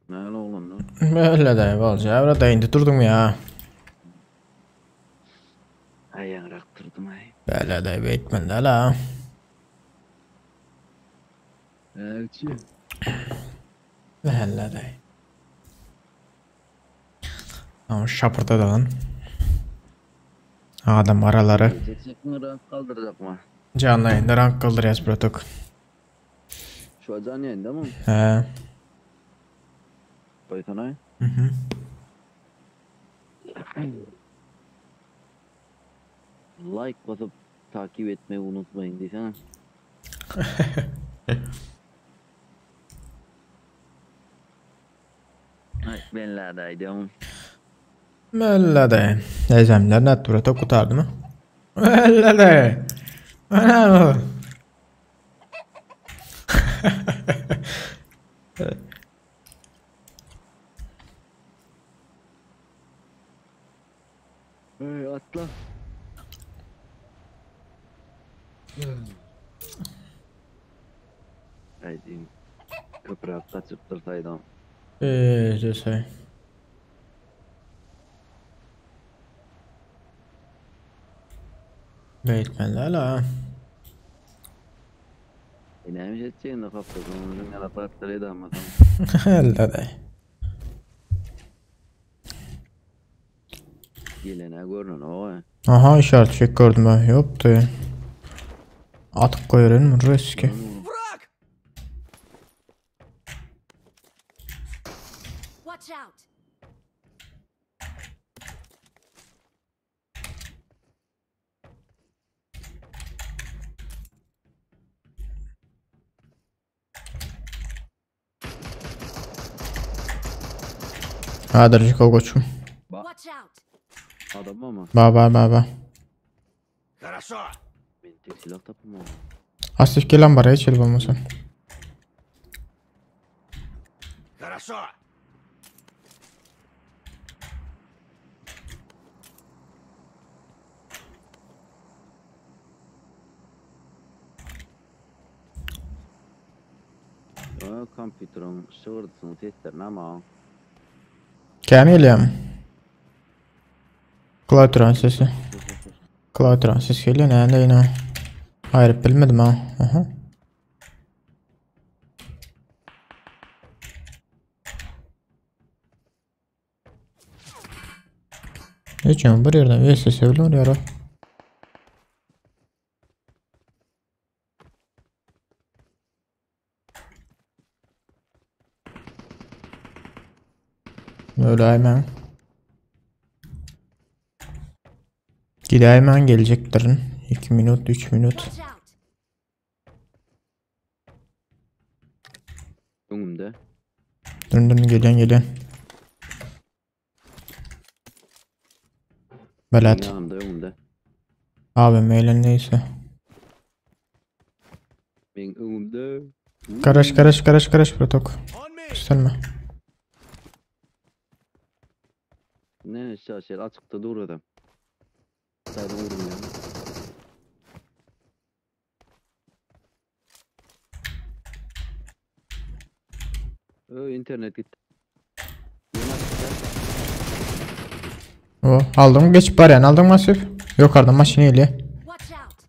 Ne oğlum lan? Öyle de bolca. Burada indi durdum ya. Ayağını raktırdım ay. Böyle de bitmedi la. Elçi. Böyle de. Ama şapırda da lan. Adam araları. Çekecek mi rank kaldıracak mı? Canlı yayında rank kaldırıyoruz Brotok. Şu an canlı yayında mı? He. Baytanay. Hı hı. Like basıp takip etmeyi unutmayın desene. Ay ben ladaydım. Böyle de. Ezemler net Brotok kurtardı mı? Böyle de. Ana bu. Hey atla. Haydi. Köprü kaçıp dursaydım. Şey. Bitmedi la. Neymiş edeceğin de kapta. Onun yaratlarıydı ama tamam. Öyle de. Gelene görünün o. Aha işaret çek gördüm ha. Yoktu. Atıp koyarın mı riski? Watch out! Hadi koçum. Watch out! Adam ama. Baba. Ben tek silah tapım ama. Asif gelen var hiç el bulmasın. Kompütürün şıvırtısını seslerini ama. Kendi geliyorum. Klavye sesi. Klavye sesi geliyor ne yine. Hayır bilmedim ha. Aha. Hiç yok bir yerden bir ses söylüyor ya. Öyle hemen. Gide hemen geleceklerin. 2 minut 3 minut. Watch out! Önümde. Dön gelen. Belat. Yanımda önümde. Abi meylen neyse. Ben önümde. Karış Protok. Gösterme. Ne şaşır açıkta dur adam. Saydım vurdum ya. İnternet gitti. O aldım geç bari aldım masif. Yukarıda maşiniyle. Watch out!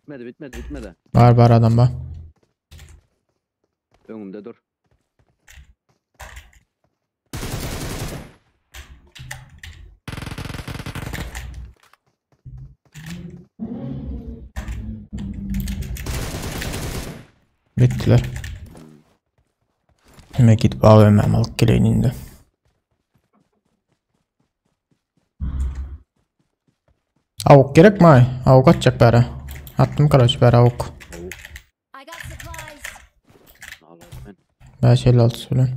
Bitmedi. Var adam var. Önümde dur. Bittiler. Hemen gidip AVM alıp geleyim indi. Avuk gerek mi ay? Avuk atacak bari. Attım kardeş bari avuk. I got supplies! Al ben. Ben şeyle altı söyle.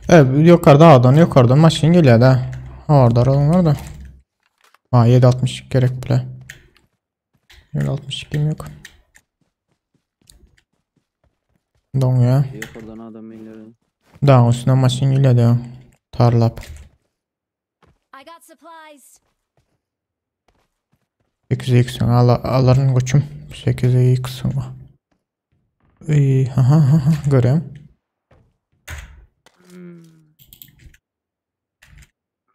Evet yukarıdan maşin geliyor da. Orada aralar da. Ha 7.62 gerek bile. 7.62 yok. Don ya. Yukarıdan adam inleri. Dağın üstüne maşin geliyor da. Tarlap. I got supplies. 8x'in alırın koçum. 8x'in var. İyi, ha görüyorum.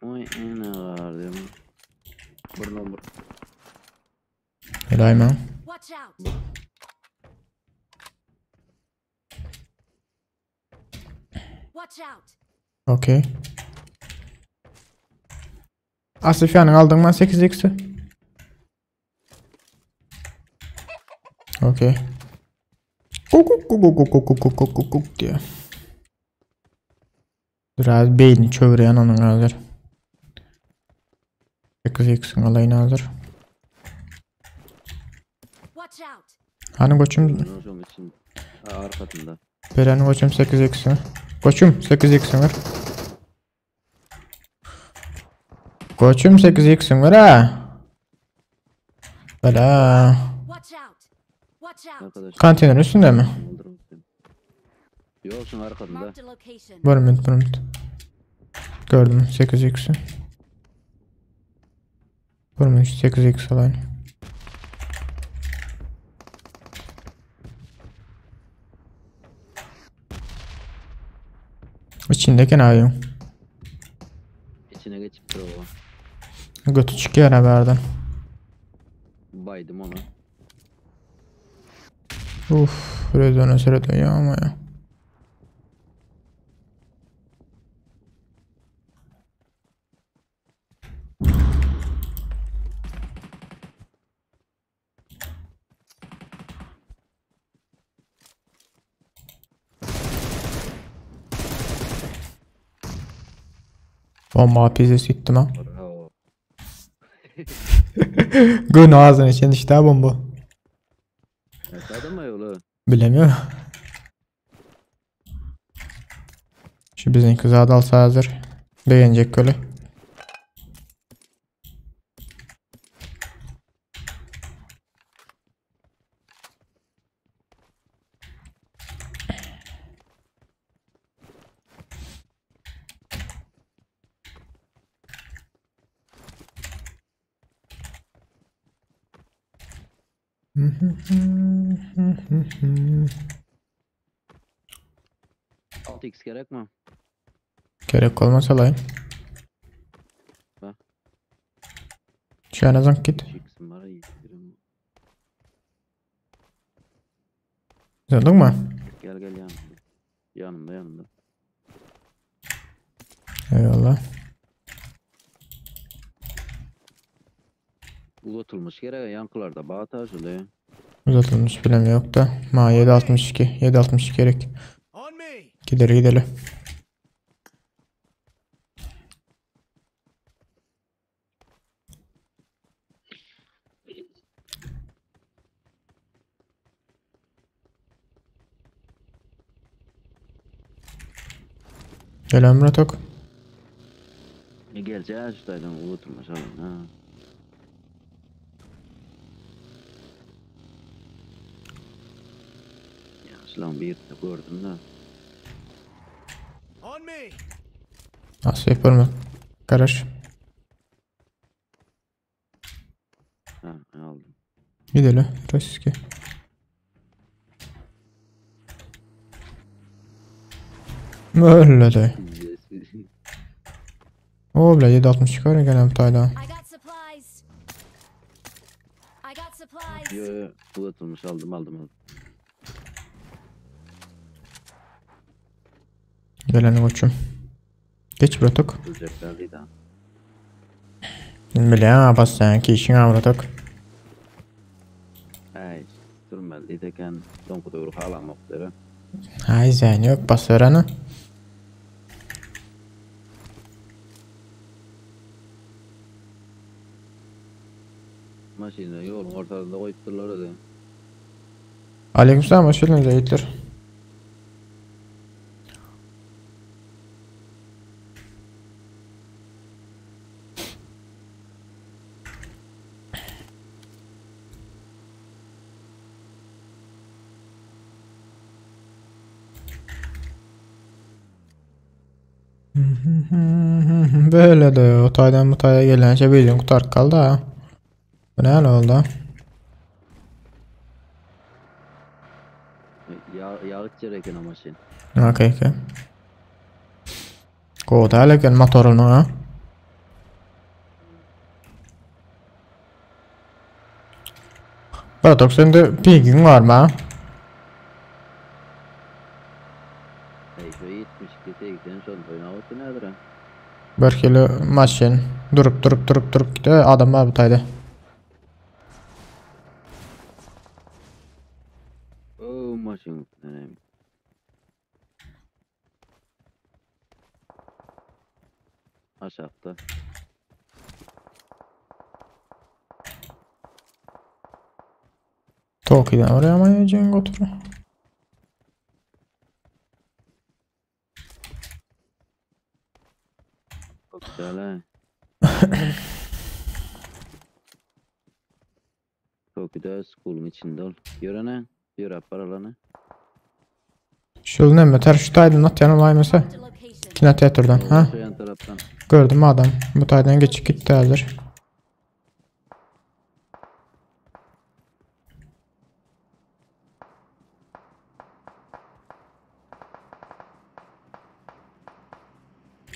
Oy ene var değil mi? Buradan Helal mi? Watch out. Watch out. Okey. Asifyan'ın aldın mı 8x'i? Okey. Kuk diye. Biraz beyni çövrüyen onun hazır. 8x'in alayını hazır. Watch out. Hani koçum? hocam için arkasında. Veren koçum 8x'ini. Koçum 8x'in var. Koçum 8x'in var ha. Bela. Watch out. Watch out. Arkadaş. Konteyner üstünde mi? Yok şunun arkasında. Marked a location. Bir minut. Gördüm 8x'i. Bir minut 8x alayım. İçindeki ne yapıyorsun? İçine geçip dur o. Götü çıkıyor haberden. Baydım ona. Uf, rezona sırada ya ama ya. Bomba pizzası gittim ha. Bravo. Gün ağzını içinde işte bomba. Adam mı yolu? Bilemiyorum. Şu bizim kız adalsa hazır. Beğenecek köle. Alt X gerek mi? Gerek olmasa alayım. Bak. Şu an azan git. X'im var iyi. Zandın mı? Gel yanımda. Yanımda. Eyvallah. Uzatılmış gerek yankılarda bağ taşılıyor. Uzatılmış bilem yok da. Ma 762. 762 gerek. Gidelim. Gel Emre Tok. Geleceğiz şuradan uzatılmış alın ha. Ya Aslan bir yırtta gördüm da. Nasıl yapar mı? Garaj. Ha aldım. Gidelim. Riski. Öyle de. O bile 760 çıkar gene bir tane daha. I got supplies. I got supplies. Yo uzatılmış aldım. Geleni koçum. Geç bıraktık. Öleceklerdi daha. Bilmiyorum bas sen ki işin bıraktık. Ay durmadı deken son kutu falan mokları. Hay sen yok bas öğreni. Maşinle yolun ortasında koyup dururlar da. Aleykümselam hoş geldiniz Yiğitler. Böyle de otaydan butaya gelince bizim kutar kaldı ha. Bu ne oldu? Yağıt gereken ama şey. Okey okey. Koda lekin motorunu ha. Batok sende pingin var mı? Şu 72 80 son oynayıp nedir ha? Bir kilo maşin durup gidiyor adam var butayda. O maşın. Aşağıda. Tokiden oraya mı yiyeceğin götürü? Çok güzel ha. Çok güzel school'un içinde ol. Yürene. Yürü paralarını. Şul ne meter şu taydın at yanı mesela. Marked a location. Kinoteatrdan ha. Şu yan taraftan. Gördüm adam. Bu taydan geçip gitti hazır.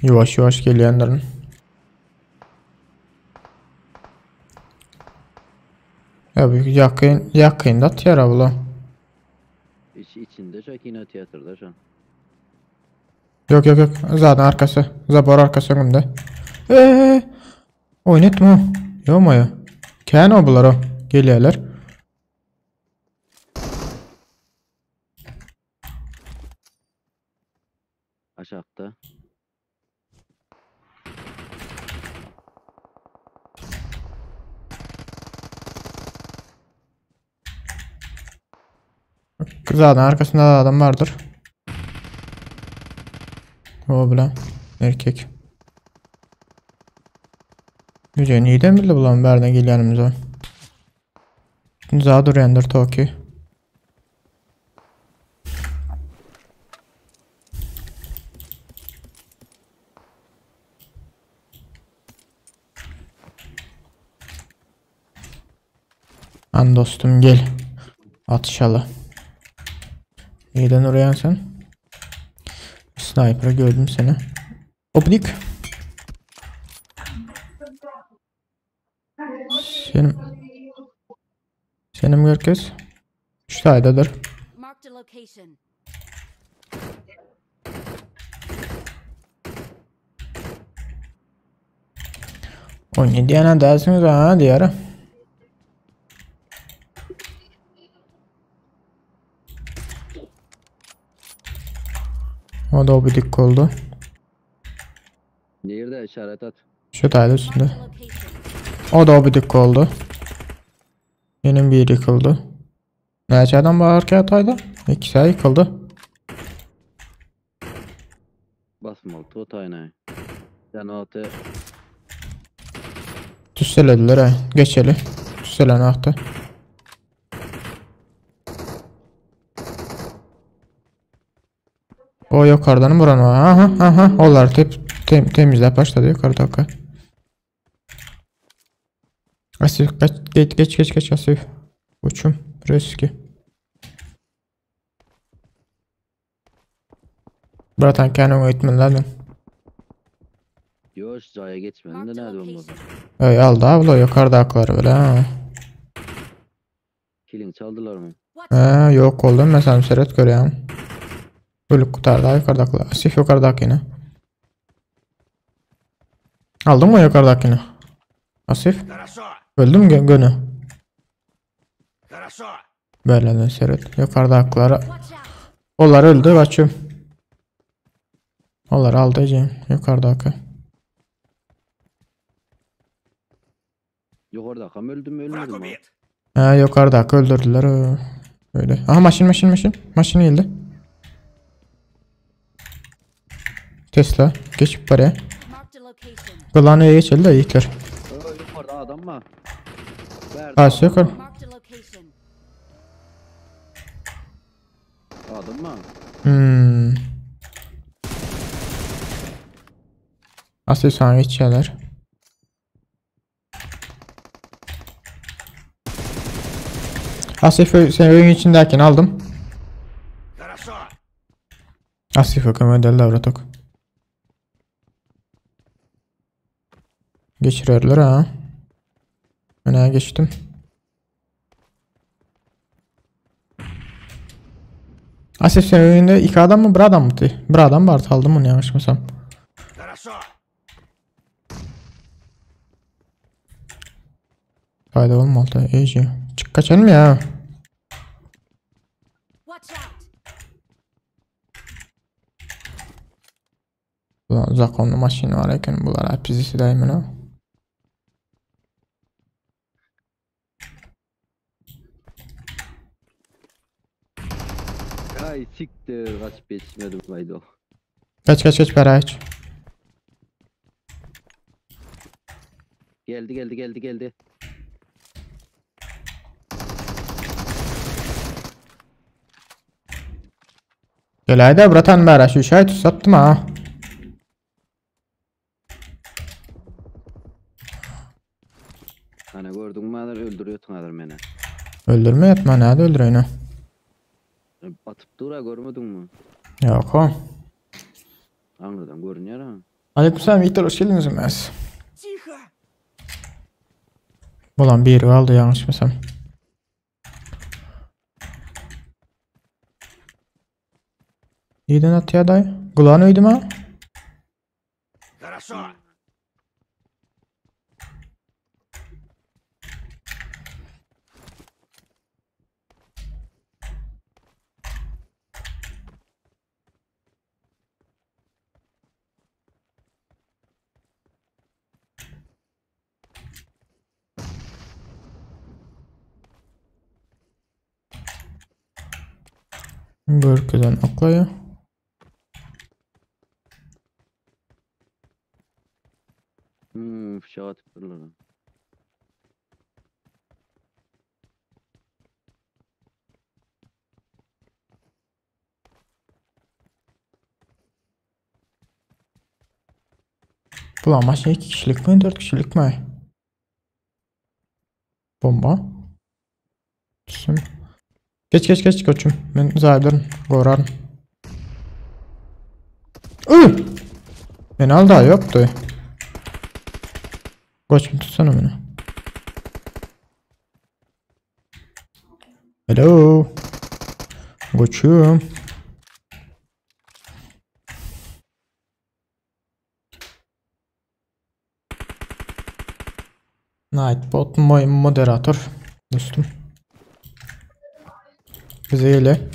Yavaş yavaş geliyenlerin. Ya bu yakın da tiyara bula. İçinde şu kino tiyatroda şu an. Yok. Zaten arkası. Zabor arkası önünde. Oynatma. Yok ya. Kendi o bular o. Geliyorlar. Aşağıda. Zaten arkasında da adam vardır. O bile. Erkek. Yüce neyden bildi bulan berden gel yanımıza. Zağa duruyandır Toki. An dostum gel. Atışalı. Neyden uğrayan sen? Sniper'ı gördüm seni. Oblik. Senim herkes. Şu taydadır. Marked a location. O ne diyene dersiniz ha diyara. O da oblik oldu. Nerede işaret at. Şu tayda üstünde. Marked a location. O da oblik oldu. Benim bir yıkıldı. Nereden bağırken tayda? İkisi yıkıldı. Basmalı tut aynayı. Sen altı. Tüsselediler ha. Geçeli. Tüsselen aktı. O yukarıdan vuran var. Aha. Onlar temizle başladı yukarıda. Okay. Asif geç Asif. Uçum. Riski. Bratan kendini eğitmen lazım. Yoş zaya geçmeden de Marked a nerede olmadı. location. Aldı abla yukarıda akları böyle ha. Killing çaldılar mı? Watch Yok oldu mesela seyret görüyorum. Bölük kutarda yukarıdakiler. Asif yukarıdakini. Aldın mı yukarıdakini? Asif. Öldü mü gönü? Böyle de seyret. Yukarıdakiler. Watch out. Onlar öldü kaçım. Onlar aldı diyeceğim. Yukarıdaki. Yukarıda kam öldü mü ölmedi mi? Yukarıdaki öldürdüler. Öyle. Aha maşin. Maşin geldi. Tesla. Geçip paraya. Marked a location. Kılanı geçildi de yiğitler. Yukarıda adam var. Karşı yukarı. Marked a location. Adam mı? Asıl sana geçeceğler. Asif sen oyun içindeyken aldım. Asif akıma del davratok. Geçirirler ha. Öne geçtim. Asif sen oyunda iki adam mı bir adam mı? Bir adam var aldım onu yanlışmasam. Fayda olmadı. İyice. Çık kaçalım ya. Watch out! Ulan zakonlu maşini var ekan bular hep bizi dayımın ha. Ay siktir kaçıp geçmedim baydo. Kaç para aç. Geldi. Gel haydi bratan bara şu şahit sattım ha. Hani gördün mü adam öldürüyorsun adam beni. Öldürme yatma ne hadi öldüreyim ha. Atıp dura görmedin mi? Yok o. Anladım görünüyor ha. Aleykümselam Viktor hoş geldiniz Ömer. Ulan bir kaldı yanlışmasam. İyiden at ya dayı. Kulağını uydum ha. Görküden oklaya. Fişağı atıp dururlar. Ulan maçta 2 kişilik mi 4 kişilik mi? Bomba. Düşün. Geç koçum. Ben zaydırım. Korarım. Beni al daha yoktu. Koçum tutsana beni. Hello. Koçum. Nightbot moderatör. Dostum. Bize öyle.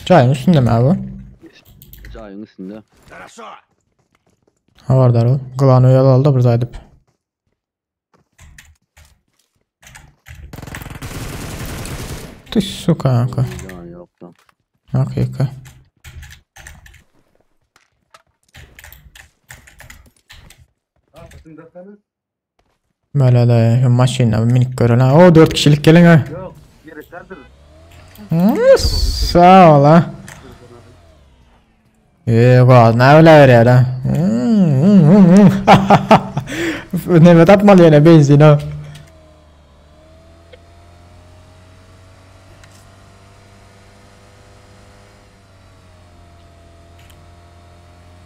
Çayın üstünde mi abi? Çayın üstünde. Ha var da o. Glanı yalalı buradaydı. Ty su kanka. Ya yok lan. Okey. Böyle de maşinle minik görün ha. O 4 kişilik gelin ha. Yok, gereklidir. Sağ ol ha. Yok ne öyle veriyor ha. Nefret atmalı yine benzin ha.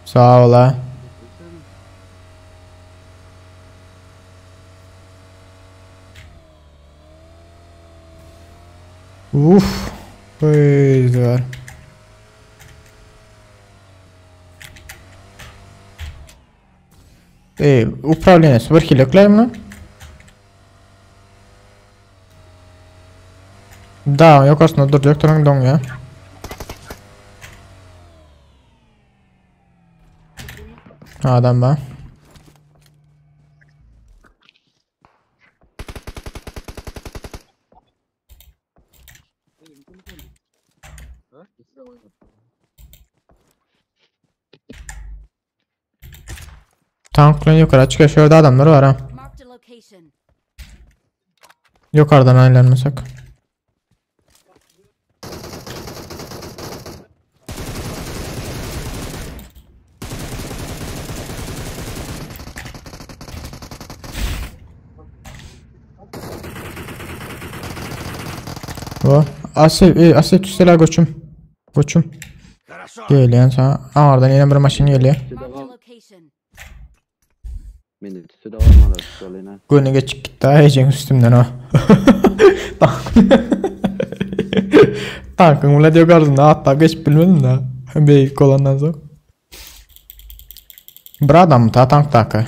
Sağ ol ha. Uff. Güzel. Управление сверхъелеклемо. Да, я кажется, надо директором дом, я. Adam ben. Tankla yukarı çıkıyor. Şurada adamları var ha. Marked a location. Yukarıdan ayarlanmasak. O. Aset üstele koçum. Koçum. Geliyen sana. Ağırdan yine bir maşın geliyor. Marked a location. Meni tüsüde kalmadı. Söyleyene. Günü geçip gitti. Ayıcın üstümden o. Tankın bile diyor karşısında. Hatta geç bilmedim de. Beyik olandan sonra. Bir adam mı ta tank takı?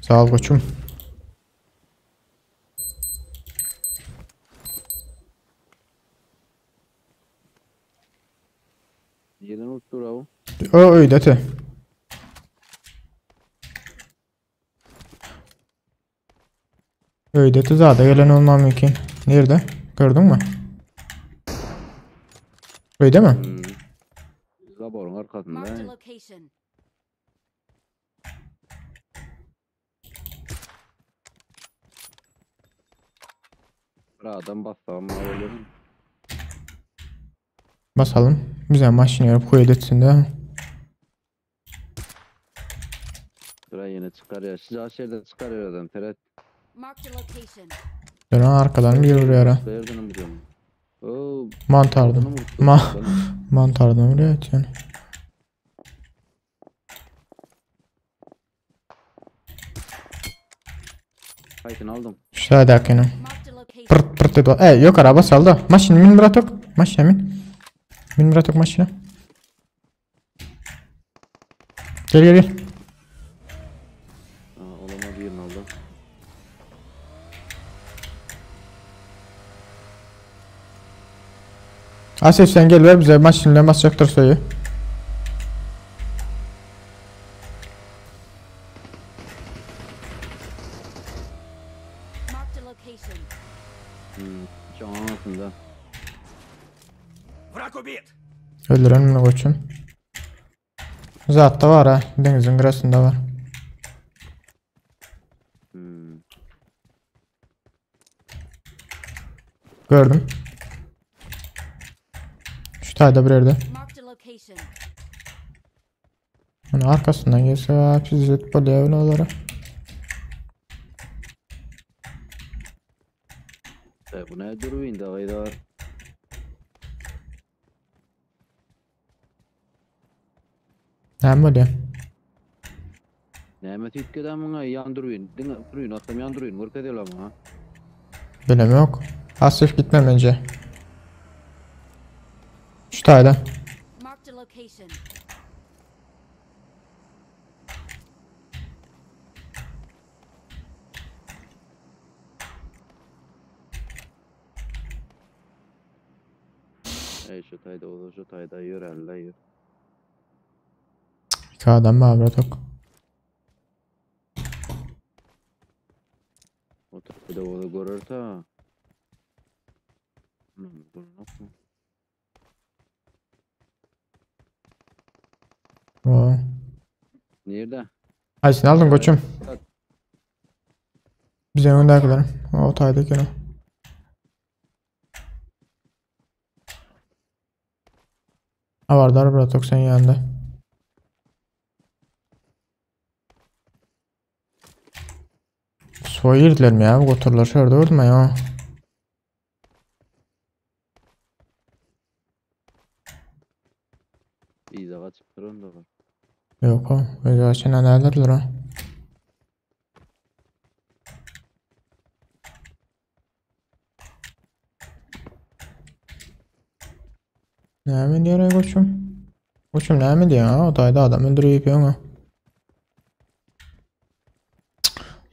Sağ ol koçum. Yerden uçtur abi. O öyle te. Öyle te zaten gelen olmam mümkün. Nerede? Gördün mü? Öyle mi? Zaborun Marked a arkasında. location. Bir adam bastı ama öyle mi? Basalım. Bize maşını yarıp koydu etsin de. Sıra yine çıkarıyor. Sıcağı şehirde çıkarıyor adam. Teret. Marked a location. Ben arkadan bir vuruyor ara. Verdiğini biliyorum. Oo. Mantardım. Mantardım vuruyor et yani. Kayıtını aldım. Şurada dakika. Marked a location. Pırt pırt dedi. Yok araba saldı. Maşın min bıratık. Maşına min. Min bıratık maşına. Gel gel gel. Olamadı yerini aldım. Asif sen gel ver bize maşinle basacaktır sayı. Marked a location. Şu an anasında. Öldüren mi koçum? Zatta var ha. Denizin kırasında var. Gördüm. Şu tayda bir yerde. Marked a location. Onun arkasından gelse pizzetip oluyor öyle olarak. Bu ne duruyor da gayda var. Ne böyle? Nehmet yükkeden bana yandırıyor. Dine duruyor. Atam yandırıyor. Vurk ediyorlar ama. Bilem yok. Asif gitme bence. Şu tayda. Marked a location. Şu tayda olur. Şu tayda yür elle yür. İki adam mı avradık? O tayda olur görür ta. Bu nasıl? Oo. Nerede? Hadi sen aldın koçum. Bize önden gidelim. O taydaki o. Ha var dar bıraktık sen yanında. Soyirdiler mi ya? Götürürler şurada öldüm ya. İyice kaçıp durun da var. Yok o. Öyle açına nelerdir o? Ne mi diyor koçum? Koçum ne mi diyor ha? O tayda adam öldürüyor yapıyor mu?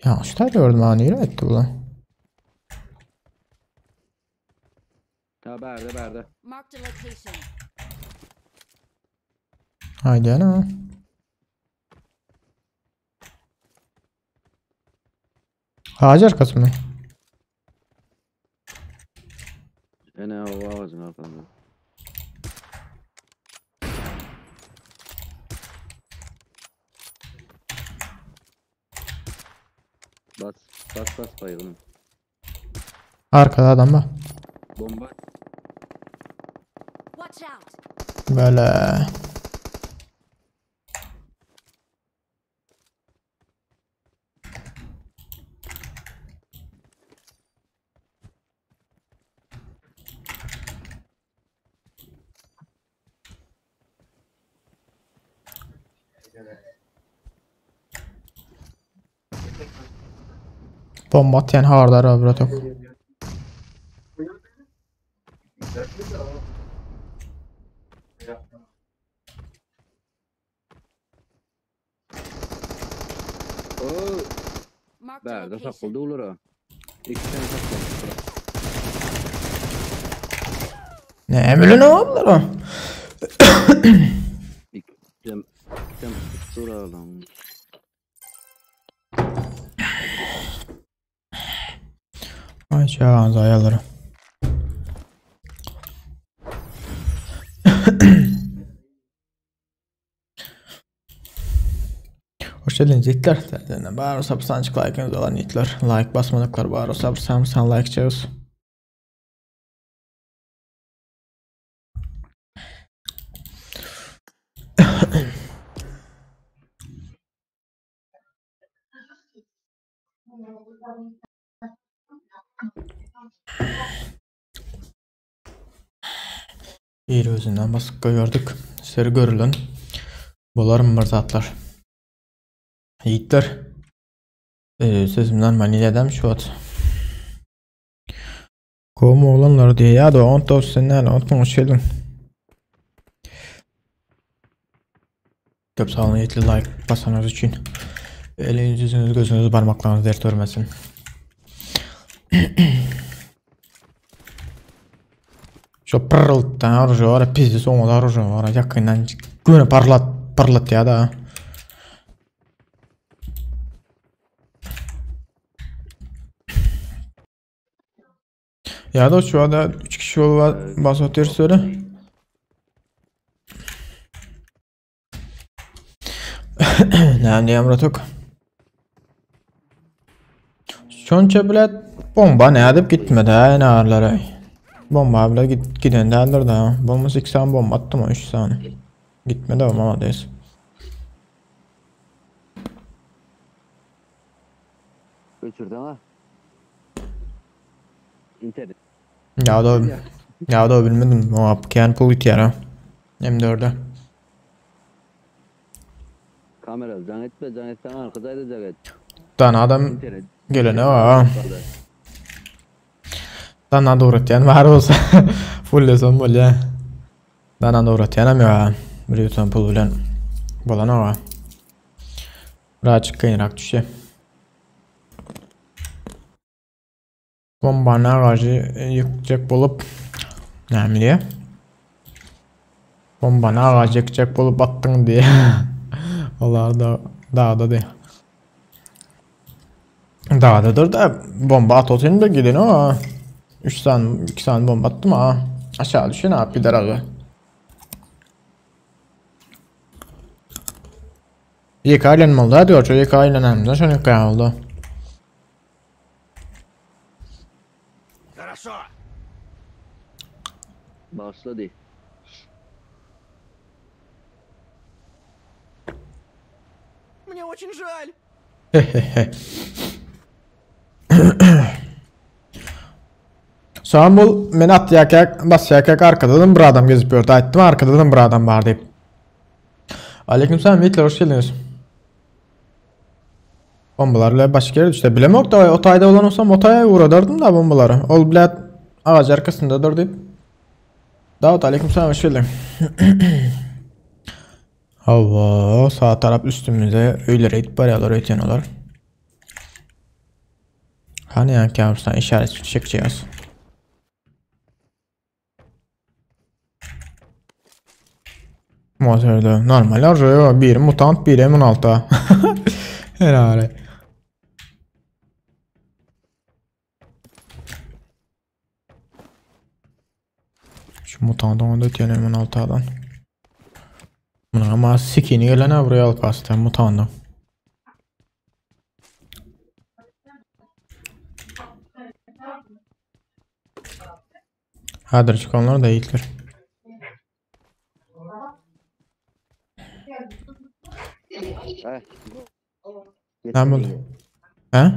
Ya şu tayda gördüm ha. Niye etti bu lan? Ha berde. Marked a location. Haydi ana. Ağacı arkası mı? Ene o ağacın arkasında. Bas bayılın. Arkada adam var. Bomba. Watch out. Böyle. Bomba atyan hardar Abratok. Oo, Marked a berda location. sakıldı olur ha. İki tane saklandı. Ne emeli ne oldular o? İki tane duralım. Ay çağız ayaları. Hoş geldiniz yiğitler. Bağır sabırsançık like'ınız olan yiğitler. Like basmadıklar bağır sabırsan like çağız. İyi özünden basıp gördük. Sizleri görülün. Bularım mırzatlar. Yiğitler. Sözümden mani edem şu at. Kovma olanlar diye ya da 10 tavsiyeler unutma hoş geldin. Köp sağ olun yiğitli like basanız için. Eliniz yüzünüz gözünüz parmaklarınız dert örmesin. Şu pırıltıdan arıcı var pizdi soğuda arıcı var yakından güne parlat ya da. Ya da şu anda 3 kişi yolu var basatıyor söyle. Ne diyeyim Ratok? Şonça bile bomba ne edip gitmedi ha ne ağırlara. Bomba bile giden değerler de. Bomba 80 bomba attım 3 saniye. Gitmedi ama neredeyse. Götürdü ama. İnternet. Ya da bilmedim. O apken pul itiyor ha. M4'e. Kamera can etme can etsen arkadaydı can et. Tane adam İnternet. gelene var. Tane da uğratayan var olsa. Full leson bol ya. Tane da uğratayan ya. Bir yutan pul bilen. Bolana var. Birazcık kıyırak düşe. Bombanın ağacı yıkacak bulup ne diye? Bombanın ağacı yıkacak bulup attın diye. Onlar da dağda diye. Dağdadır da bomba at otayım da gidin o. 3 tane 2 tane bomba attım ha. Aşağı düşün abi gider abi. İlk ailen mi oldu? Hadi o ilk ailen hem şunu ilk ailen oldu. Başladı. Мне очень жаль. Sonra bu meni atlayakak basayakak arkadan bir adam gezip yurdu ayttım arkadan bir adam var deyip. Aleykümselam Hitler hoş geldiniz. Bombalarla başka yere düştü. Bilem yok da otayda olan olsam otaya uğradardım da bombaları. Ol bile ağaç arkasında dur deyip. Davut aleykümselam hoş geldin. Hava sağ taraf üstümüze öyle reyt baryalar öteniyorlar. Hani yani kabustan işaret çekeceğiz. Motorda normal arıyor. Bir mutant bir M16. Herhalde. Şu mutandan onda öteni M16'dan. Buna ama sikini gelene buraya alıp hasta mutandan. Hadır çıkanlar da iyidir. Ne oldu? He?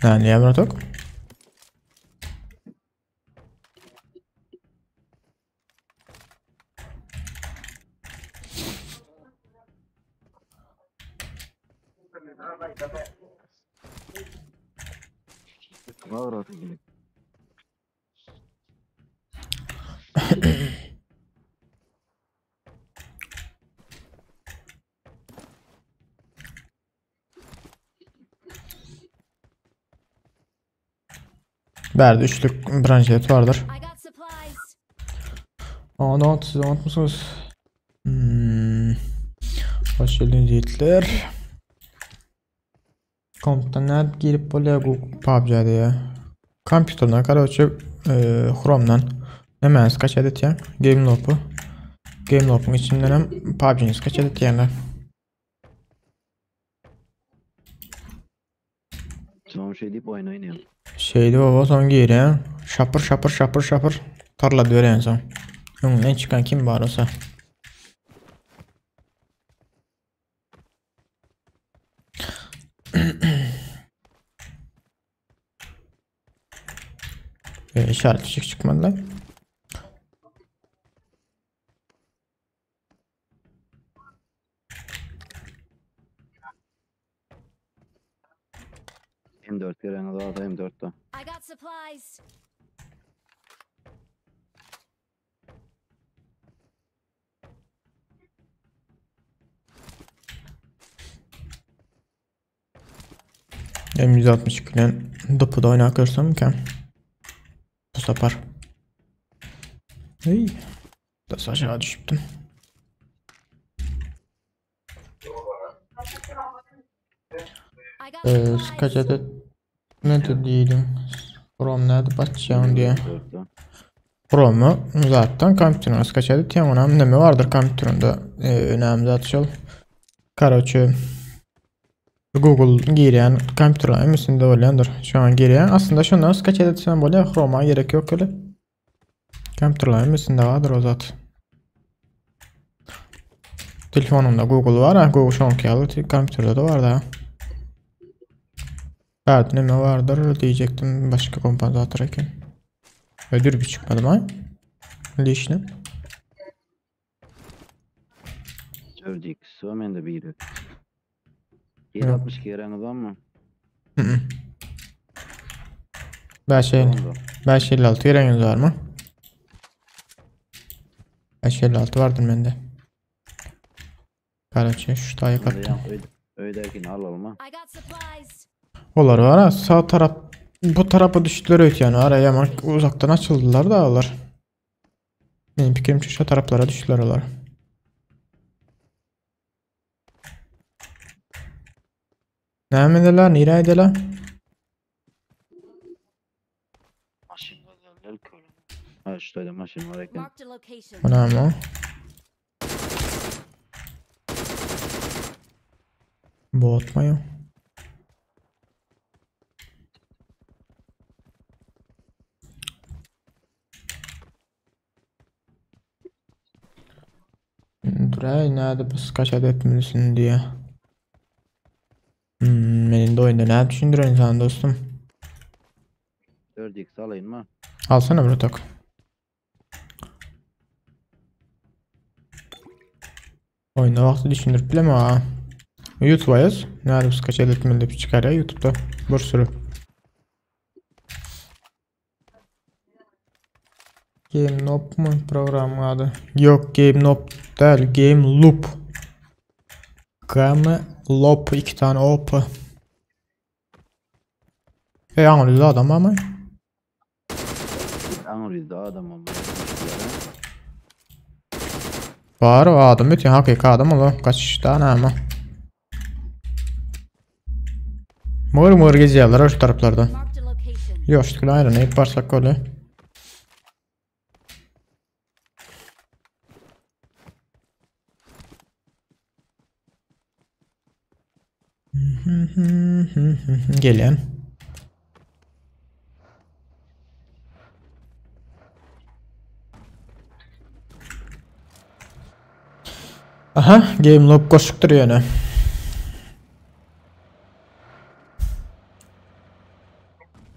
Ne yapıyorduk? Var artık. Berdi üçlük branşet vardır. I got supplies. Onu siz unutmuşsunuz. Hoş geldiniz yiğitler. Komp'tan girip böyle PUBG diye. Kompüterden короче Chrome'dan hemen kaç adet ya? Gameloop'u. Gameloop'un içinden hem PUBG'niz kaç adet yani. Son şey deyip oyun oynayalım. Şeydi baba son giyir ya. Şapır şapır şapır şapır. Tarla diyor en son. Önünden çıkan kim var olsa. İşaret fişek çıkmadı lan. M4 gören adam M4'te. I got supplies. M162 ile Dopu'da oynak görsem ki. Bu sefer. Hey. Da aşağı düşüptüm. I got supplies. Kaç adet ne dediydim? Chrome nerede bakacağım diye. M4'te. Chrome'u zaten kompütürün kaç adet ya ona ne mi vardır kompütüründe önemli atışıl. Короче Google giren kompütürler emisinde olandır. Şu an giren aslında şundan kaç adet sen böyle Chrome'a gerek yok öyle. Kompütürler emisinde vardır o zat. Telefonumda Google var ha. Google şu anki alı kompütürde de var da. Evet ne mi vardır diyecektim başka kompansatör eken. Ödür bir çıkmadı mı? Lişne. 4x var mende biri. 762 gören adam mı? Ben 556 yeriniz var mı? 556 vardır bende. Karaçı şu tayı kattım. Öyderken alalım ha. I got supplies. Olar var ha sağ taraf bu tarafa düştüler öt yani araya ama uzaktan açıldılar da alır. Benim fikrimce şu taraflara düştüler olar. Neredeler? Neredeler? Maşın var ya. Ha şurada maşın var eken. Marked a location. Bu ne ama? Bot mu ya? Duray nerede biz kaç adet misin diye. Elinde oyunda ne düşündürüyor insan dostum? 4x alayım mı? Alsana bir tak. Oyunda vakti düşündürüp bileme ha. YouTube'a yaz. Nerede biz kaç adet milde çıkar ya YouTube'da. Bir sürü. Game Loop mu programın adı? Yok Game Loop değil. Game Loop. Game Loop 2 tane op. Anlıyor adam ama. Anlıyoruz da adam ama. Var o adam bütün hakiki adam ola. Kaç tane ama. Mor mor geziyorlar şu taraflardan. Marked a location. Yok işte ayrı ne yaparsak öyle. Gelen. Aha, game loop koşuktur yani.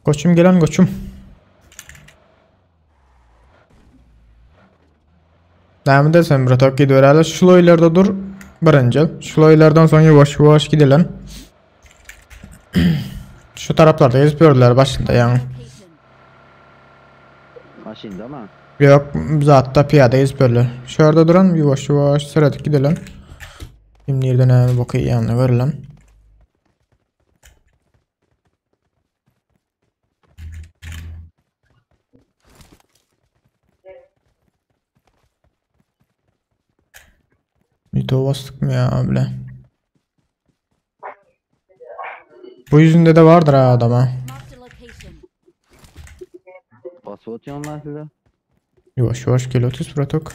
Koçum gelen koçum. Devam edersen burada gidiyor hala şu loylarda dur. Birinci. Şu loylardan sonra yavaş yavaş gidelim. Şu taraflarda gezip gördüler başında yani. Location. Maşinde ama. Yok zaten piyade gezip gördüler. Şurada duran yavaş yavaş sıradık gidelim. Şimdi nereden hemen bakayım yanına görelim. Mito bastık mı ya bile. Bu yüzünde de vardır ha adama. Marked a location. Basıp atıyorlar size. Yavaş yavaş gel 30 pratok.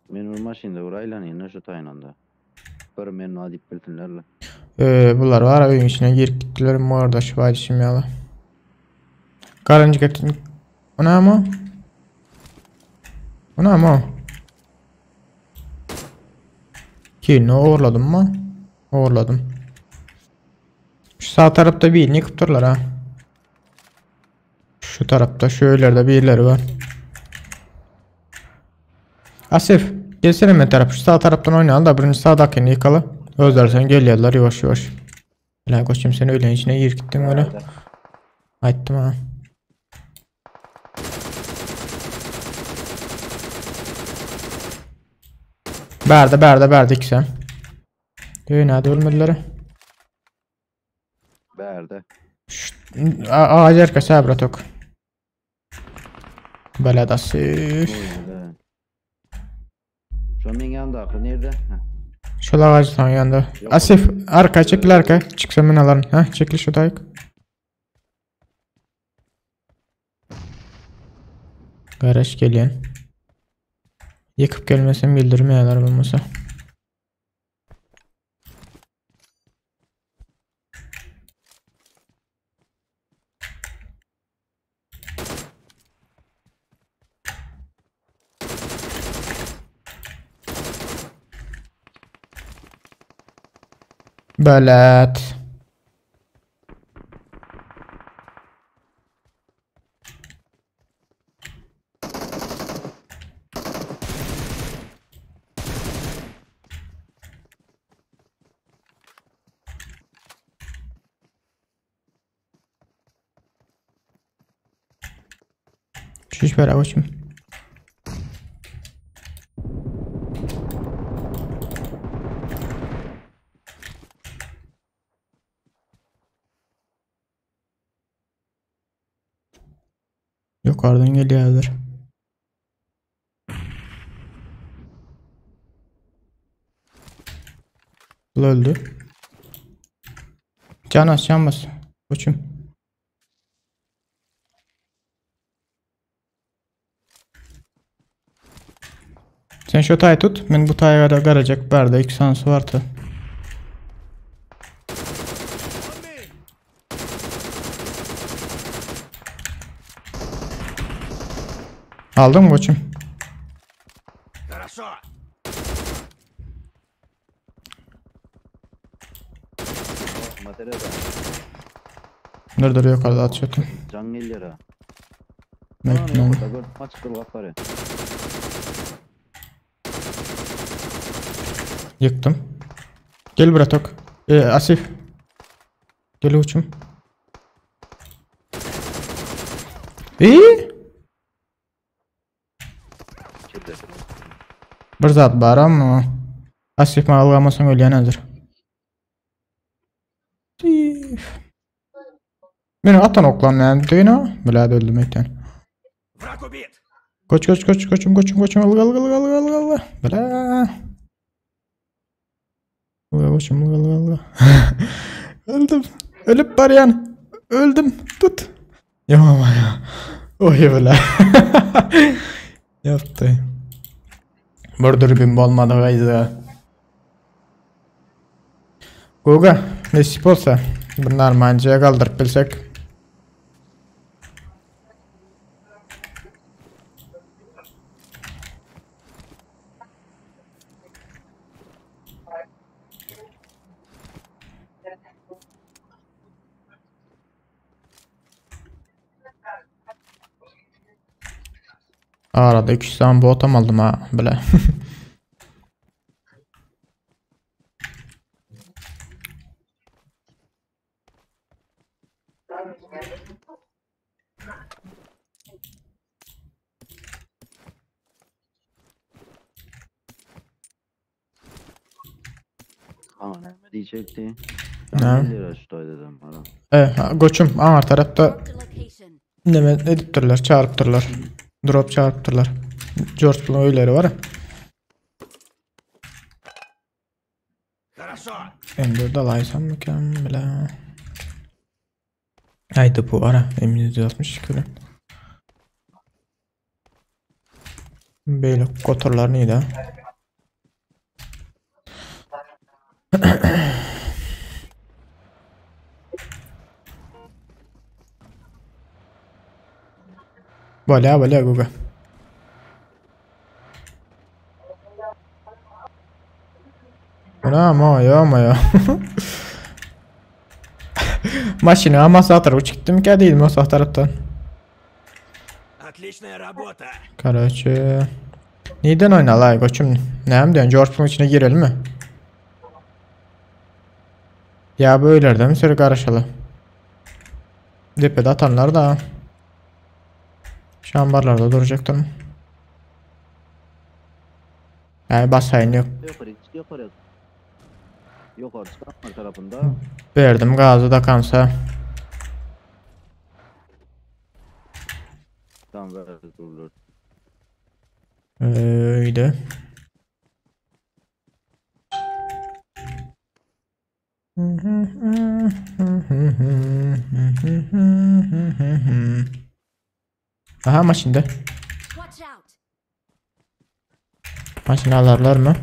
Menur maşinde urayla yine şu taynanda. Bir menü adip bilsinlerle. Bunlar var oyun içine girip gittiler mi orada şu başım yalı. Karıncı getin. O ne ama? O ne ama? Ki ne uğurladım mı? Uğurladım. Şu sağ tarafta bir yıkıp dururlar ha. Şu tarafta şöylerde birileri var. Asif gelsene ben taraf. Şu sağ taraftan oynayalım da birinci sağdakini yıkalı. Özlersen geliyorlar yavaş yavaş. Ulan koçum sen öyle içine gir gittin öyle. Ayttım ha. Berde ikisi. Hadi ölmediler. Berde. Ağacı arkası ha bratok. Beledası. Oynadı. Şu an yanında akı nerede? Heh. Şu ağacı tam yanında. Asif arka çekil arka. Çıksa ben alırım. Heh çekil şu dayık. Garaj geliyor. Yıkıp gelmesin bildirmeyeler bulmasa. Belet. Şiş ver avuçum. Yukarıdan geliyorlar. Bu öldü. Can bas. Koçum. Sen şu tayı tut. Ben bu tayı da garacak. Berda 2 sansı vardı. Aldın mı koçum? Хорошо. Materyal da. Dur yukarıda atıyordum. Can geliyor ha. Bekle. Maç kırılakları. Yıktım. Gel bratok. Asif. Gel uçum. Çekti. Bir zat var ama Asif mi algamasan öyle nedir? Beni atan oklan yani değil ha? Bilad öldürmekten. Враг убит. Koçum alga. Bela. Alga. Öldüm. Ölüp var yani. Öldüm. Tut. Yapma ya. Oy bela. Yaptı. Burada bir olmadı gayza. Goga nasip olsa bunlar mancaya kaldırıp bilsek. Arada 2 tane botam aldım ha bile. diyecekti. Ne? Ben 50 lira şutay dedim bana. Koçum ağır tarafta Marked a location. ne edip dururlar, çağırıp dururlar. Drop çağırıp dururlar. George Bull'un öyleleri var ya. Хорошо. M4'de alaysam mükemmel. Haydi bu ara M160 kilo. Böyle kotorlar neydi? Böyle Guga. Ama ya. Машина массатор çıktım ki değil masah taraftan. Отличная работа. Короче. Neden oyna la koçum? Ne hem diyorsun? George Bull'un içine girelim mi? Ya böylelerden bir sürü karışalı. Depede atanlar da. Şambarlarda duracaktır mı? Yani basayın yok. Yukarı. Yukarı çıkan tarafında. Verdim gazı da kansa. Tam ver durulur. Öyle. Aha maşinde. Watch out. Maşını alırlar mı?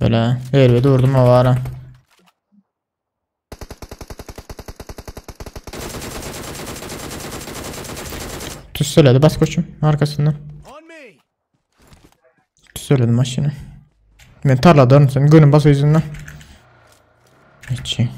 Böyle elbette durdum o ara. Tüs söyledi bas koçum arkasından. On me. Tüs söyledi maşını. Ben tarladan sen gönül bas yüzünden. Hiç iyi.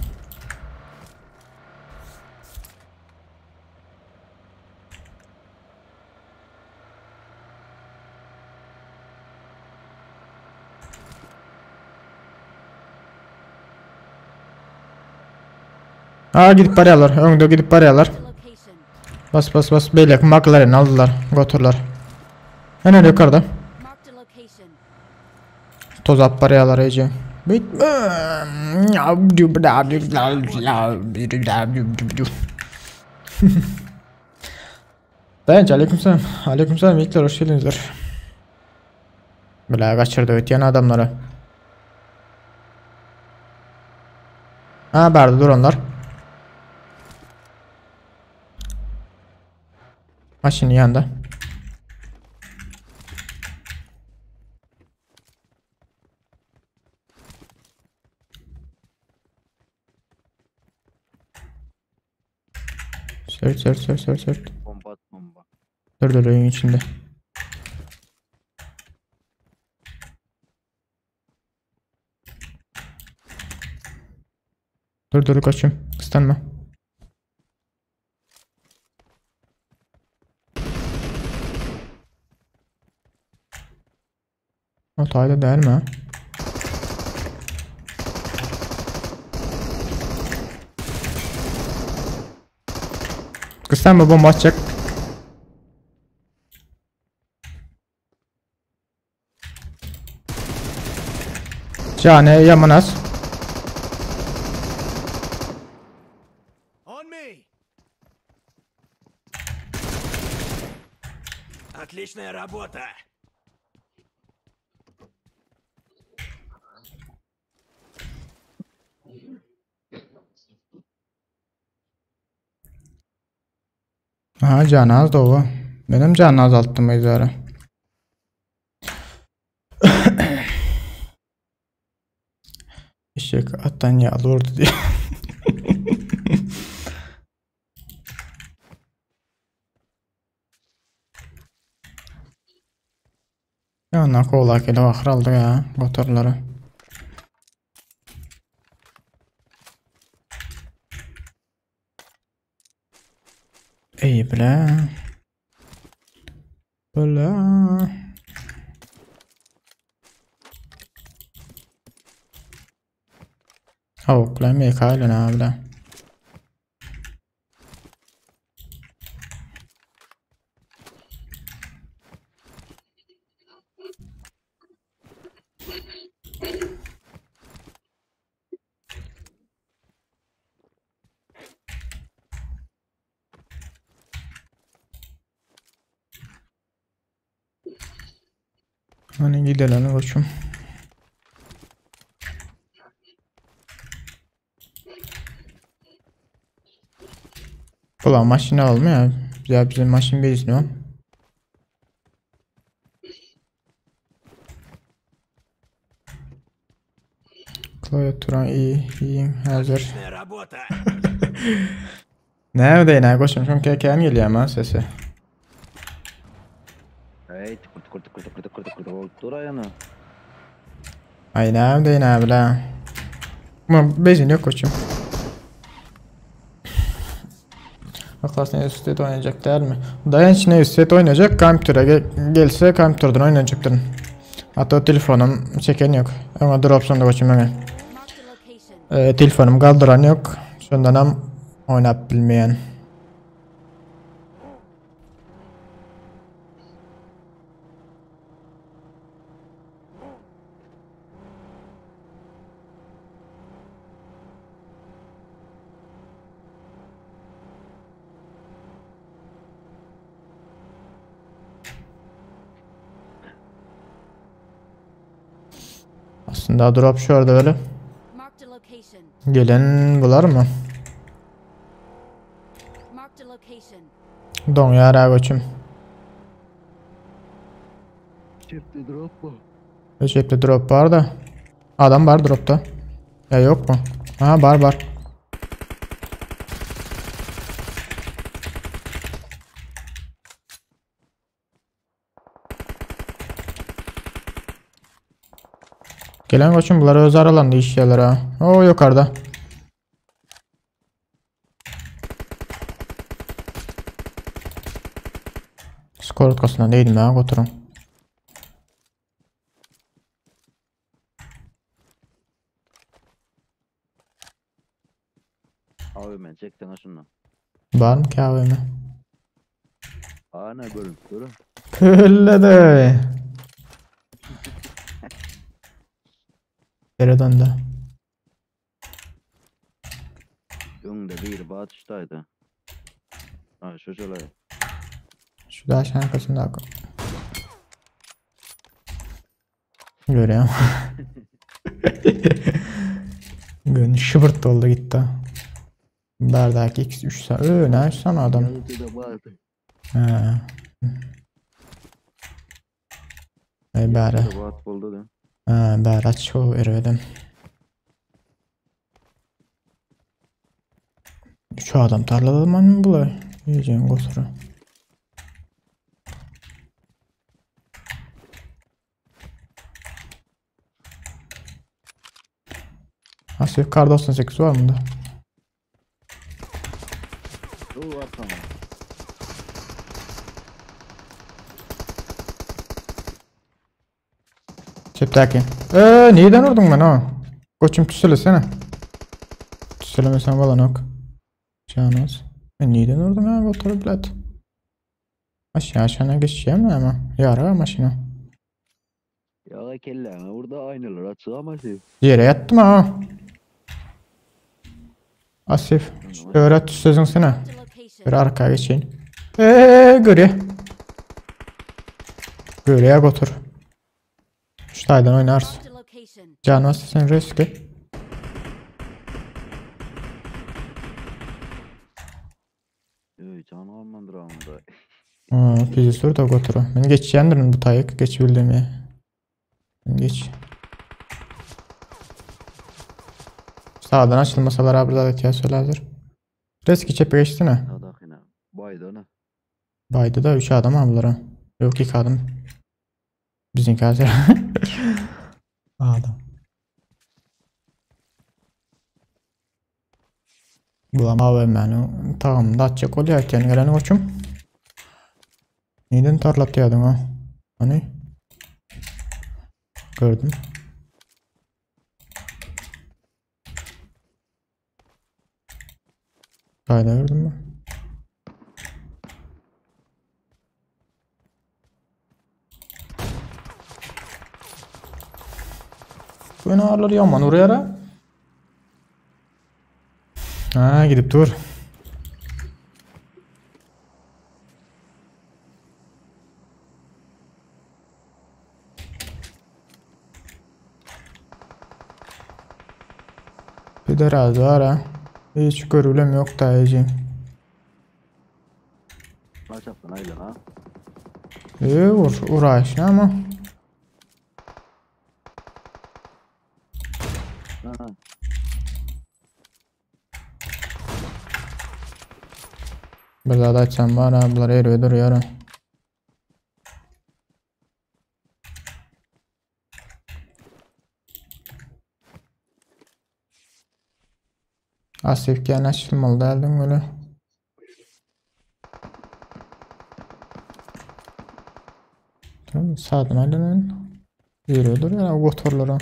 Gidip parayalar. Önde gidip parayalar. Marked a location. Bas. Beylek McLaren aldılar. Götürler. Hemen yukarıda. Marked a location. Toz at parayalar iyice. Dayanca aleykümselam. Aleykümselam ilkler hoş geldinizler. Böyle kaçırdı öteyen adamları. Berdi dur onlar. Maşının yanında. Sört. Bomba. Dur oyun içinde. Dur koçum. Kıstanma. O tayda değil mi? Kıstanma bomba atacak. Cane Yamanas. On me. Отличная работа. Canı az da o. Benim canı azalttım izara. Eşek attan yağlı ordu diye. Ya ona kolay kele bakır aldı ya motorları. İyi bile. Böyle. Avukla mekayla ne bile. Hani gidelim koçum. Ulan maşine olmuyor ya. Bizim maşin bezmiyor. Klaviaturan iyi hazır. Отличная работа. Neredeyim koçum? Çünkü keken geliyor ama sesi. Hey tıkır tıkır tıkır tıkır tıkır tıkır tıkır dur ayağına. Ay neredeyim abi la? Ama bezin yok koçum. Arkadaşlar üstet oynayacak değil mi? Dayan içine üstet oynayacak. Kompütere gelse kompüterden oynayacaktır. Hatta telefonum çeken yok. Ama dropsonda koçum hemen. Marked a location. Telefonum kaldıran yok. Şundan hem oynayıp bilmeyen. Aslında drop şu orada böyle. Marked a location. Gelen bular mı? Marked a location. Don yara koçum. Cepte drop mu? Cepte drop var da. Adam var dropta. Ya yok mu? Aha var. Gelen koçum bunlar öz aralandı işçiler ha. O yukarıda. Skor arkasından değilim ya götürün. Abi ben çekten şundan. Var mı ki AVM? Ne bölüm dur. Öyle de. Nereden de? Önde bir batıştaydı. Ha şu şöyle. Şu da aşağı arkasında. Görüyorum. Gün şıbırt oldu gitti. Bardaki x3 sa. Ne sana adam. Yazıda vardı. Ha. Bari. Bat buldu da. Bari aç çoğu ervedim. Şu adam tarlada mı bulay? Yiyeceğim götürü. Asif kar 98 var mı da? Dur var tamam. Çeptaki. Neyden vurdun beni ha? Koçum tüsülesene. Tüsülemesen falan yok. Canız. Neyden vurdun ha motoru blad? Aşağına geçeceğim mi ama? Yara maşına. Ya kelleme burada aynalar açık ama şey. Yere yattım ha. Asif. Öğret sözün sana. Marked a location. Bir arkaya geçeyim. Göre. Göre'ye götür. Şu taydan oynarsın. Marked a location. Canı sen riski. Canı almandır ama da. Bizi sür de götür. Ben geçeceğimdir bu tayık. Geçebildim ya. Ben geç. Sağdan açılmasalar abi da ihtiyaç söylerdir. Riski çepe geçsene. Sadakine. Baydana. Baydı da 3 adam aldılar ha. Yok 2 adam. Bizimki hazır. Adam. Bulama ve menü. Tamam da açacak oluyor. Kendi geleni koçum. Neyden tarlatıyordun ha? Hani? Gördüm. Kayda gördün mü? Beni ağırları yaman oraya ara. Ha gidip dur. Biraz var ha. Hiç görülem yok da eci. Kaçaktan aylan ha. Uğraşın ama. Ha. Bir daha da açsam var ha. Bunlar eriyor duruyor ha. Asifken açılmalı derdim böyle. Tamam, sağdan aynen. Yürüyordur ya motorlara.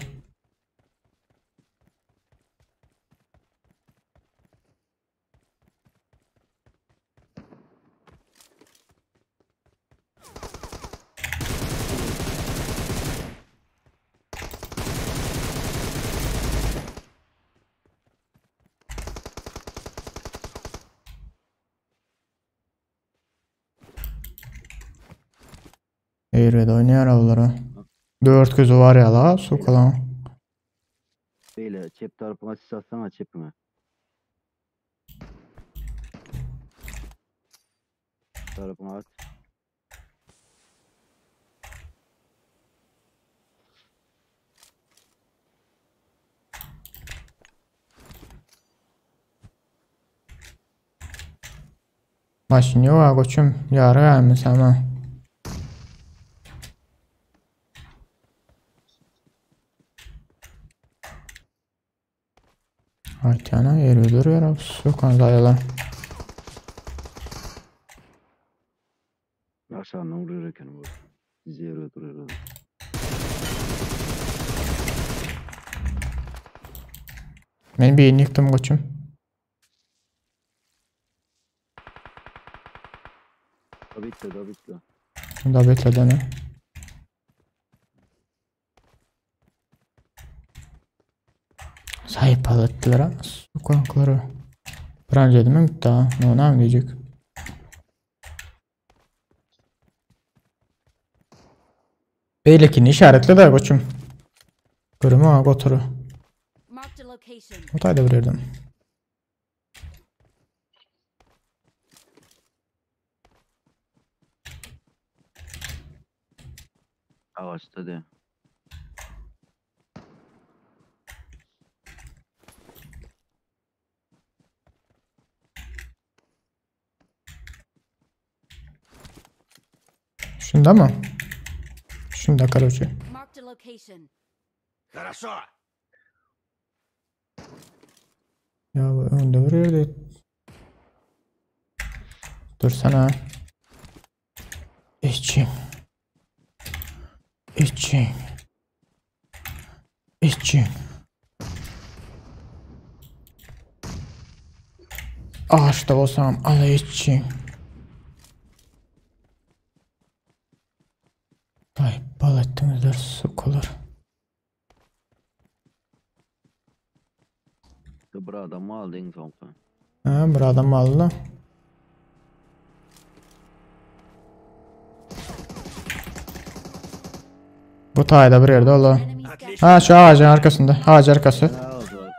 Eğride oynuyor avları. 4 gözü var ya la su kalan. Böyle çep tarafına sis atsana çepime. Tarafına at. Maşin yok ha koçum. Yarı gelmiş ama. Aytana eriyordur ya su kan dayalar. Aşağıdan vuruyor eken bu. Bizi yarıyor duruyor. Ben bir yeni yıktım koçum. Tabii ki tabii ki. Da bekleden. Sahip alettiler ha. Su kankları. Branca dedim mi daha? Ne ona mı diyecek? Beylekini işaretle de koçum. Görümü ha götürü. Marked a location. Otayda verirdim. Ağaçta de. Şunda mı? Şunda короче. Marked a location. Хорошо. Ya bu önde verirdi. Dursana. İçin. İçin. İçin. Ağaçta olsam ala için. Ay bal ettinizler sokulur. Bıra adamı aldın sonka. Ha bir adam aldı. Bu tayda bir yerde oğlum. Enemies down. Отлично. Ha şu ağacın arkasında. Ağaç arkası. Ne ağzı var?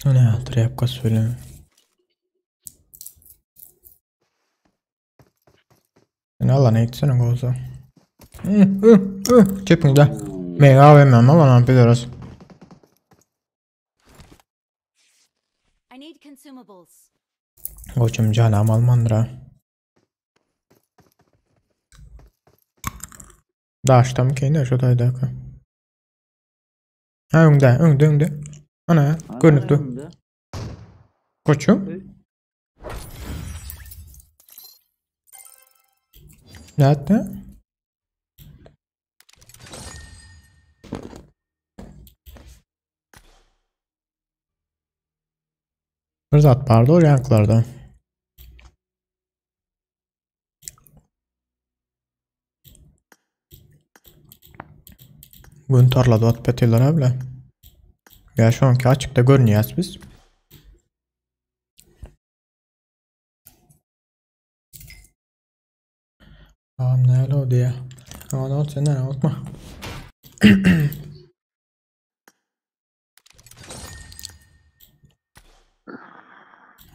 Ne aldır yapka söyle. Ne alana gitsene goza. Çepin de. Ben AVM'm ama lan biliyoruz. I need consumables. Koçum canım almandıra. Daşta mı kendi şu tayda. Ha önde. Ana görüntü. Koçum. Ne yaptı? Bir zat bardı o yanklarda. Bugün tarlada at petiler bile. Ya şu anki açıkta görünüyoruz biz. Ne öyle oldu ya? Ne oldu senden unutma.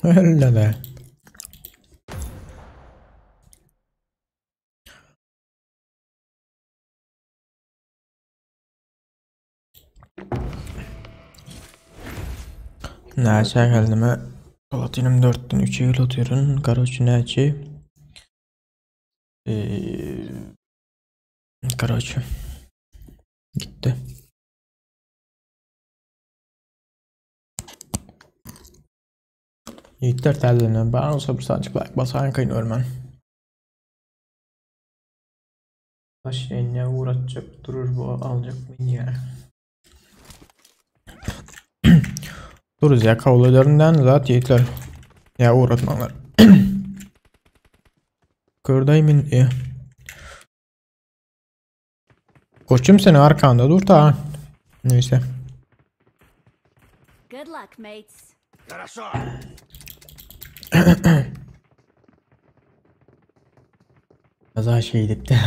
Öyle de. Neyse geldiğime Platinum 4'ten 3'e yıl atıyorum. Короче neyse. Короче. Gitti. Yiğitler tellerine ben olsa bir sancık like basan kayın ölmen. Baş ne uğraşacak durur bu alacak beni ya. Duruz ya kavlalarından zaten yiğitler. Ya uğratmalar. Gördayımın iyi. Koçum seni arkanda dur ta. Neyse. Good luck, mates. Хорошо. Kaza şey dipti.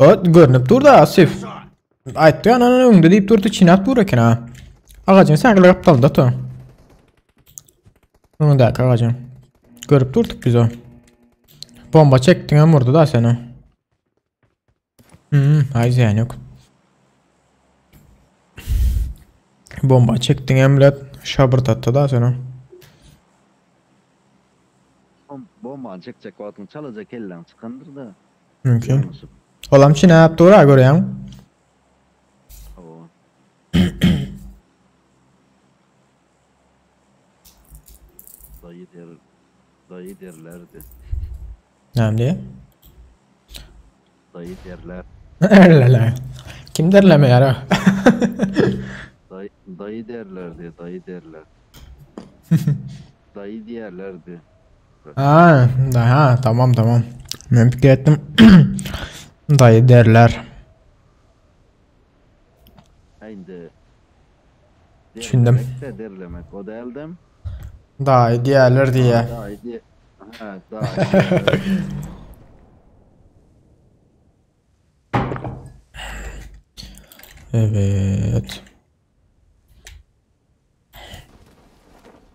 Evet görünüp dur da Asif. Хорошо. Aytdı ananın önünde deyip durdu çinat buğraken ha. Ağacın saklı kaptal da to. Onu da ağacın. Görüp durduk biz o. Bomba çektin hem vurdu da seni. Ay ziyan yok. Bomba çektin hem şabırtattı da seni. Bomba çekecek vaatını çalacak ellen çıkandır da. Mümkün. Yanlışıp. Olam çine yaptı oraya göre ya. Oo. Dayı derlerdi. Ne diye? Dayı derler. Erlele. Kim derleme yara? Dayı derlerdi. Dayı derler. Dayı diyerlerdi. Ha tamam. Ben fikir ettim. Dayı derler. Haydi. Düşündüm. Derlemek o değildim. Dayı diyerler diye. Dayı. Ha, dayı. Evet.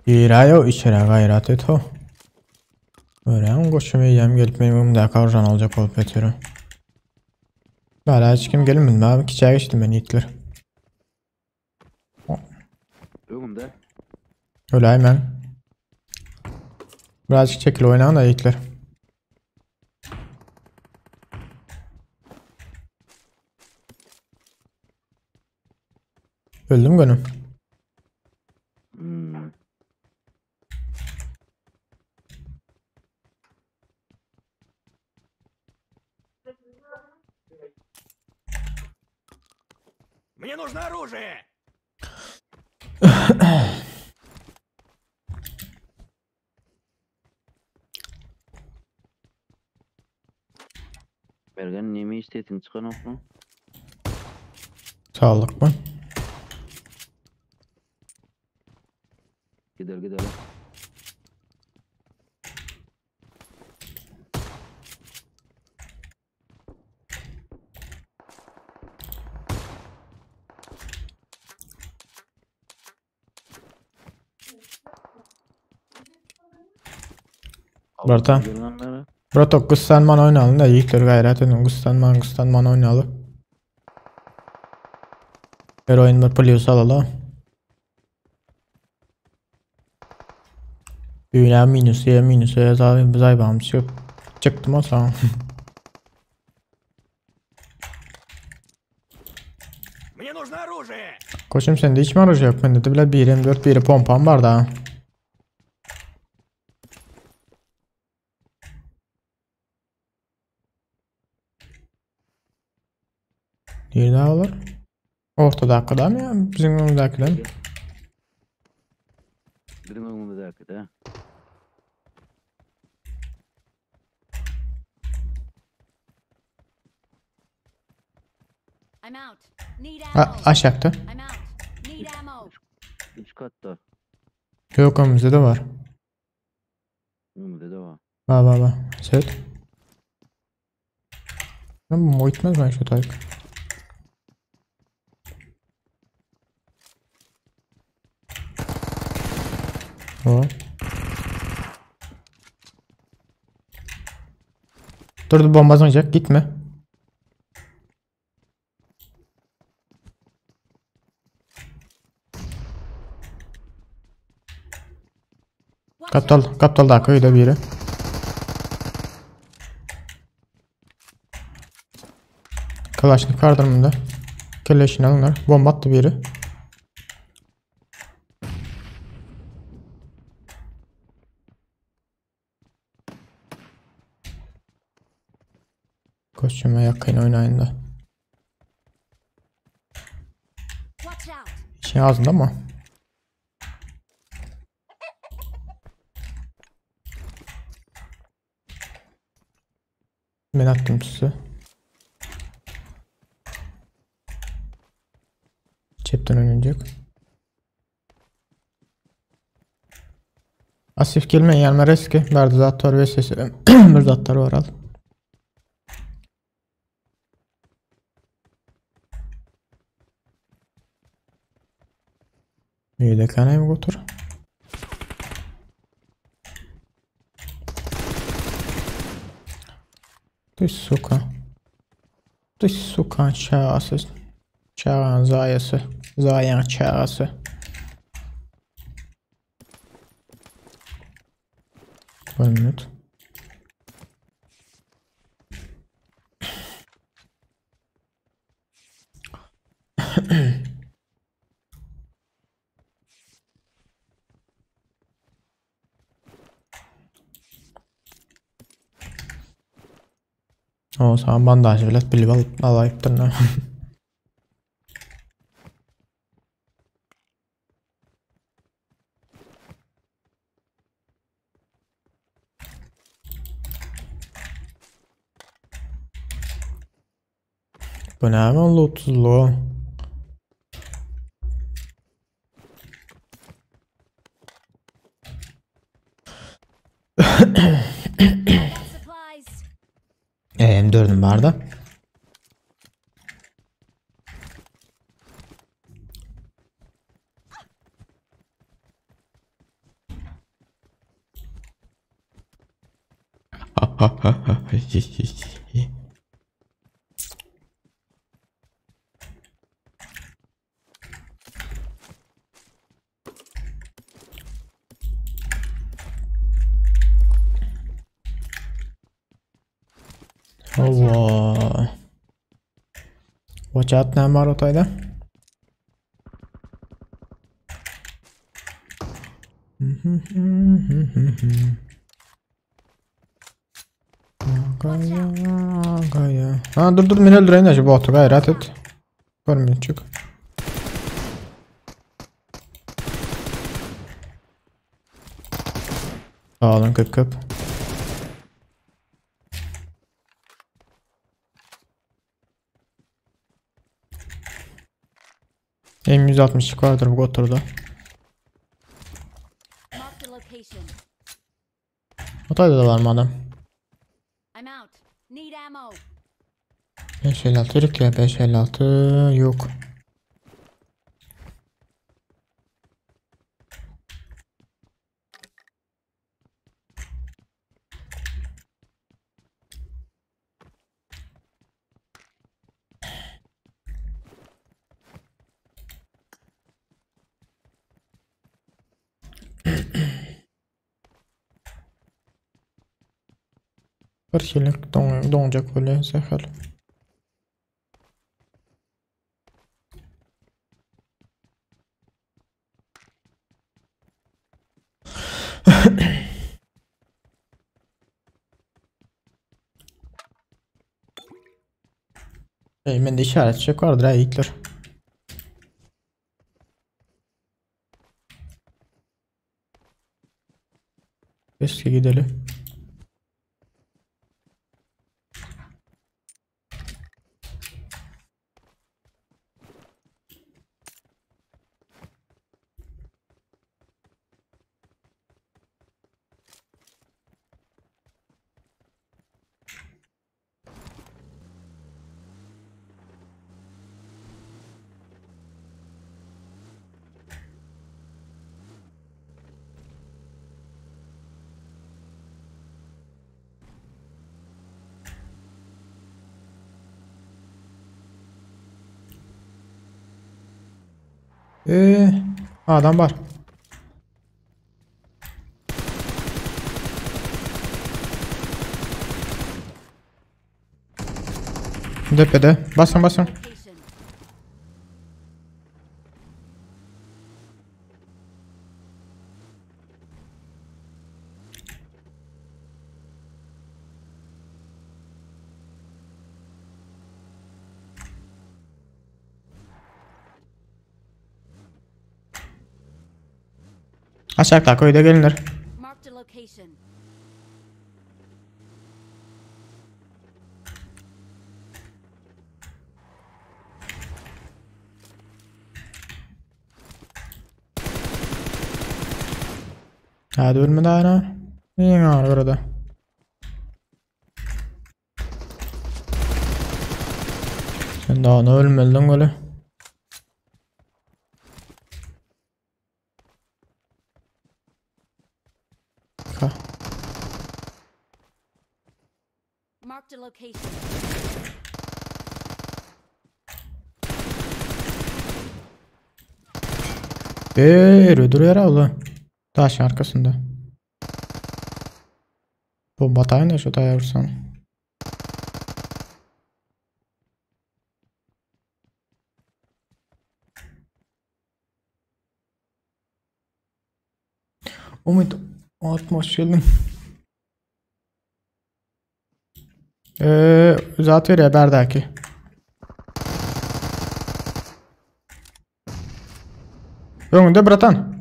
İrayo içeri gayret et o. Öğren koşumu yiyem gelip benim önümde karjan olacak olup yatıyor. Hala hiç kim gelmedi abi. Kiçeye geçtim ben yiğitler. Önümde. Öyle hemen. Birazcık çekil oynayın da yiğitler. Öldüm gönüm. Мне нужно оружие. Bergen nemi istetin çıkan ok mu? Sağlık mı? Gidelim. Burada. Gelenlere. Burada kıssan man oynayalım da yiğitler gayret edin. Kıssan man oynayalım. Her oyun bir plius alalım. Büyülen minusuya zaten bizay bağımız çıktım o zaman. Мне нужно оружие. Koçum sende hiç mi aracı yok? Bende de bile 1.24 biri pompam var daha. Bir daha olur. Ortadaki mı ya? Bizim önümüzdekiden. Birim önümüzdeki de. I'm out. Need ammo. Aşağıda. I'm out. Need ammo. 3 katta. Yok önümüzde de var. Önümüzde de var. Bak. Set. Ben bu gitmez mi şu tayk? O. Dur bombazmayacak gitme. Watch out. Kaptal da köyde biri. Kalaşnik kardırımında. Keleşini alınlar. Bomba attı biri. Koşuma yakın oynayın da. Watch out. Şey ağzında mı? Ben attım size. Cepten oynayacak. Asif gelmeyin yanıma riski. Verdi zatlar ve sesi. Bir zatları var al. Yedek anayı götür. Ты сука. Ты суka çağası. Çağın zayası. Zayan çağası. Bir minut. O zaman bandaj bilet bilip alayıptır ne? Bu ne hemen lootuzlu? Supplies. M4'üm var da. Allah. Watch out ne var otayda? Gaya. Ha dur beni öldüreyim de şu botu gayret et. Görmeyin çık. Sağ olun kıp. M160 vardır bu oturdu. Mark the location. Otayda da var mı adam? I'm out. Need ammo. 556 yürük ya 556 yok. Bir şeylik donacak böyle zehir. Bende işaret çek vardır ha Hitler. Eski gidelim. Adam var. Tepede. Basın basın. Location. Aşağıda köyde gelinir. Marked a location. Hadi ölme daha ana. İyi var burada. Sen daha ne ölmedin öyle. Ka. Marked a location. Duruyor abla. Taşın arkasında. Bu batayın da şu taya vursan. Umut atmış geldim. Uzat ver ya berdaki. Önünde bratan.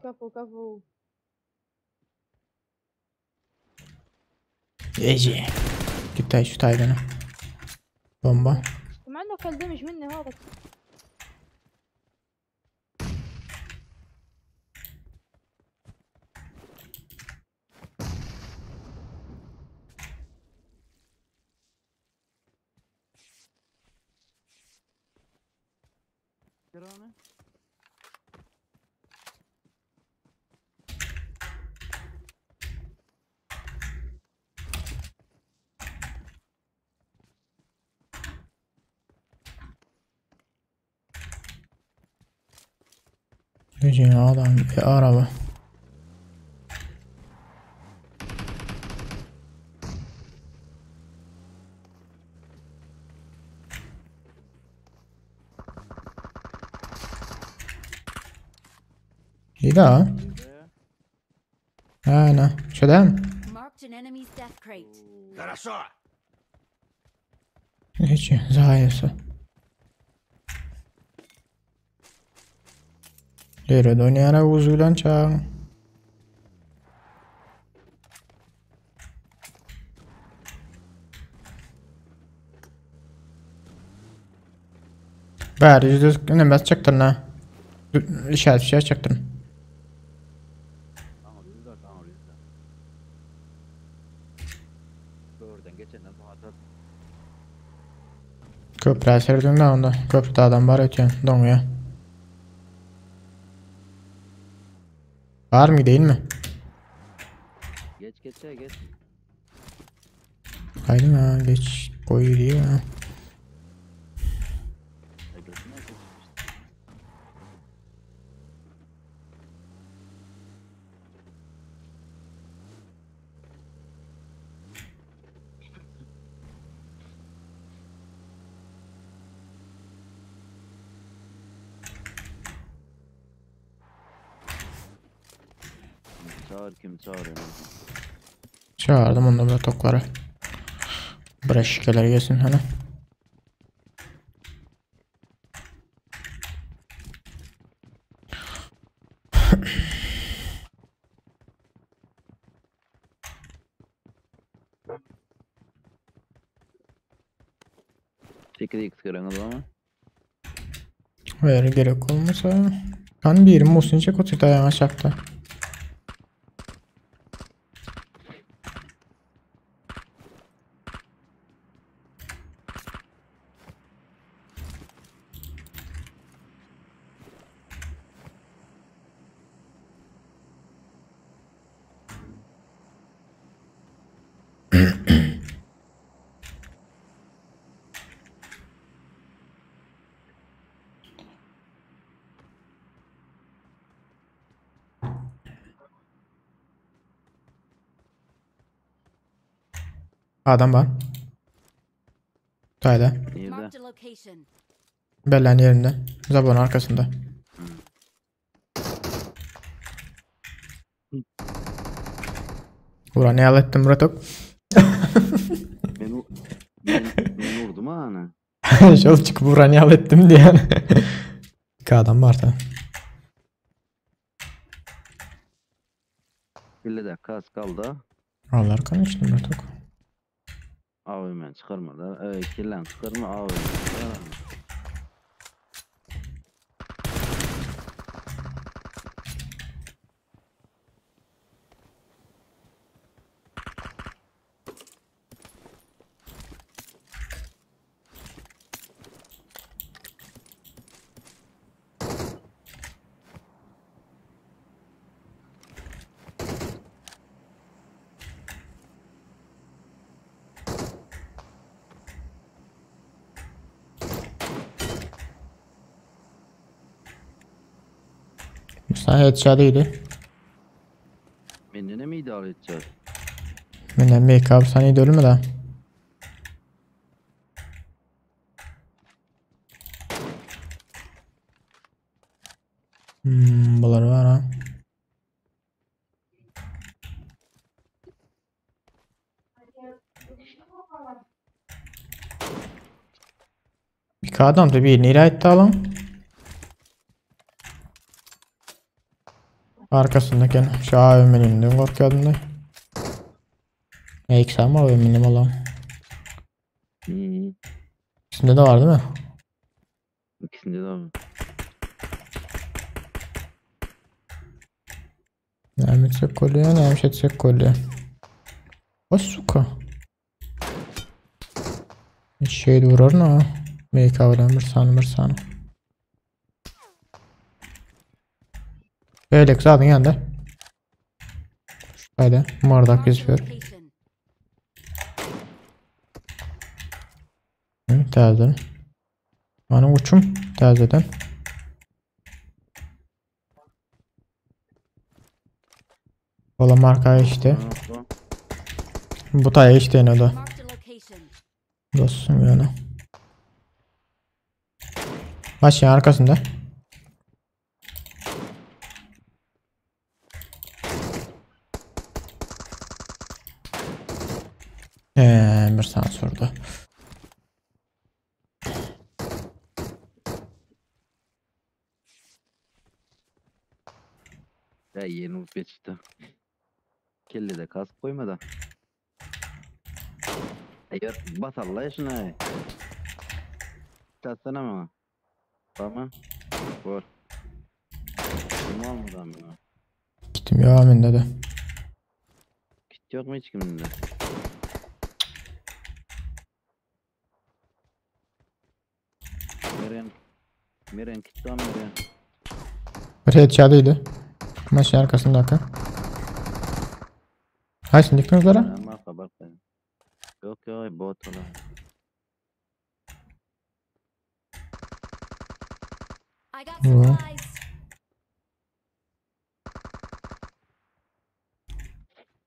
Careful. Ece. Git şu taydana. Bomba. مع انه كل دمج مني هذا. Ece adam bir araba. İyi daha. Ana. Şuradan. Marked an enemy's death crate. Хорошо. Hiç zayıfsa. Lere oynayarak uzuyla çağın. Bari yüzde ne mes çıktın ha? İşaret şey çıktın. Tamam rüzgar tamam rüzgar. Oradan geçenden bu hatta Köprü eserdin de onda. Köprüde adam var ötüyor. Donuyor. Var mı değil mi? geç. Haydi ha geç. Koyu diyor ha. Götüne geç. Kim çağırıyor? Çağırdım onu da toklara. Bırak şikeler yesin hani. 8x göreniniz ama. Ver gerek olmasa. Kan bir musunca kutu dayan aşağıda. Adam var. Tayda. Nerede? Marked a location. Bellen yerinde. Zabon arkasında. Ulan ne alettim Ratok. Ben, ben vurdum ha ana. Şol çıkıp ulan ne alettim diye yani. İki adam var da. 50 dakika az kaldı. Allah konuştum Ratok. AVM çıkarmadı. Killen çıkarma AVM çıkarma. Musa headshot'ıydı. Beni mi idare edeceğiz? Benim make up sana iyi de ölme de. Bunlar var ha. Bir adam da bir nereye etti alan. Arkasındaki şu AVM'nin korkuyordum da. Eksen mi AVM'nin alan? İçinde de var değil mi? İkisinde de abi. Ne çek kolye ne şey çek kolye. O suka. Hiç şey de vurar ne? Make avlan bir saniye. Böyle zaten yanında. Şöyle mardak Marked a gözüküyor. location. Tezden. Bana uçum tezden. Ola marka işte. Bu taya işte ne da. Marked a location. Dostum yani. Başın arkasında. Bir sana sordu. Ya yeni ulup geçti. Kelle de kask koyma da. Eğer bas Allah şuna. Tatsana mı? Tamam. Vur. Kim almadı ama? Gittim ya amin dedi. Kit yok mu hiç kiminde? Meren kit var Meren. Bir headshot'ıydı. Maşın arkasında akı. Hay şimdi kızlara. Ama haber koyayım. Yok ya bot olan. I got supplies.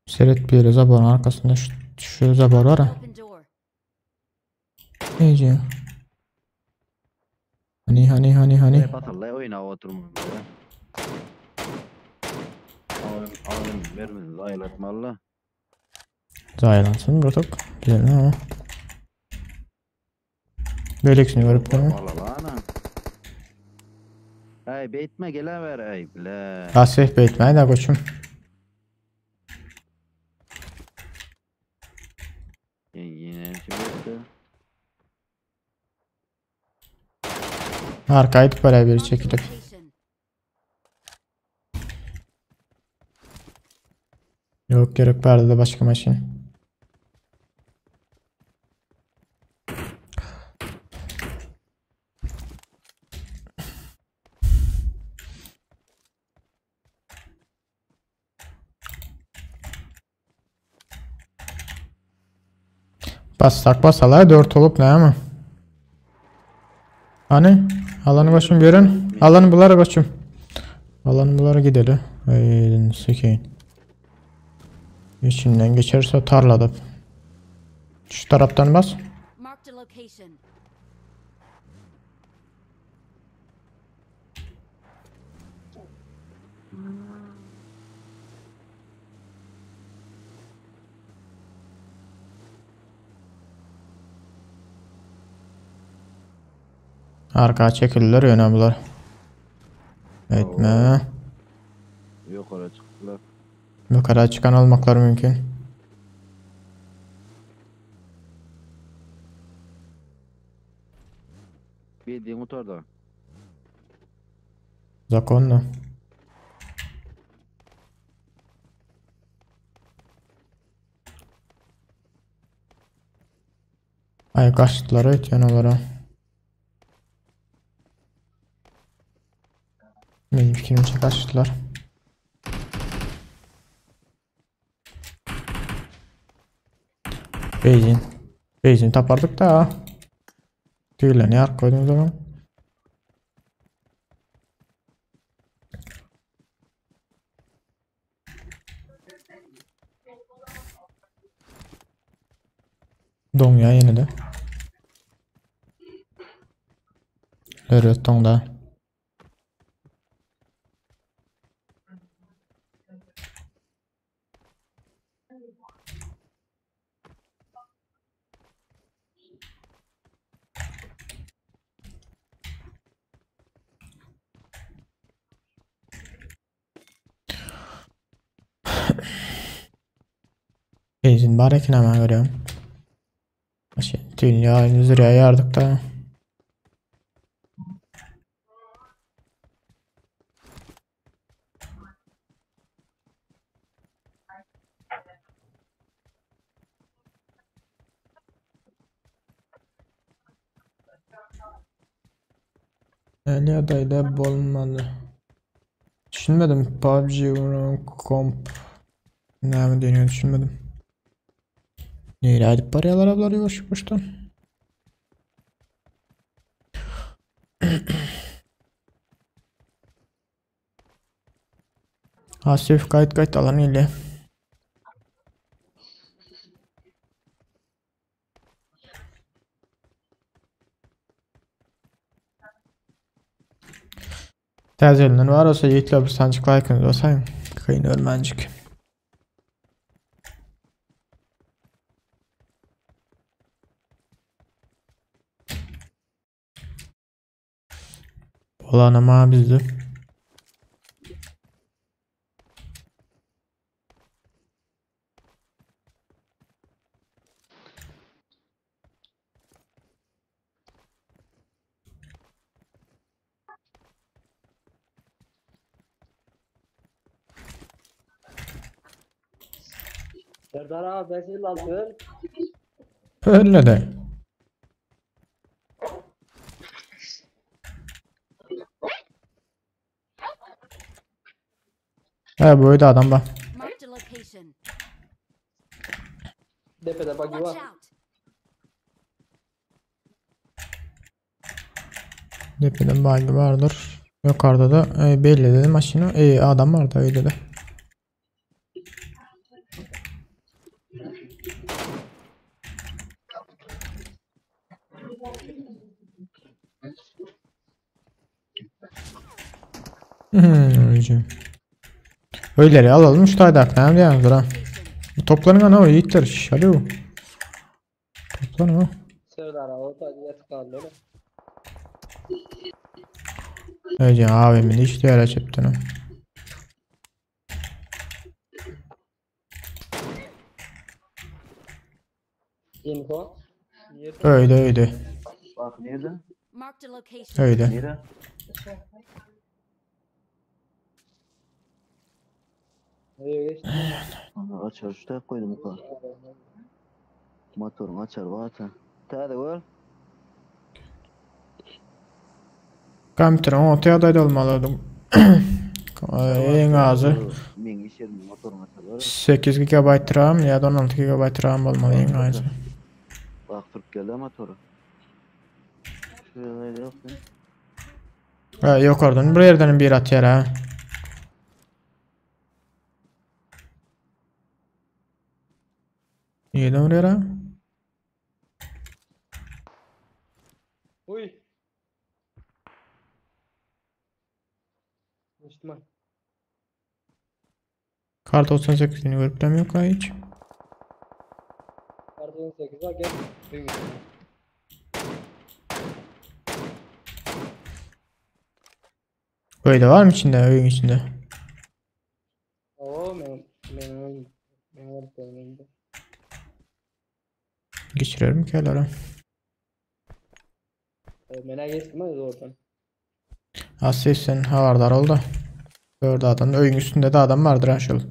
Seret bir yere zaborun arkasında şu zabor var ha. Open door. Neyce? Hani. Bas Allah oyna oturma böyle. Ağırım vermediniz ayılatma Allah. Zaylansın Rotok. Güzel ama. Böylekini görüp de mi? Allah lan. Ay beytme gelever ay bile. Tasvih beytmeyi de koçum. Yine şimdi işte. Arkaya gidip böyle bir Marked a çekilip. location. Yok gerek perdede başka maşin. Bassak basalar 4 olup ne ama. Hani? Alanı koşun görün. Alanı bulara koşun. Alanı bulara gidelim. Ay sikeyim. İçinden geçerse tarlada. Şu taraftan bas. Marked a location. Arka çekildiler önemliler. Etme. Yukarı çıktılar. Yukarı çıkan almaklar mümkün. Bildiğin motorda. Zakonla. Ay kaçtılar ötüyen olara. Benim fikrimce kaçtılar. Beyzin tapardık da. Değil ne yer koydum zaman. Dong ya yine de. Evet Dong'da. Beyzin barekine hemen görüyorum. Şey, dünya yüzüne yardık da. Ali adayda bulunmalı. Düşünmedim. PUBG, Comp. Ne mi deniyor düşünmedim. Neyle hadi paralar abları yoş boştan. Hasif kayıt alanı ile. Tezelinden var olsa yiğitle bir sancık like'ınız olsayım. Kıyın ölmencik. Olan ama bizde. Serdar abi ben seni lan öl. Öyle de. He böyle adam bak. Marked a location. Tepede bagi Watch var. out. Depeden bagi vardır. Yukarıda da belli dedim maşını. Adam var da öyle de. Öyle. Öyleri alalım şu taydak ne yapacağız ha? Toplanın ana o yiğitler şalıyor. Toplanın ha. Serdar abi o tadı yatık kaldı öyle. Öyle abimin işte yara çepten ha. Info. Öyle. Bak nerede? Marked a location. Öyle. Nere? Nereye geçti? Açar şu koydum yukarı. Motorun açar vata. Tade gör. Kompüterin ortaya adayda olmalı. En azı Men işerim motorun açar. 8 GB RAM ya da 16 GB RAM olmalı en azı. Bak Türk geldi motoru. Şöyle yok mu? Ha, yok oradan bir yerden bir atıyor ha. Neden oraya ha? Uy. Müslüman. Kar 98'ini görüp yok ha hiç. Pardon 8 var gel. Duyun. Öyle var mı içinde, oyun içinde? Oo ben var. Geçirelim ki alara. Merak ettim hadi oradan. Asıl sen havardar oldu. Gördü adam. Oyun üstünde de adam vardır ha şöyle.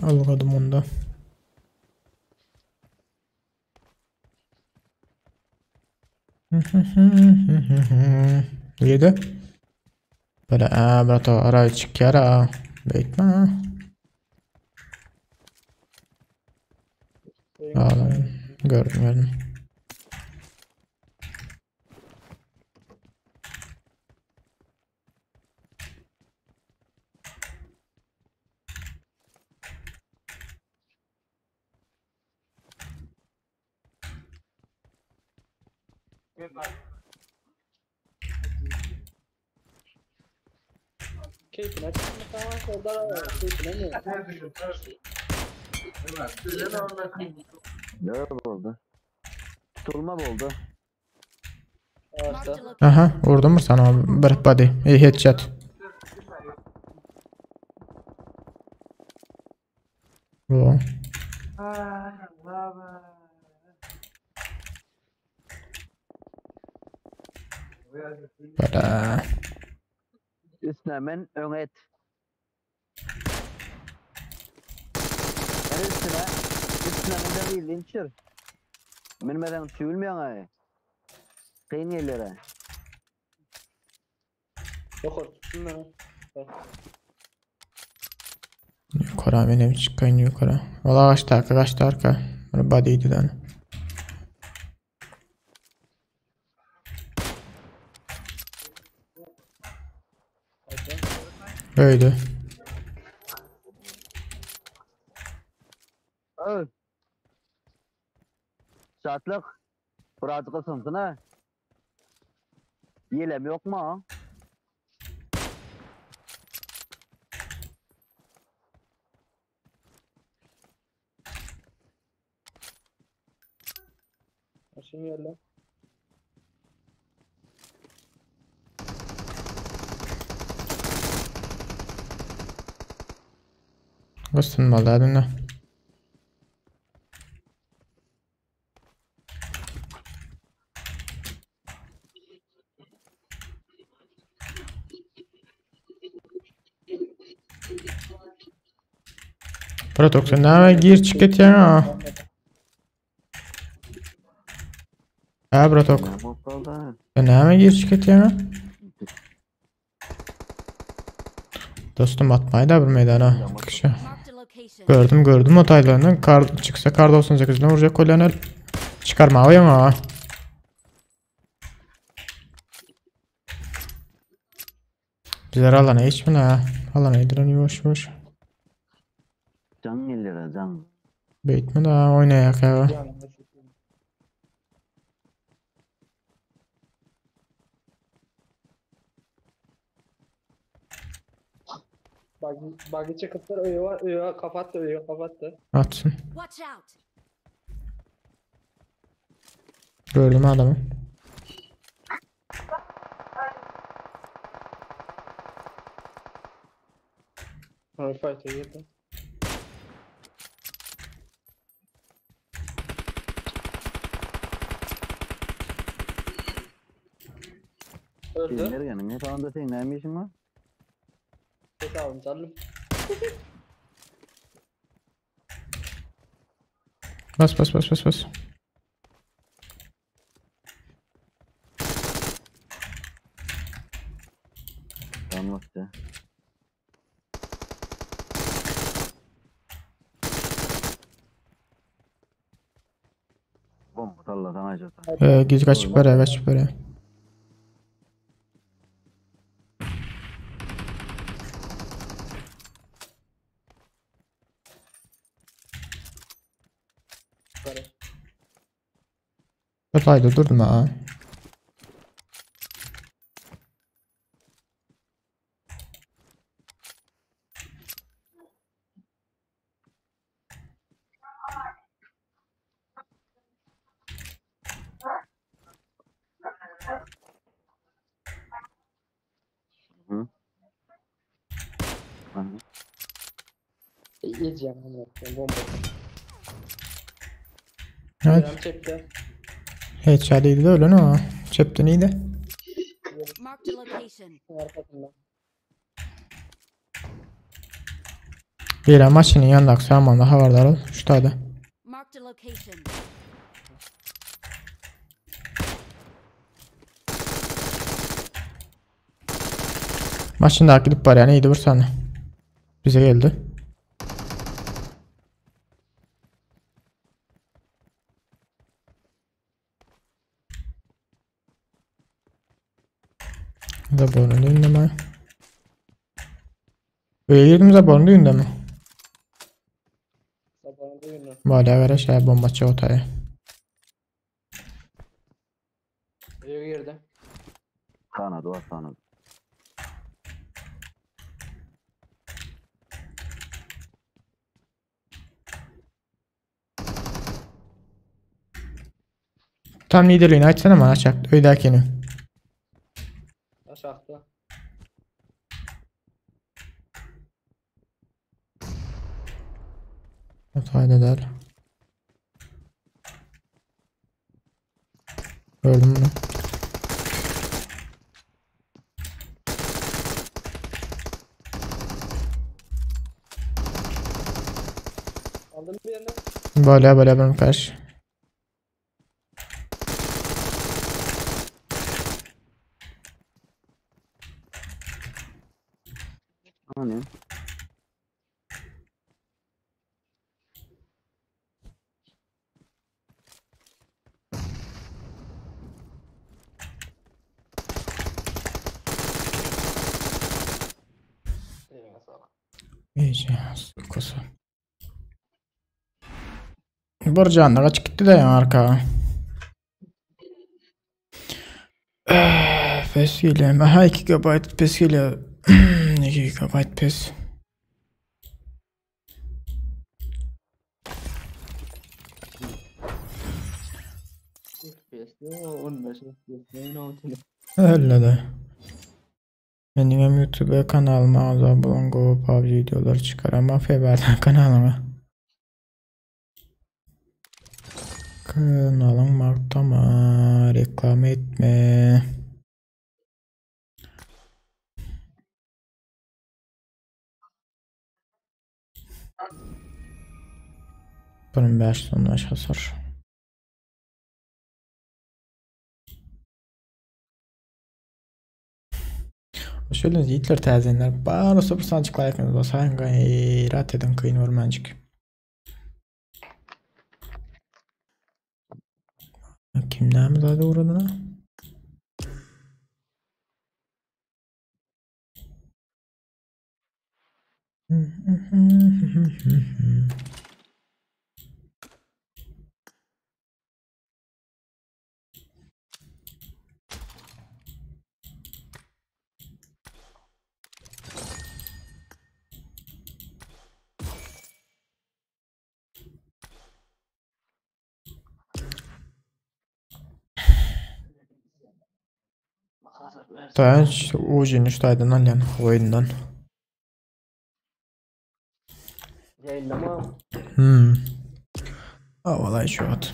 Almadım onu da. Yedi. Böyle brato arayı çık yara. Bekle. Ağlayın. Gördüm. Keyfine çıkma tamam solda keyfine mi? Ne oldu? Tutulma oldu. Marked a Ağaçta. location. Aha, vurdum mu sana bir body. Headshot. O. Bada. Üstüne hemen ön et. Ben üstüne hemen değil linçir. Bilmeden tüyülmüyor ay. Kıyın yerlere. Yok ortasın lan. Yukarı benim çıkayım yukarı. Valla kaçtı arka. Böyle body'ydi lan. Öyle. Öl. Saatlik. Birazcık ısınsın ha. Yelem yok mu? Aşın yerle. Isınmalı adına. Pratok sen ne gir çık et ya. Ha Pratok. Ne oldu? Sen ne gir çık et ya. Dostum atmayı da bir meydana. Kişi. Marked a location. Gördüm o taylarını. Kar çıksa kar 98'den vuracak kolyanı. Çıkarma o yana. Bizler alana hiç mi la? Alana iyidir boş. Can yerlere can. Beytme da oynayak ya. Buggy çıkıplar öyle kapattı. Atsın. Watch out. Gördüm adamı. Fight yedim. Öldü. Mergenin ne falan da senin ne işin var? Hesabım canım. Bas bas bas bas bas. Tamam işte. Bomba salladan acıtan. Git kaçıp oraya kaçıp oraya. Yukarı. Hatayda durdum ha. Hı? Hı. Yiyeceğim onu. Bomba. Evet. Yarım çekti. Headshot iyiydi de öyle ne o? Çepten iyiydi. Marked a location. Arkasından. Bir maşının yanındaki samanda havardar ol. Şu tane. Marked a location. Maşında gidip var yani iyiydi vursana. Bize geldi. Zaborun düğünde mi? Öyle girdim zaborun düğünde mi? Sabahın düğünü. Vali arkadaş ya bomba çotaya. Öyle girdi. Kanadı var kanadı. Tam liderliğini açsana bana açak. Öydekini. Aşağıda. Hatayda der. Gördüm bunu. Aldın bir yerine. Böyle benim karşı. Hani? Eline sağlık. İyice sıkısı. Burcan da kaç gitti de ya arka. Pes geliyor. Aha 2 GB pes geliyor. 2 GB pes. FPS 15 FPS ne oldu? Öyle de. Benim YouTube kanalıma abone olun. Go PUBG videoları çıkar ama Feber'den kanalıma. Kanalım markama reklam etme. Bunun 5 tonlaş hasar. Şöyle yiğitler təzənlər. Bana 0 sancıqla yakınız basayın gayret edin kıyın ormancık. Kimlerimiz hadi uğradığına? Dayan Ujin üstaydan al yani oyundan. Yayınlama. Vallahi şu at.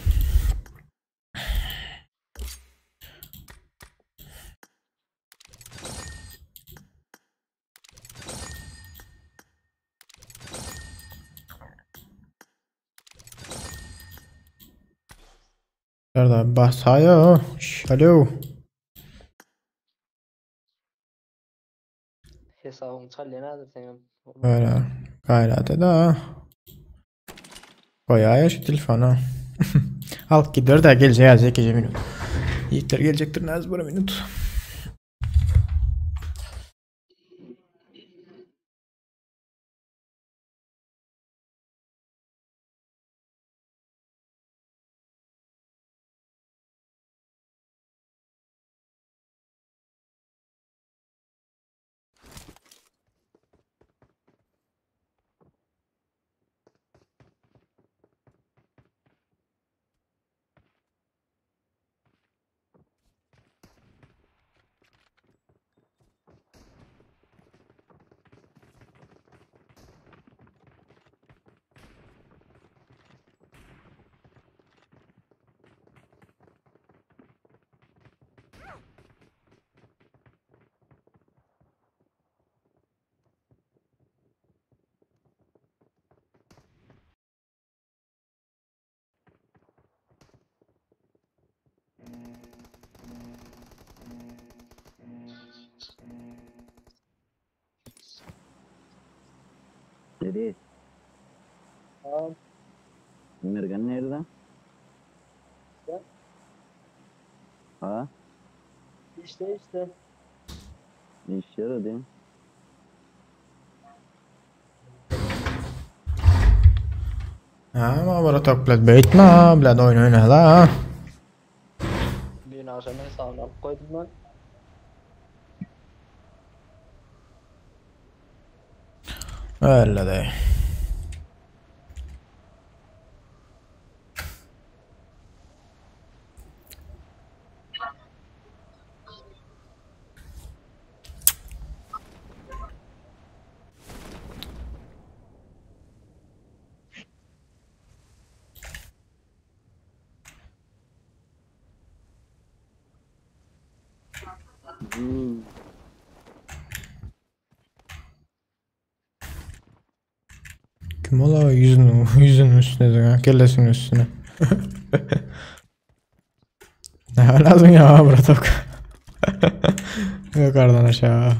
Nerede basayo? Alo. Hesabım çallenadır senin. Böyle gayret da. Koyaya şu telefonu. Halk gider de geleceğiz 2 minut. Yiğitler gelecektir naz 1 minut. Dedi. Tamam. Emirgan nerede? Ya. Ha? İşte. Ne iş yaradı? Ha, bara toplat beytma, bilad oyna la. Bir akşam hesabını alıp koydum ben. Öyle de. Kim ola yüzünün üstüne dön, kellesinin üstüne. Ne lazım ya bırak. Yukarıdan aşağı.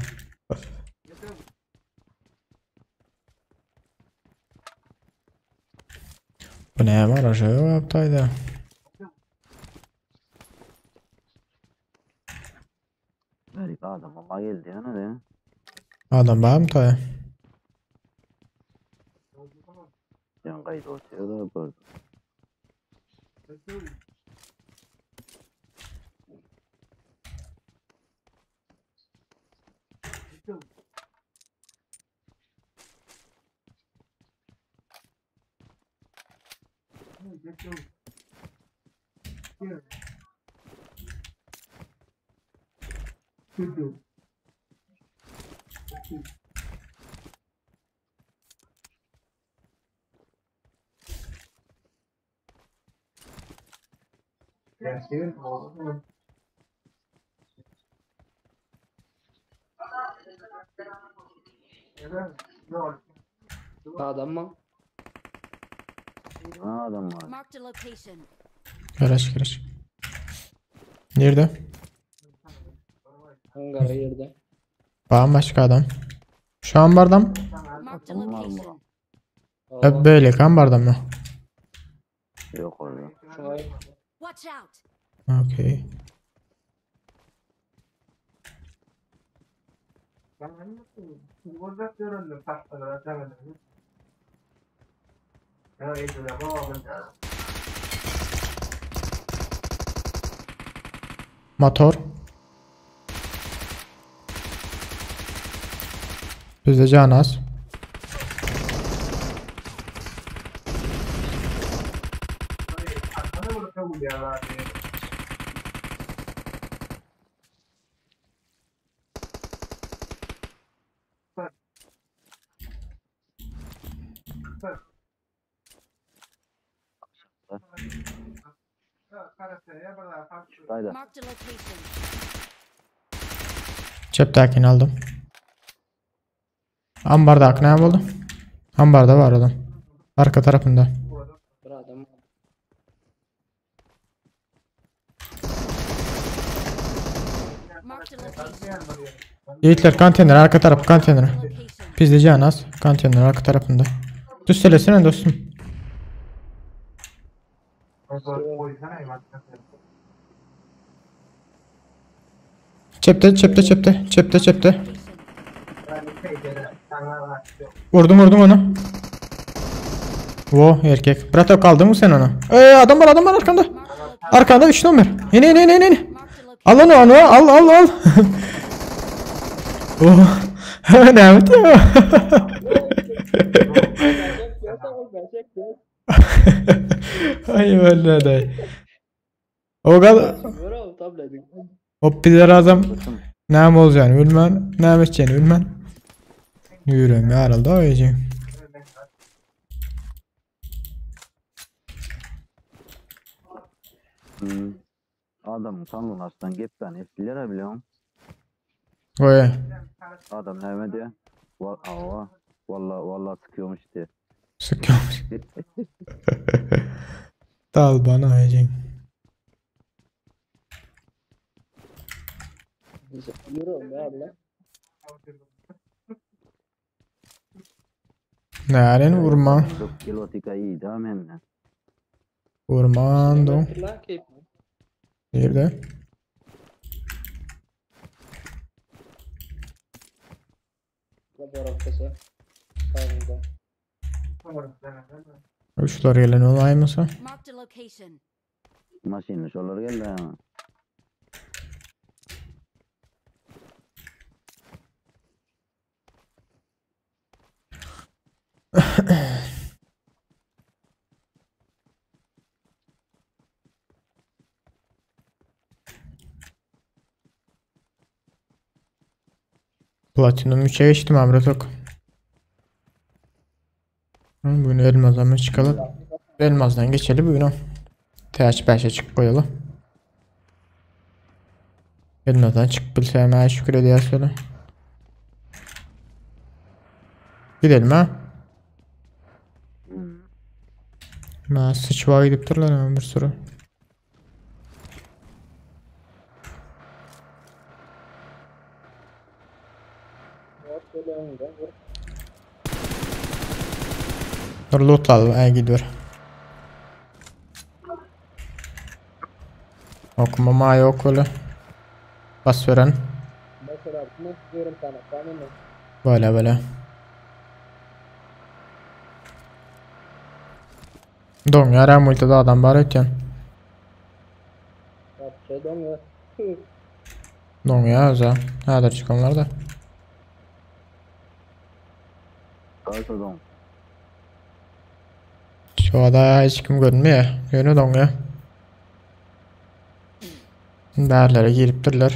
Bu ne var aşağı yaptaydı. Verik adam ama geldi ya ne de? Adam bağım tay. Yan kayıt olsa da yapardı. Adam mı? Ha adam var. Marked a location. Garaş. Nerede? Hangara yerde. Bağım başka adam. Şu ambarda mı? Marked a location. Hep böyle ambarda mı? Yok orada. Şuna Watch out. Okey. Motor. Bizde can az. Şurayda. Marked a location. Ceptekini aldım. Ambarda ne oldu? Ambarda var adam. Arka tarafında. bir adam. Yiğitler konteyner arka taraf konteyner. Location. Pizdeyeceğin az konteyner arka tarafında. Düstelesene dostum. Çepte. Vurdum onu. Wo erkek. Brato kaldın mı sen onu? Adam var arkanda. Arkanda 3 numara. İn. Al onu al. Oh. Ne yaptı ya? Ay vallahi dayı. O kadar. Bravo tabledik. Hop bir de adam ne olacağını bilmem, ne edeceğini bilmem. Yürüyorum yarıldı o iyice. Adam tanrın aslan gepten eskiler biliyorum. Oy. Adam ne diyor? Vallahi sıkıyormuş diye. Sıkıyormuş. Dal bana iyice. Yürü ya lan. Naren vurma. 4 kilo tika iyi da menne. Vurman do. Lan keyif. Nerede? Laboratuvar kasa. Tamam. Uçlar gelen olay mısın? Marked a location. Maşinli şolar geldi ha. Platinum 3'e geçtim Abratok. Bugün elmazdan çıkalım. Elmazdan geçelim bugün. TH5'e çık koyalım. Elmazdan çık bilsem şükür ediyor söyle. Gidelim ha. Ma sıçvağa gidip durlar hemen bir sürü. Dur loot al gidiyor. Okumama yok öyle. Bas veren. Mesela bunu diyorum sana. Tamam mı? Böyle. Don yara multada adam var eken. Ya şey dönüyor. Don ya za. Hadi çıkanlar da. Kalsa don. Şu ada hiç kim görünmüyor. Yönü don ya. Değerlere giriptirler.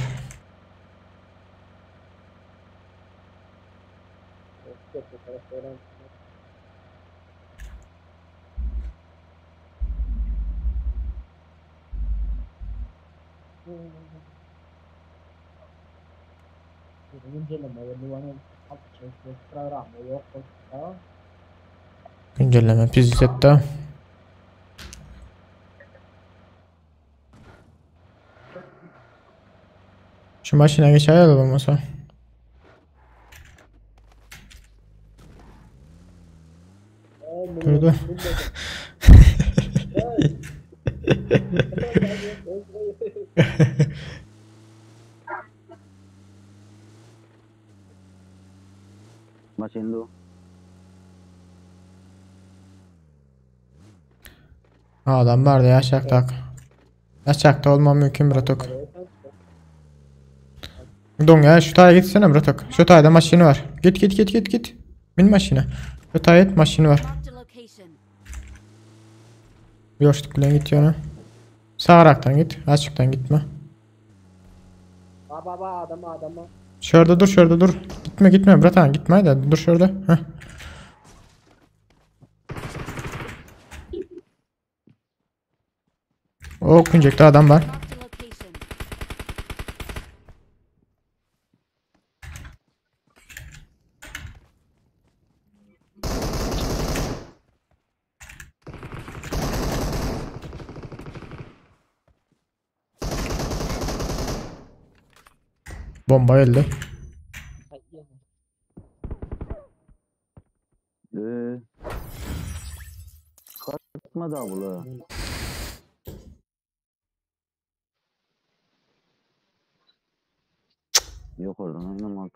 Güncelleme pizzette. Şu maşına geçer ya olmasa. Durdu. Maşinli o. Adam vardı ya şaktak. Yaşakta olmam mümkün Bratok. Don ya şu taya gitsene Bratok. Şu tayda maşini var. Git. Bin maşine. Şu taya git maşini var. Marked a location. Yoşluk bile git yana. Sağaraktan git. Açıktan gitme. Baba adamı. Şurada dur. Gitme bratan gitme de dur şurada. Heh. O kuncakta adam var. Marked a location. Bomba geldi. Kaçma da bula. Yok oradan oynamadım.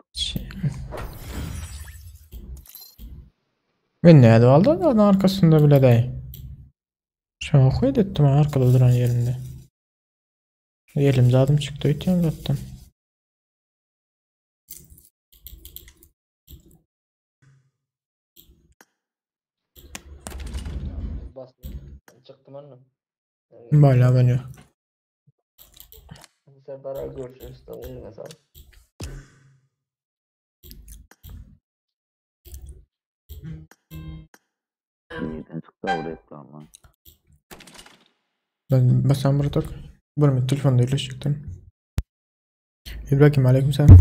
Ben ne aldı? Onun arkasında bile değil. Çok ettim arkada duran yerinde. Elimde adım çıktı ötüyorum zaten. Bastım. Çıktım annem. Bayağı beni. Serdar abi görüşürüz. Eline sağlık. Niyeten çıktı oraya ekran lan. Ben burada bir telefonda ile çıktım. İbrahim aleykümselam.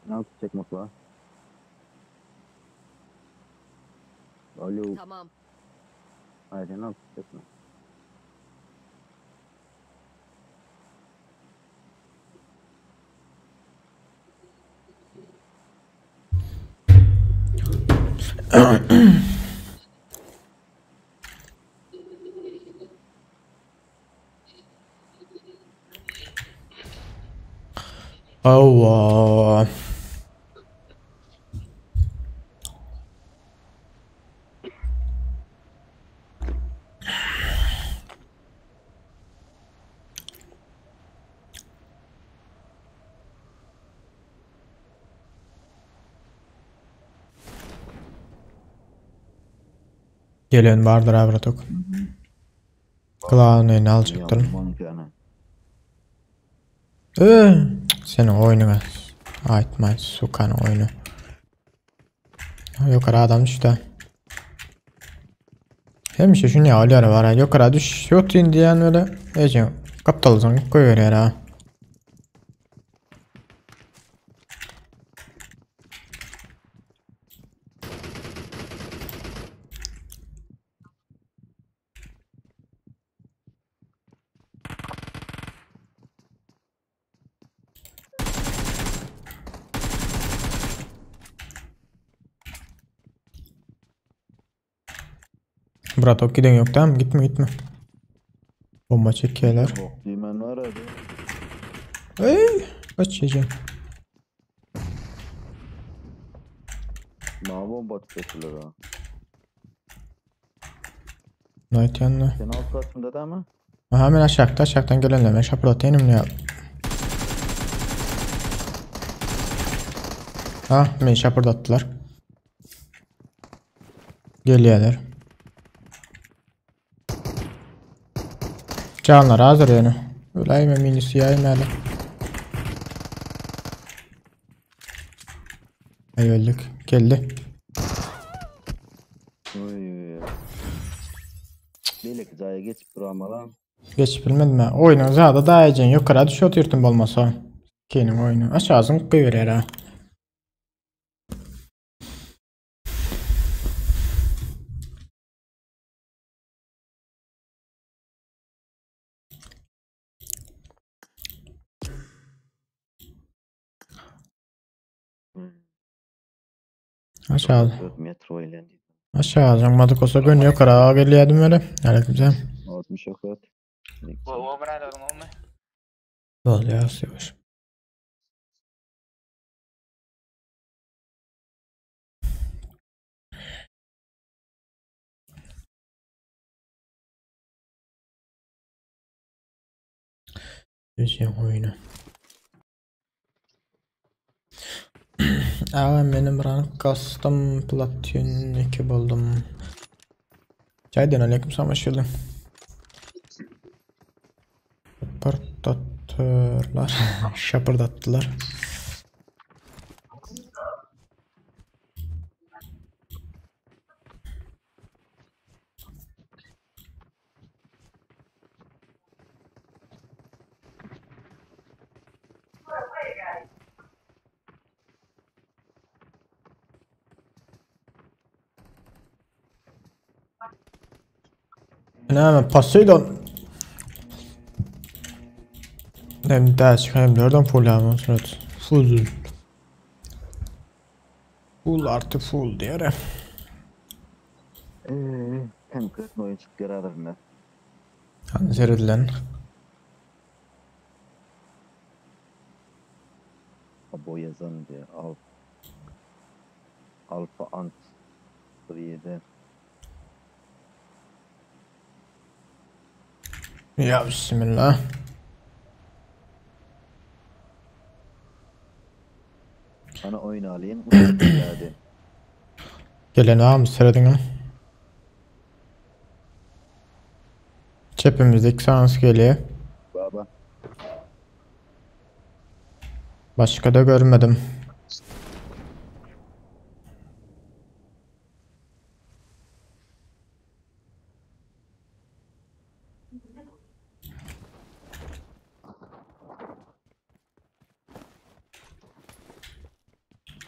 Ne yapacak mutlu? Alo. Tamam. Haydi ne yapacak mı? Allah. Gelen vardır avratok. Kulağını eline alacaktır. Yapmam yani. Senin oyununa. Aitmay sukan oyunu. Yukarı adam düştü. Hem işte şu ne alıyor var ha. Yukarı düş. Yok diyen öyle. Ece kaptalısın koyuyor ya. Murat ok giden yok tamam gitme. Bomba çekiyorlar. Bok düğmen var hadi. Kaç yiyeceğim. Bana bomba tüketilir ha. Night yanına. Sen alt katında da mı? Hemen aşağıdan gelenler. Ben şaproteynim ne yap? Beni şapırdattılar. Geliyorlar. Canlar hazır yani. Öyleyim minisi yayın hadi. Ay öldük. Geldi. Oy. Belki zaya geçip durama lan. Geç bilmedim ha. Oyunu zaten daha yiyeceksin. Yukarı düş oturtun olmasa. Kenim oyunu. Aşağısın koyuver ha. Aşağı. 4 metro ile. Aşağı alacağım. Olsa gönüyor kara geliyordum öyle. Aleykümselam. 60 okot. O birader olma. Ol ya yavaş. Geçeyim oyunu. Ağam benim rank custom platin 2 buldum. Çaydan aleykümselam hoş geldin. Şapırdattılar. Şapırdattılar. Ne hemen Poseidon. Hem daha çıkayım nereden full ama surat. Full. Full artı full diyor. Hem kırk oyun çık göredir. Hani serilen. Abo yazan diye. Alfa Ant 07. Ya bismillah. Bana oyun alayım. Hadi. Gelen var mı sıradın ha? Çepimizdeki sans geliyor. Baba. Başka da görmedim.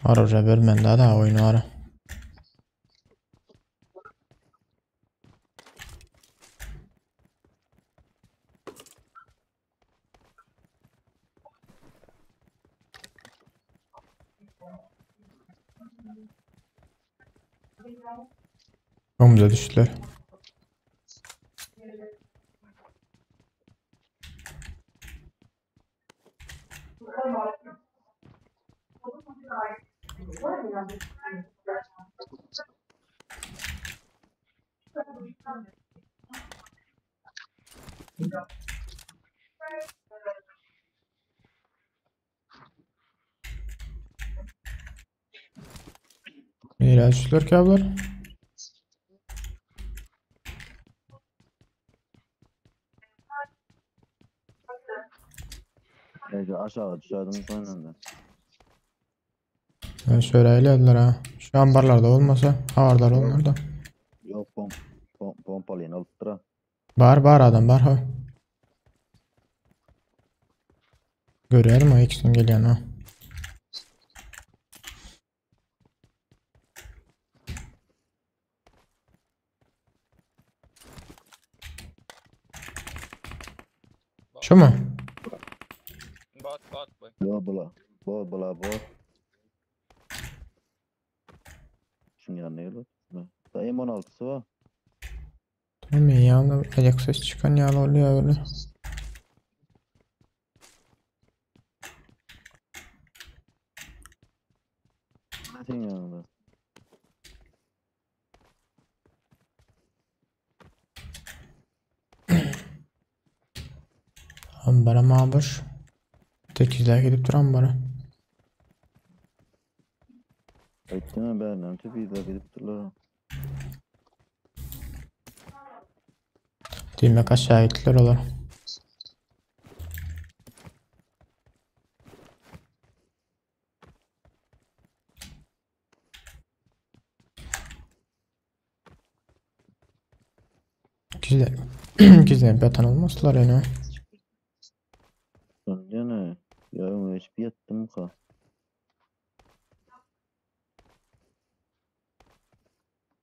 Ara vermen daha oyunu ara. Omuza düştüler. Neyle düştüler ki ablar? Neyse aşağı düşerdim sonra. Şöyle eylediler ha. Şu ambarlarda olmasa havarlar onlarda. Yok pompalayın alıp tıra. Var adam var ha. Görüyorum ha ikisini geliyor ha. Şu mu? Bot bu. Bula. Şunun yanına gel. Da M16'sı var. Tamam ya yanında ayak ses çıkan yağlı oluyor öyle. Senin yanında. Ambara mabur. Tekizler gidip dur ambara. Ettiğine beğendim. Tepeyi de gidip durlar. Demek aşağı gittiler olur. Gizlen batan olmazlar yani. Sonra ya hiçbir yattım ka.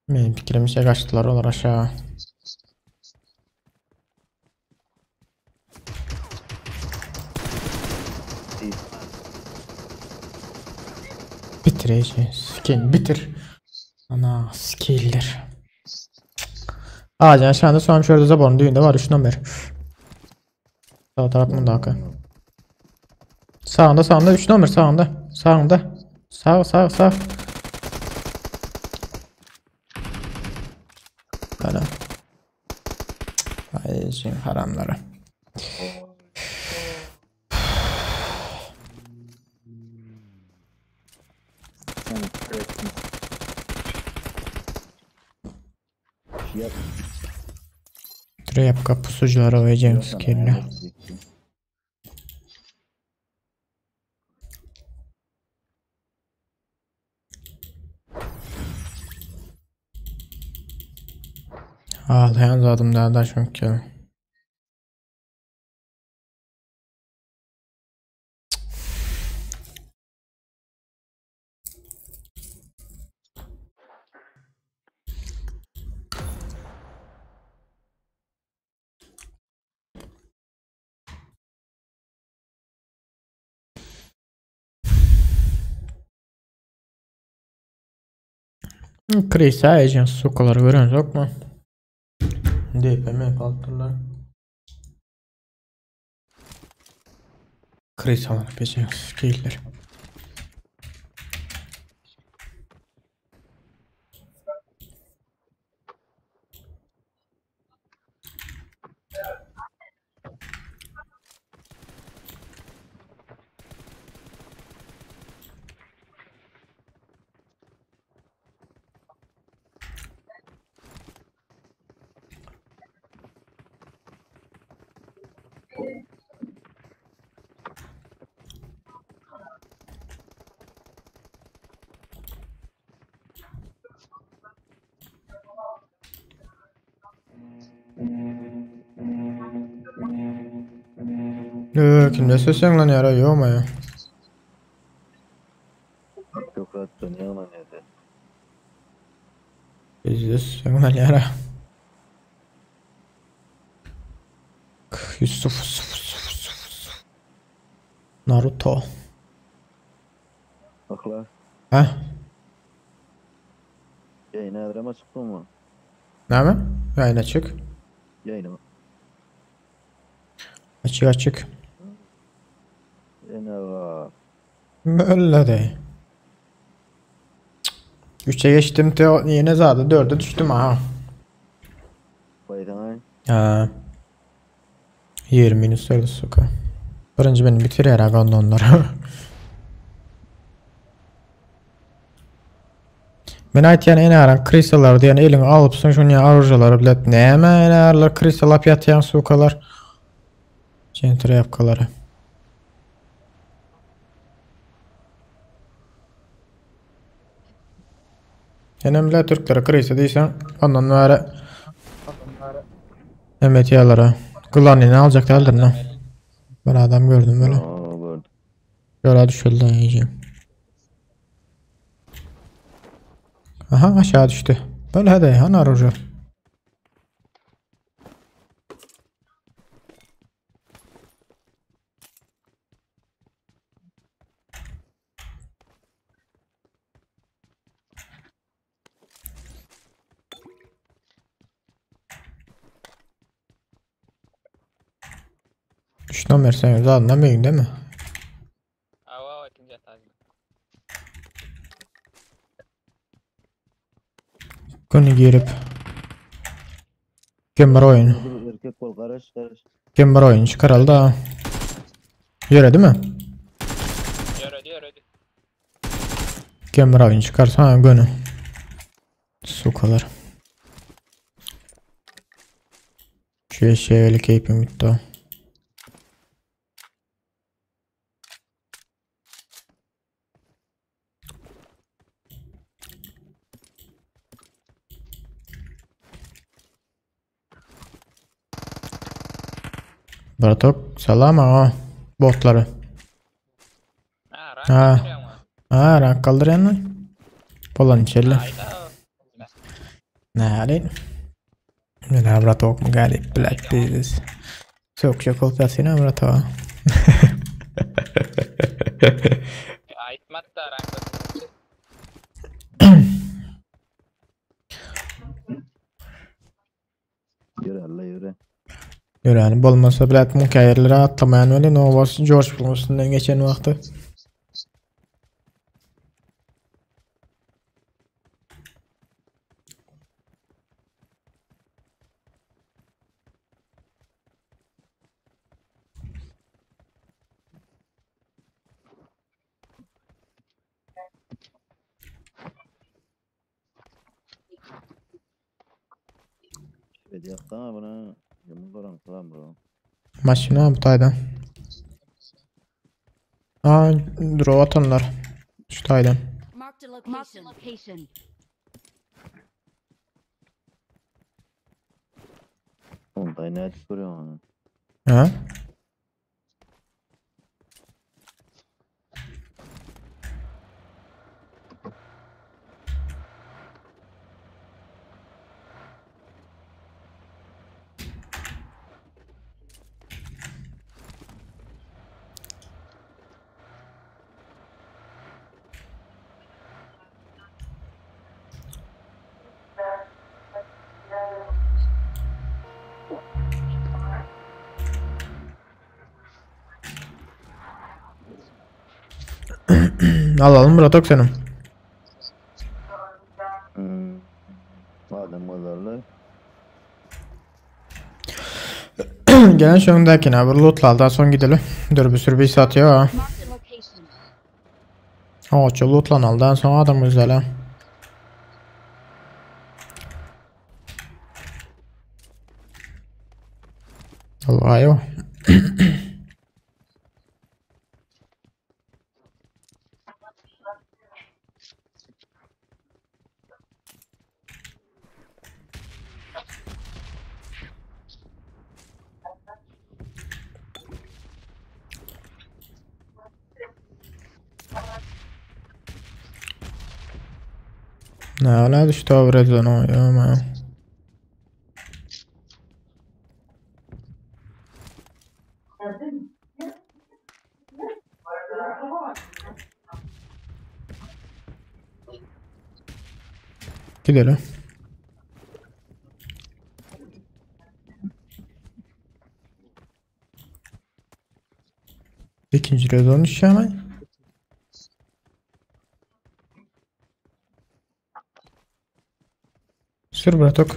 Benim fikrim şey kaçtılar olur aşağı. Bitir iyice. Sikeyim bitir. Ana skiller. Ağacan şu anda son şurada zaborun düğünde var 3 numara. Sağ taraf mı daha? Sağında 3 numara sağında. Sağ. Böyle. Ay şey haramları. Yap. Trap pusucuları koyacağım skill'le. Ağlayan zadım daha da çünkü. Chris ayıcın sukaları görüyorsunuz yok mu? DPM paltırlar. Chris alanı peşin skiller. Kimde sesen lan yara yok mu ya? Çok rahat dönüyor ama nerede? Bizde sesen lan yara. Yusuf. Naruto. Bak la. Heh. Yayına adrama çıktı mı? Ne mi? Yayın açık. Yayına. Açık. Yayına bak. Böyle de. 3'e geçtim de yine zaten 4'e düştüm ha. Baydan ay. Ha. 20'ni söyle soka. Birinci beni bitir herhalde onları. Ben aytyan en aran kristalar diyen elini alıpsın şunu ya arıcıları bilet. Neyme en ağırlar kristal ap yatayan sokalar. Centre yapkaları. Önemli Türkleri kristal değilsen ondan böyle emetiyalara. Glanini alacak derler ne? Ben adam gördüm böyle. Gördüm. Yola düşürdü yiyeceğim. Aha aşağı düştü. Böyle hadi han arıcı. Şuna versen zaten değil mi? ikinci atak. Günü girip Gember oyun. Bir erkek kol karış. Gember oyun çıkarıldı ha. Yere değil mi? Yürü. Gember oyun çıkarsa ha günü. Su kadar. Şu eşeğe öyle keyfim gitti o. Baratok salam ha botları. Ha rank kaldırıyor lan. Polan içerler. Ne halin? Ne baratok mu galip black biz. Çok çok oltasına baratok. Aytmat da rank. Yürü Allah yürü. Yani bolmasa bilet mukayirlere atlamayan öyle Novas George Bull'un geçen vakti. Şöyle yapsana buna. Yumul duran falan bro. Maşina bu taydan. Aa, draw atanlar. Şu taydan. Marked a location. Marked a location. Oğlum dayı ne açık duruyor onu. Ha? Alalım Bratok senin. Madem mozarlı. Gelen şundakine bir lootlardan son gidelim. Dur bir sürü bir satıyor ha. Marked a location. Ağaçı lootlan aldan sonra adam güzel ha. Vallahi o. Ne öyle düştü o redden o ya ma. Gidelim. İkinci redden düşüyor ama. Sür Bratok.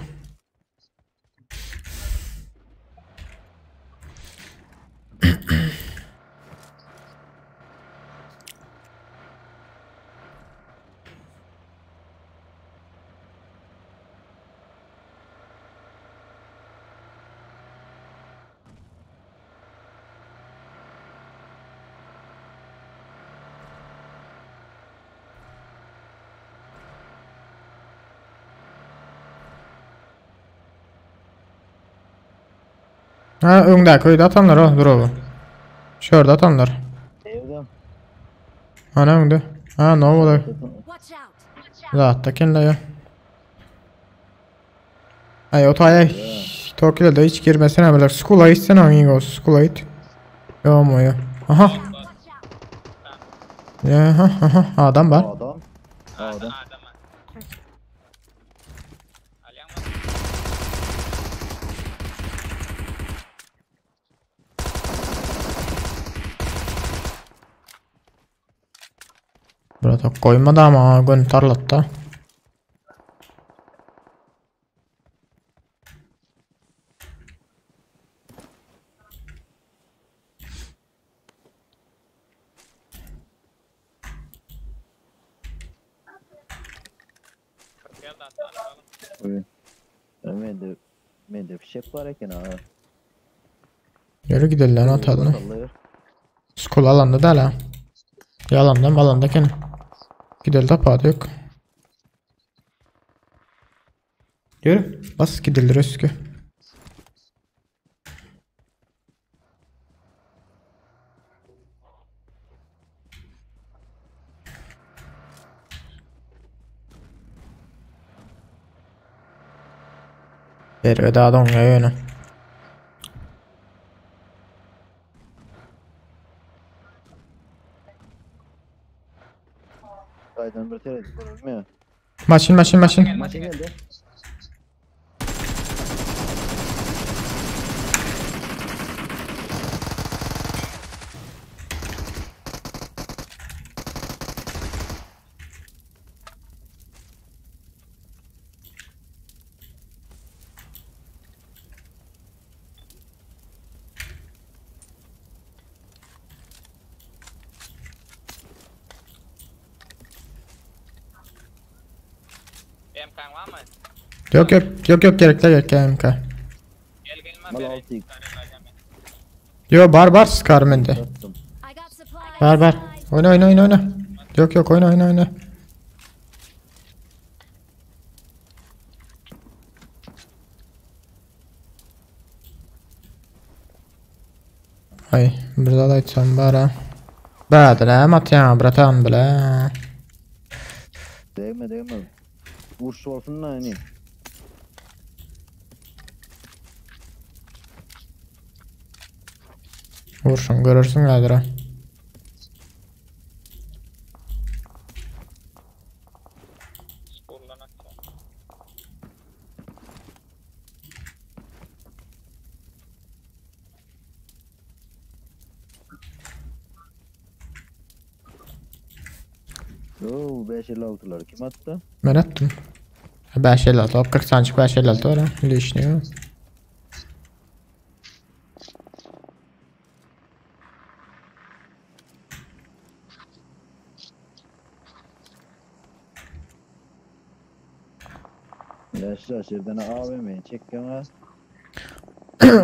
Ha öngde köyde atanlar o dur o. Şurada atanlar. Evde. Ana öngde. Ha ne oldu? Watch out. Zaten kendi ya. Ay o taya Tokyo'da hiç girmesine bile. School'a gitsene amigo. School'a git. Yo mu ya? Aha. Ya ha adam var. Adam. Adam. Burada koymadı ama gün tarlatta. Buyurun. Mende fişek var eken ha. Yürü gidelim lan atadını. Sallıyor. School alanda da hala. Yalandan alanda kene. Gidelim tapadı yok. Yürü. Bas gidilir üskü. Bir öda donga yönü. Kaydan bir tere mi? Maşin. Maça geldi. MK'ng var mı? Yok gerekli MK. Gel gelme Mal beri. 6x. Yo bar Scar bende. Attım. I got supplies. Bar. Oyna. Yok oyna. Ay, burada da içsem bara. Bradra, Matyan, bratan bile. Değme. Vuruş olsun lan hani. Vursun, görürsün Bradra. Sporlanak. Oo 556'lar kim attı? Ben attım. 556, 40 sancık 556 var ha. Öyle işliyor. Yaşlar şerden AVM'yi çekken ha.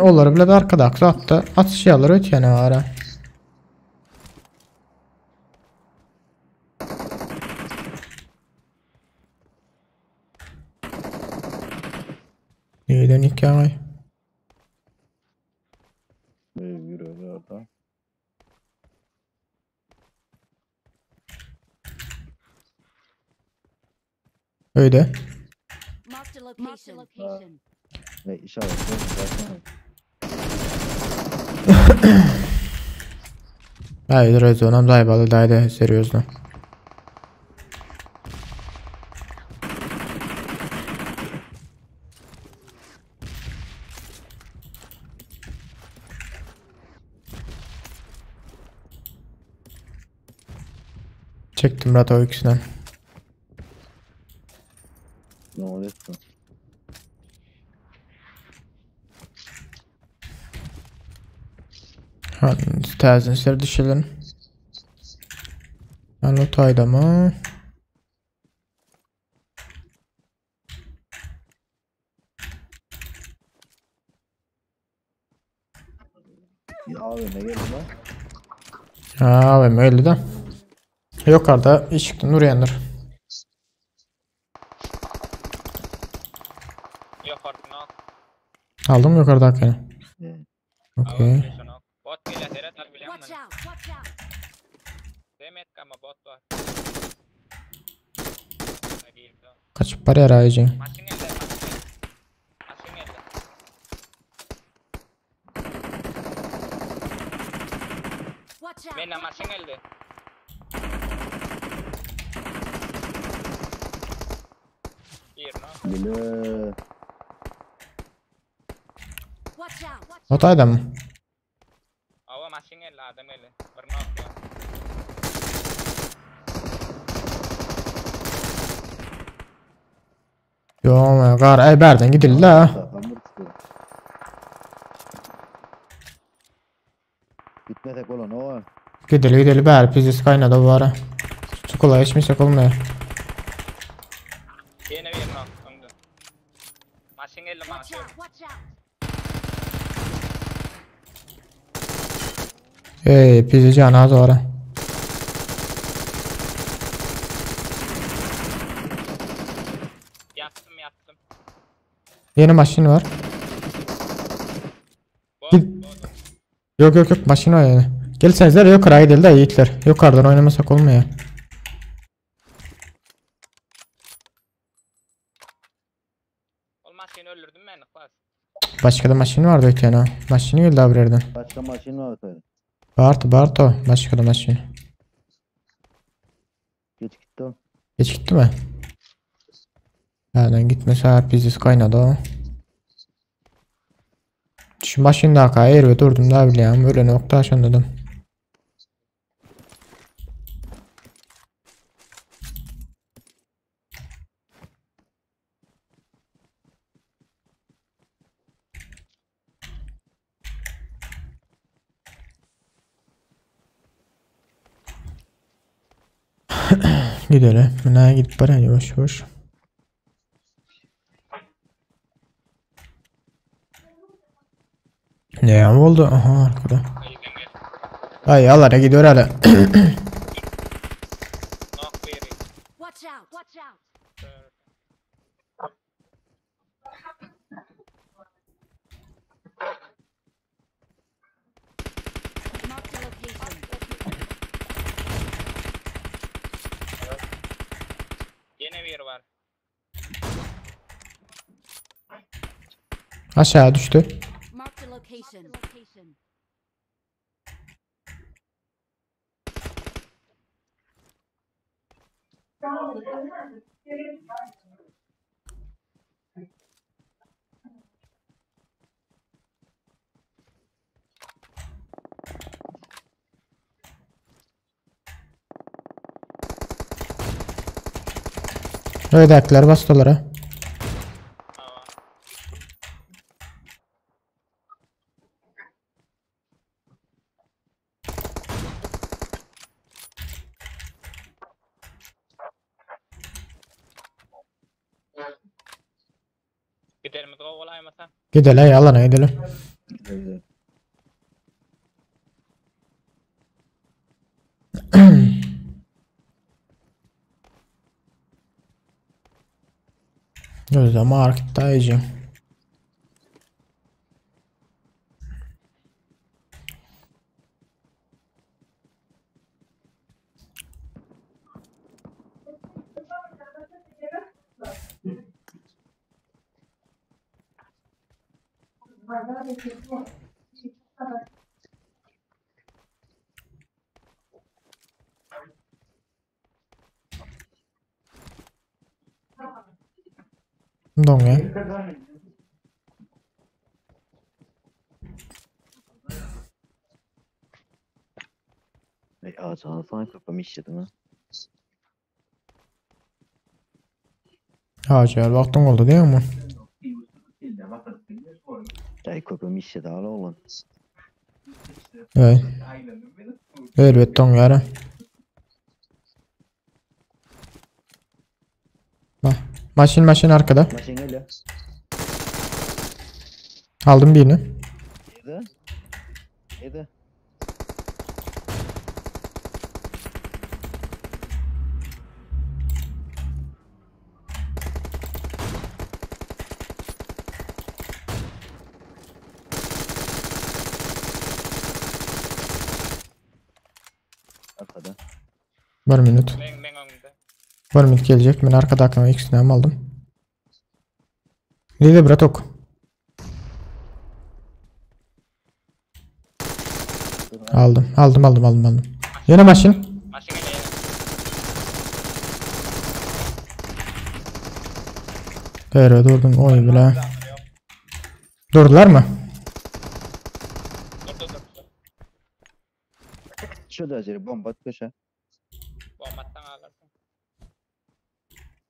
Onları bile de arkada aklı attı. Atış alır ötene var ha. İyiden hikaye. Yürü orada. Öyle. Marked a location. Ve işaretle. Haydi rezonam zaybalı daydı серьезно. Çektim Murat o ikisinden. Ne oluyorsun? Ha, tezin seri düşelim. Anlataydı mı? Ya AVM geldi lan. Ha ben öyle de. Yukarıda iş çıktı Nur yandır. Yok artık nok. Aldım yukarıdakini. Okey. Bot geliyor Serhat al biliyor Watch musun? out. Demet ama bot var. Hadi Kaçıp para arayacağım. masin elde. Masin elde. Watch out. Bena masin elde. Bir no. Bile. Watch out. Otayda mı? Ava masin elde adam elde. Bir nok var. Yo gar ay berden gidildi ha. Hamur tutuyor. Gitmesek olan o. Gideli ber pizis kaynadı bu ara. Çikolata içmesek olmuyor. Yine bir nok. Öndü. Masin elde Watch masin. out. Ey pizzi canı az ara. Yattım. Yeni maşin var. Bot Git. bot. Yok maşin var yani. Gelsenize yukarı gidelim de yiğitler. Yukarıdan oynamasak olmuyor. Olmaz seni öldürdüm ben klas. Başka da maşin vardı ötene ha. Maşini geldi abi yerden. Başka maşin var tabii. Barto. Başka da maşin. Geç gitti o. Geç gitti mi? Nereden gitmese her pizis kaynadı o. Şu maşin daha kayır ve durdum da biliyorum. Böyle nokta aşanladım. Gidelim. Buna gidip para yavaş. Ne oldu? Aha arkada. Ay Allah ne gidiyor hala. Watch out! Watch out! Mark the location. Yine bir var. Aşağı düştü. Mark the location. Öylekiler bastılara. Gidelim kovalaymasan. Gidelim yalana gidelim. Evet. Gözde markette yiyeceğim. Dong ya. Sana kafamı işledim ha. Hacer vaktin oldu değil mi? Ay kafamı işledi hala oğlum. Evet. Elbet dong yara. Bak. Maşin arkada. Maşın geliyor. Aldım birini. Yedi. Yedi. Arkada. 1 minut. Ben önümde. 1 minut gelecek. Ben arkada aklıma ikisini hem aldım. Lili bratok. Aldım. Yine maşin. Maşın ile yine. Evet durdum. Oy bile. Durdular mı? Dur. Şurada acele bomba at köşe. Bombattan alırsın.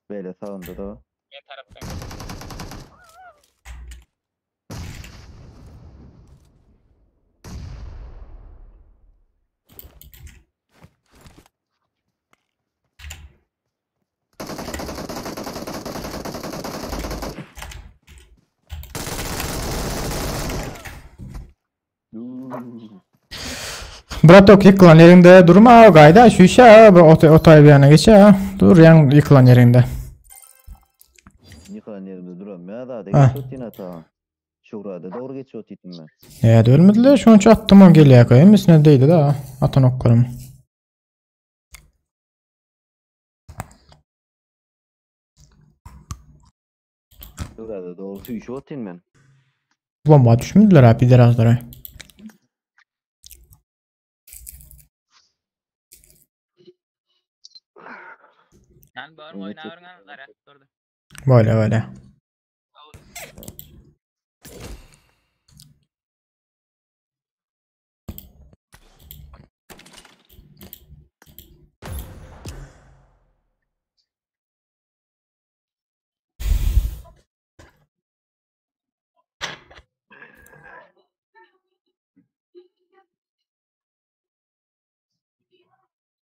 Böyle sağında da var. Bir taraftan. Bratok yıkılan yerinde durma o gayda şu işe otay bir yana geçe ha. Dur yan yıkılan yerinde. Yıkan yerimde duramıyor. Ya daha da Ha. geçiyor yine ta. Şurada doğru geçiyor titim ben. Evet ölmediler şu an attım o geliyor koyayım üstüne değdi daha atan oklarım. Şurada doğru su işi otin ben. Bomba düşmediler abi birazlara. Ben bağırma oynayıyorum anılara. Durdu. Böyle.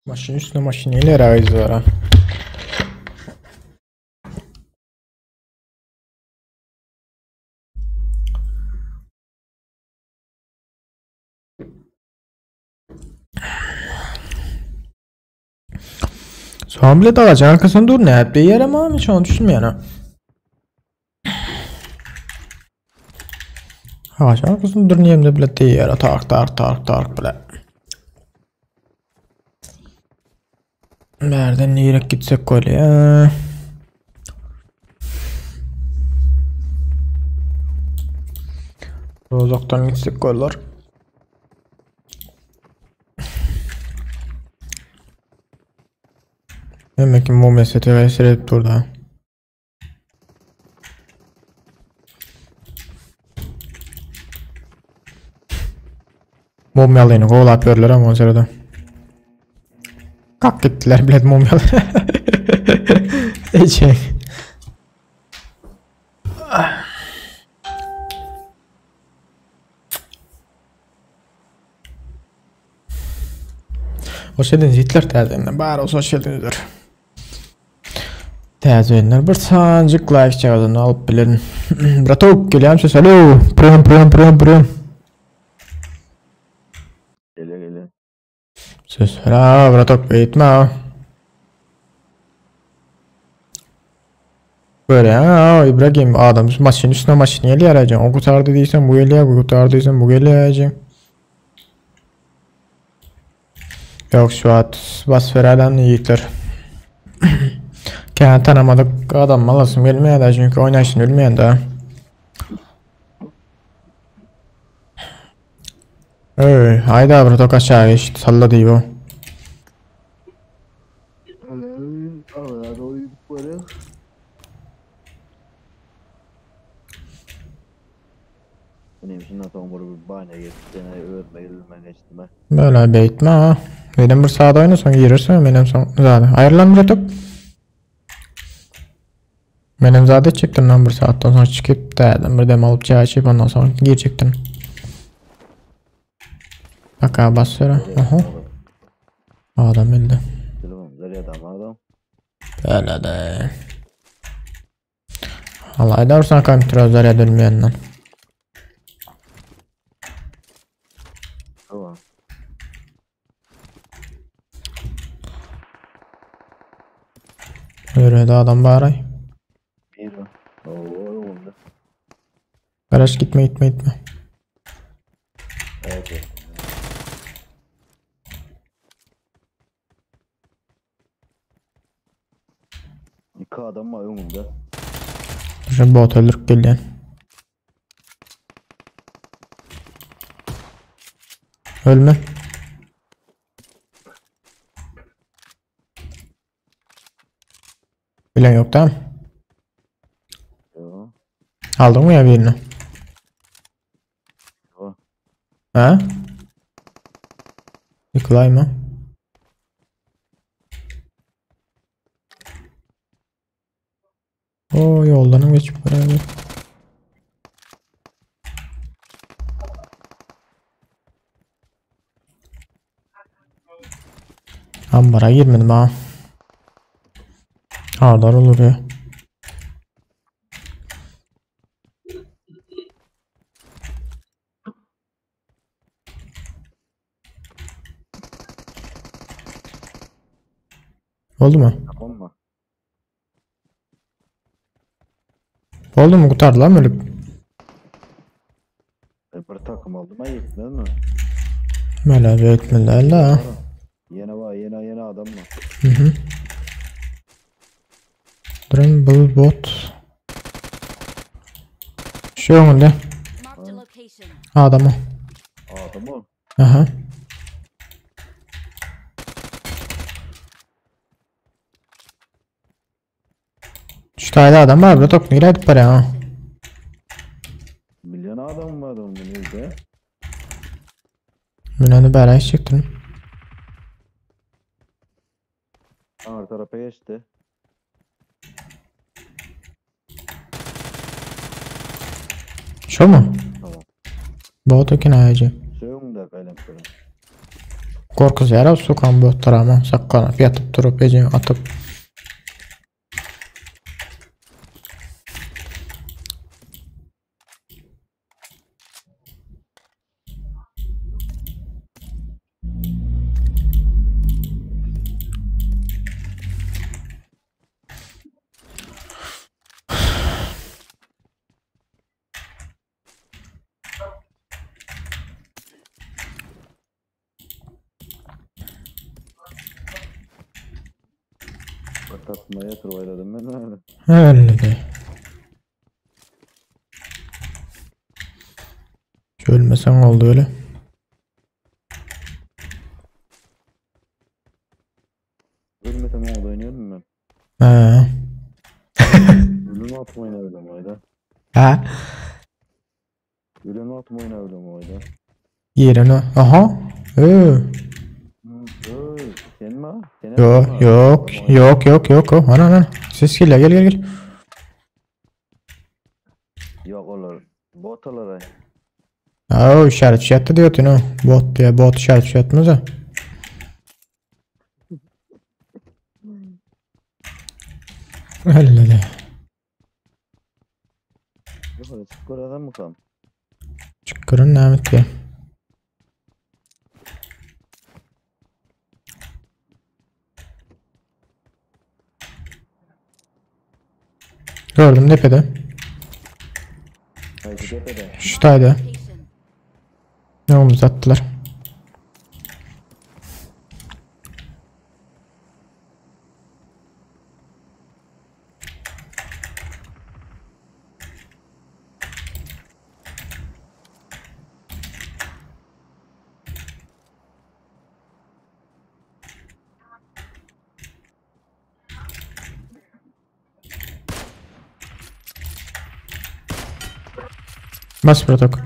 Maşın üstüne maşiniyle raiz var ha. Son bile dağacın arkasında dur ne hep de yer ama hiç onu düşünmeyen. Ağacın arkasında dur neyim de bile de yer. Tark bile. Nereden neyirek gitsek koyla ya. Uzaktan gitsek koylar. Demek ki bu meseleye seyredip durdu ha. Mumyalayını kovalap görürler ama o sırada. Kalk gittiler bilet mumyalı. Ece. Hoş geldiniz Hitler tezgahına. Bari olsa hoş geldinizdir. Tezgahlar bir sancık like çağırdığını alıp bilin. Bratok geliyorum ses. Alo. Pırım. Gele. Ses. Hala bratok beyitme ha. Böyle ha İbrahim adam maçın üstüne maçını eli arayacaksın. O kurtardı değilsen bu eli ya, bu kurtardıysan bu eli arayacaksın. Yok şu an basferadan yiğitler. Kendini tanımadık adam malasım gelmeye de çünkü oynayışını ölmeyen de. Haydi abi tok aşağı işte salla diyor bu. Benim şimdi sonra bir bahane geçti. Ölme geçti be. Böyle beyitme ha. Benim bir sağda oyna sonra girirsin benim son zaten. Ayrılan bir tok. Benim zaten çıktım lan bir saatten sonra çıkıp derdim bir dem alıp çay içip ondan sonra girecektim. Bak abi bas sonra. Aha. Adam öldü. Tamam, nereye adam? Böyle de. Vallahi dersen kompütür zarya dönmeyenden. Tamam. Yürüdü adam bağıray. Bir o. Oldu. Garaj gitme. Evet. İki adam var önümde. Şu bot öldürüp geliyen. Ölme. Bilen yok tamam. Yo. Aldın mı ya birini? Yo. Ha? Nikolay mı? O yoldan geçip beraber. Ambara girmedim ha. Ağlar olur ya. Oldu mu? Tamam mı? Oldu mu? Kurtardılar mı ölüp? Bir takım aldım ayıp değil mi? Mela bekmediler la. Yine adam var. Hı. Bramble bot. Şu önünde. Marked a location. Adamı. Adam o. Aha. Şu tane adam var burada toplu gireydik para ha. Milyon adam var onun önünde. Münanı beraber çıktın. Ağır tarafa geçti. Şu mu? Tamam. Bot ökün ayacı. Sığım kalem. Korkuz yara sokan botlar ama sakkana yatıp durup ece atıp. Tatmaya turvayladım ben öyle. Öyle de. Ölmesen oldu öyle. Ölmesem oldu oynuyordum ben. Ha. Ölümü atma oynadım oyda. Ha. Ölümü atma oynadım oyda. Yerine. Aha. Sen mi ha? Sen Yok yok yok yok yok. Ana ana. Ses gel gel gel gel. Yok olur. Bot olur ay. Aa işaret şey attı diyor o. Bot diye bot işaret şey atmaz ha. Öyle de. Yok öyle skor adam mı kam? Çıkırın Ahmet Bey. Gördüm tepede. Haydi tepede. Şuradaydı. Location. Ne omuz attılar. Bas protok.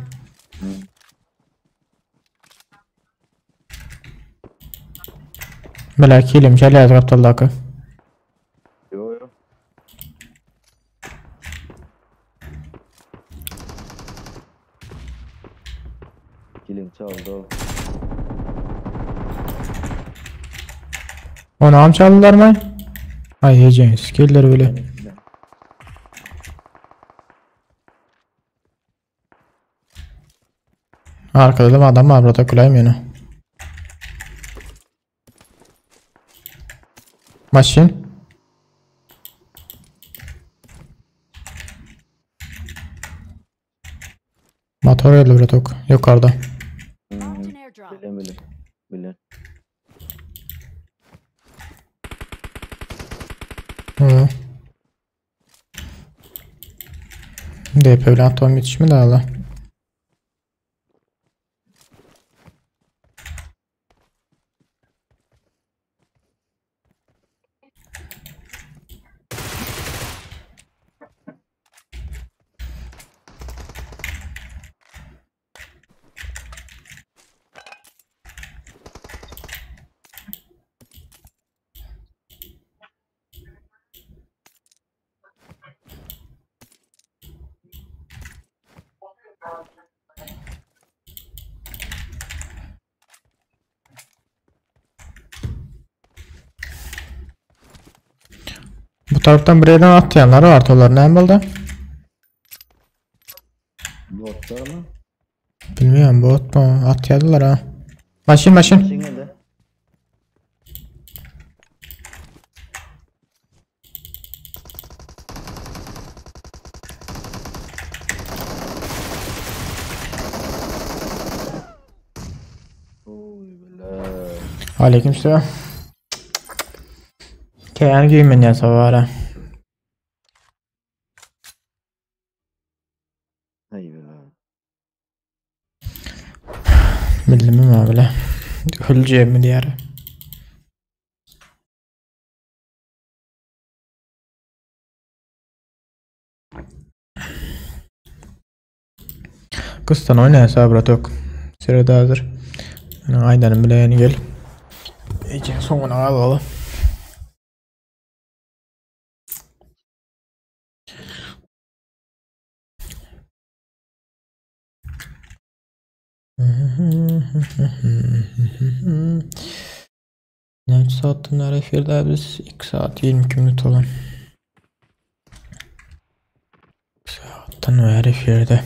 Belki ilim şöyle kaptal dakika. Yo yo. Kilim çaldı o. Onu am çaldılar mı? Ay yiyeceğin skill'leri böyle. Arkada da adam var burada kulayım yine. Maşin. Motor geldi burada tok. Yukarıda. Marked an airdrop. Bilen. Bilen. Hı. DP ile atom yetişimi de ala. Bu taraftan bir yerden atlayanlar var. Onlar ne buldu? Botlar mı? Bilmiyorum bot mu? Atladılar ha. Maşin maşin. Maşin geldi. Oy bela. Aleykümselam. Kayan giymen ya savara. Hay bela. Bildim mi böyle? Öleceğim mi diğer? Kıstan oynaya sabret yok. Sırada hazır. Yani aydanın bile yeni gel. İyice sonuna alalım. Ne saatten efirde biz 2 saat 22 minut olan. 2 saatten ve efirde.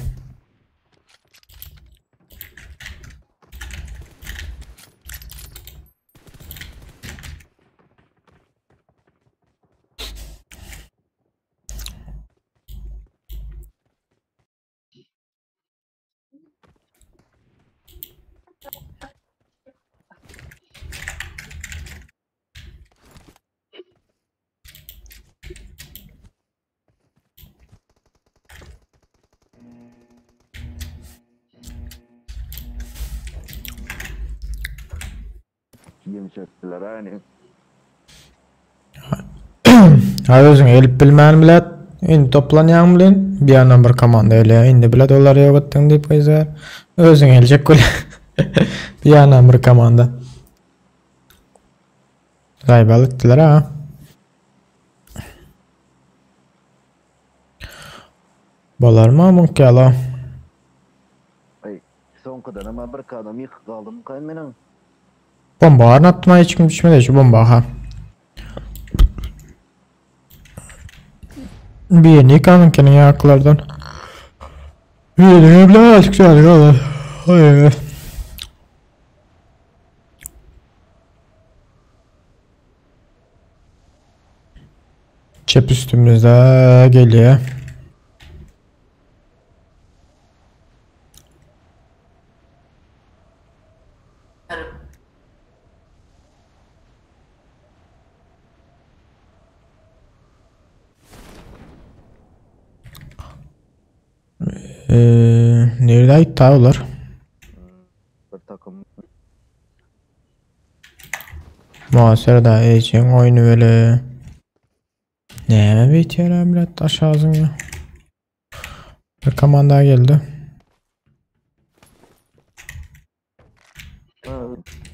Yemşektiler hani. Ha özüň elip bilmän bilet. Indi toplanýan bilen bir ýandan bir komanda öyle. Indi bilet olar ýokatdyň diýip goýsa. Özüň eljek gol. Bir ýandan bir komanda. Gaýbalykdylar ha. Bolarmy mumkin? Ay, sonkadan ama bir kadam yıkık kaldım kayın menen. Bomba atma hiç kim düşmedi şu bomba ha. Bir ne kanın kenin yaklardan. Bir ne bile açık çalıyor Allah. Hayır. Çep üstümüzde geliyor. Nerede ait tavlar? Bir takım. Muhasırda için oyunu böyle. Ne bitiyor abi biraz aşağısın ya. Bir komanda geldi.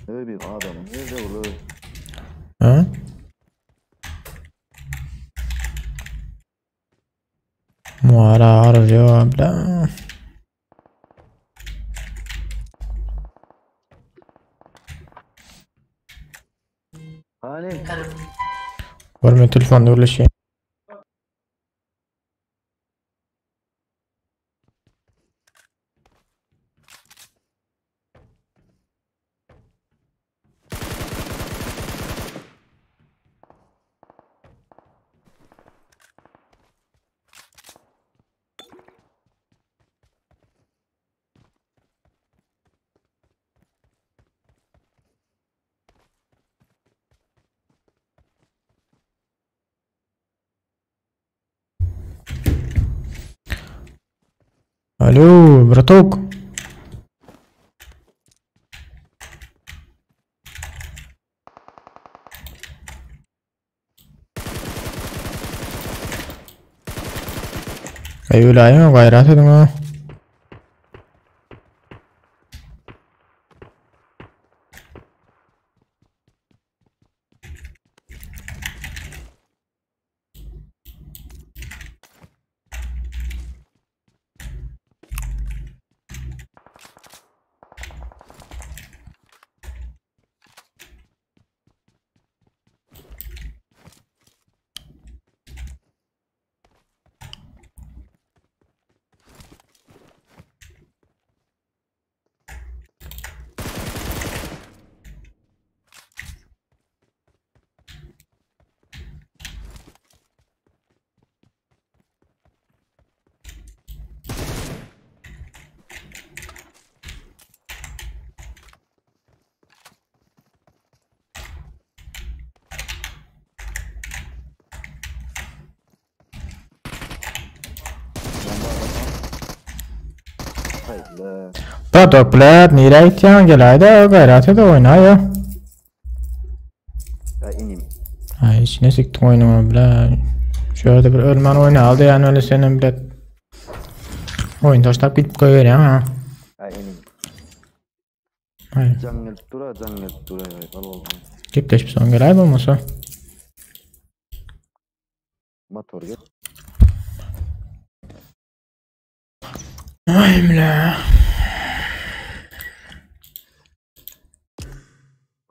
Öyle bir adamım. Nerede olur? Ha? Muhara arıyor abla. Hani? Var mı telefonda öyle şey? Alo, bratок. Öyle ayı gayret edin ha. Hayırlı. Bratок bilet nereye gittiğin gelaydı gayret ede oyna ya. Ya inim. Ha hiç ne siktin oyunu bilet. Şöyle bir ölmen oyna aldı yani öyle senin bilet. Oyun taşlap gidip koyuyor ya ha. Ya inim. Hayır. Can gelip dura, can gelip dura. Al oldu. Gipleş bir son gelay olmasa. Motor gel. Ay bile.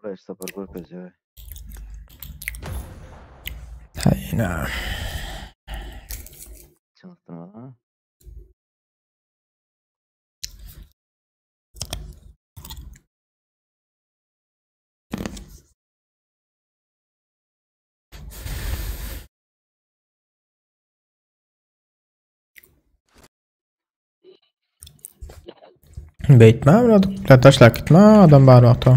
Buraya sapır korkacak. Hayna. Çalıştırma ha. Beytme bratok. Taşlap gitme adam var vakti.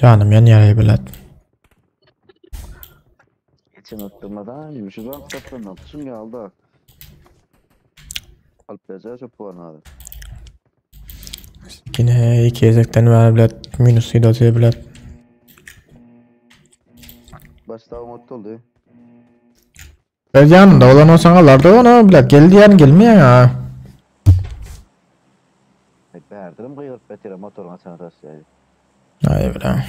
Canım yan yarayı bilet. Geçen oturmadan yumuşak bak saptan altışın geldi. Alp Beza çok puan aldı. Yine iki ezekten var bilet. Minus idoti bilet. Başta umutlu oldu. Öz yanında olan olsan alardı onu bilet. Geldi yani gelmeyen ha. Berdirim kıyılıp betire motoruna sen rastlıydı. Ay bilen.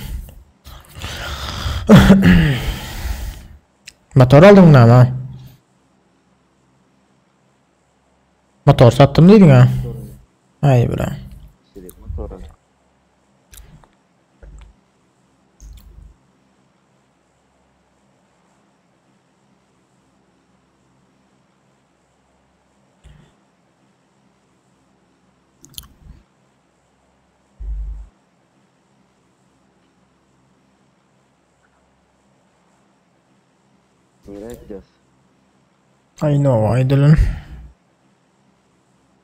Motor aldın mı ama? Motor sattım dedin ha. Ay bilen. Silik motoru. Nereye gideceğiz? I know I didn't.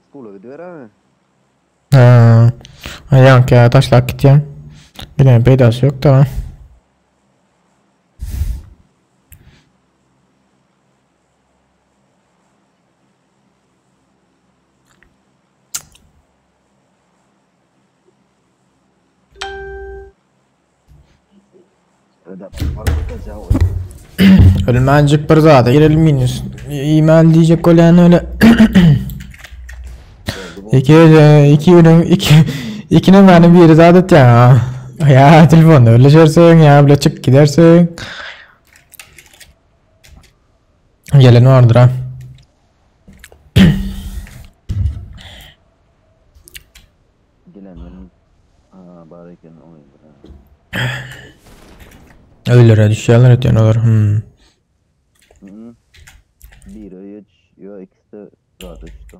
Skula gidiyor abi. Yank ya taşlak gideceğim. Yine peydası yok da. Öyle bakacağız. Ölmecik bir zada girelim minus. İmal diyecek olan öyle. İkinin bana bir zadet ya. Ya telefonda öyle çersin ya bile çık gidersin. Gelen vardır ha. Gelenlerin barayken oyundur ha. Öylere düşüyorlar etiyen olur. Bir üç yo ikisi de zaten işte.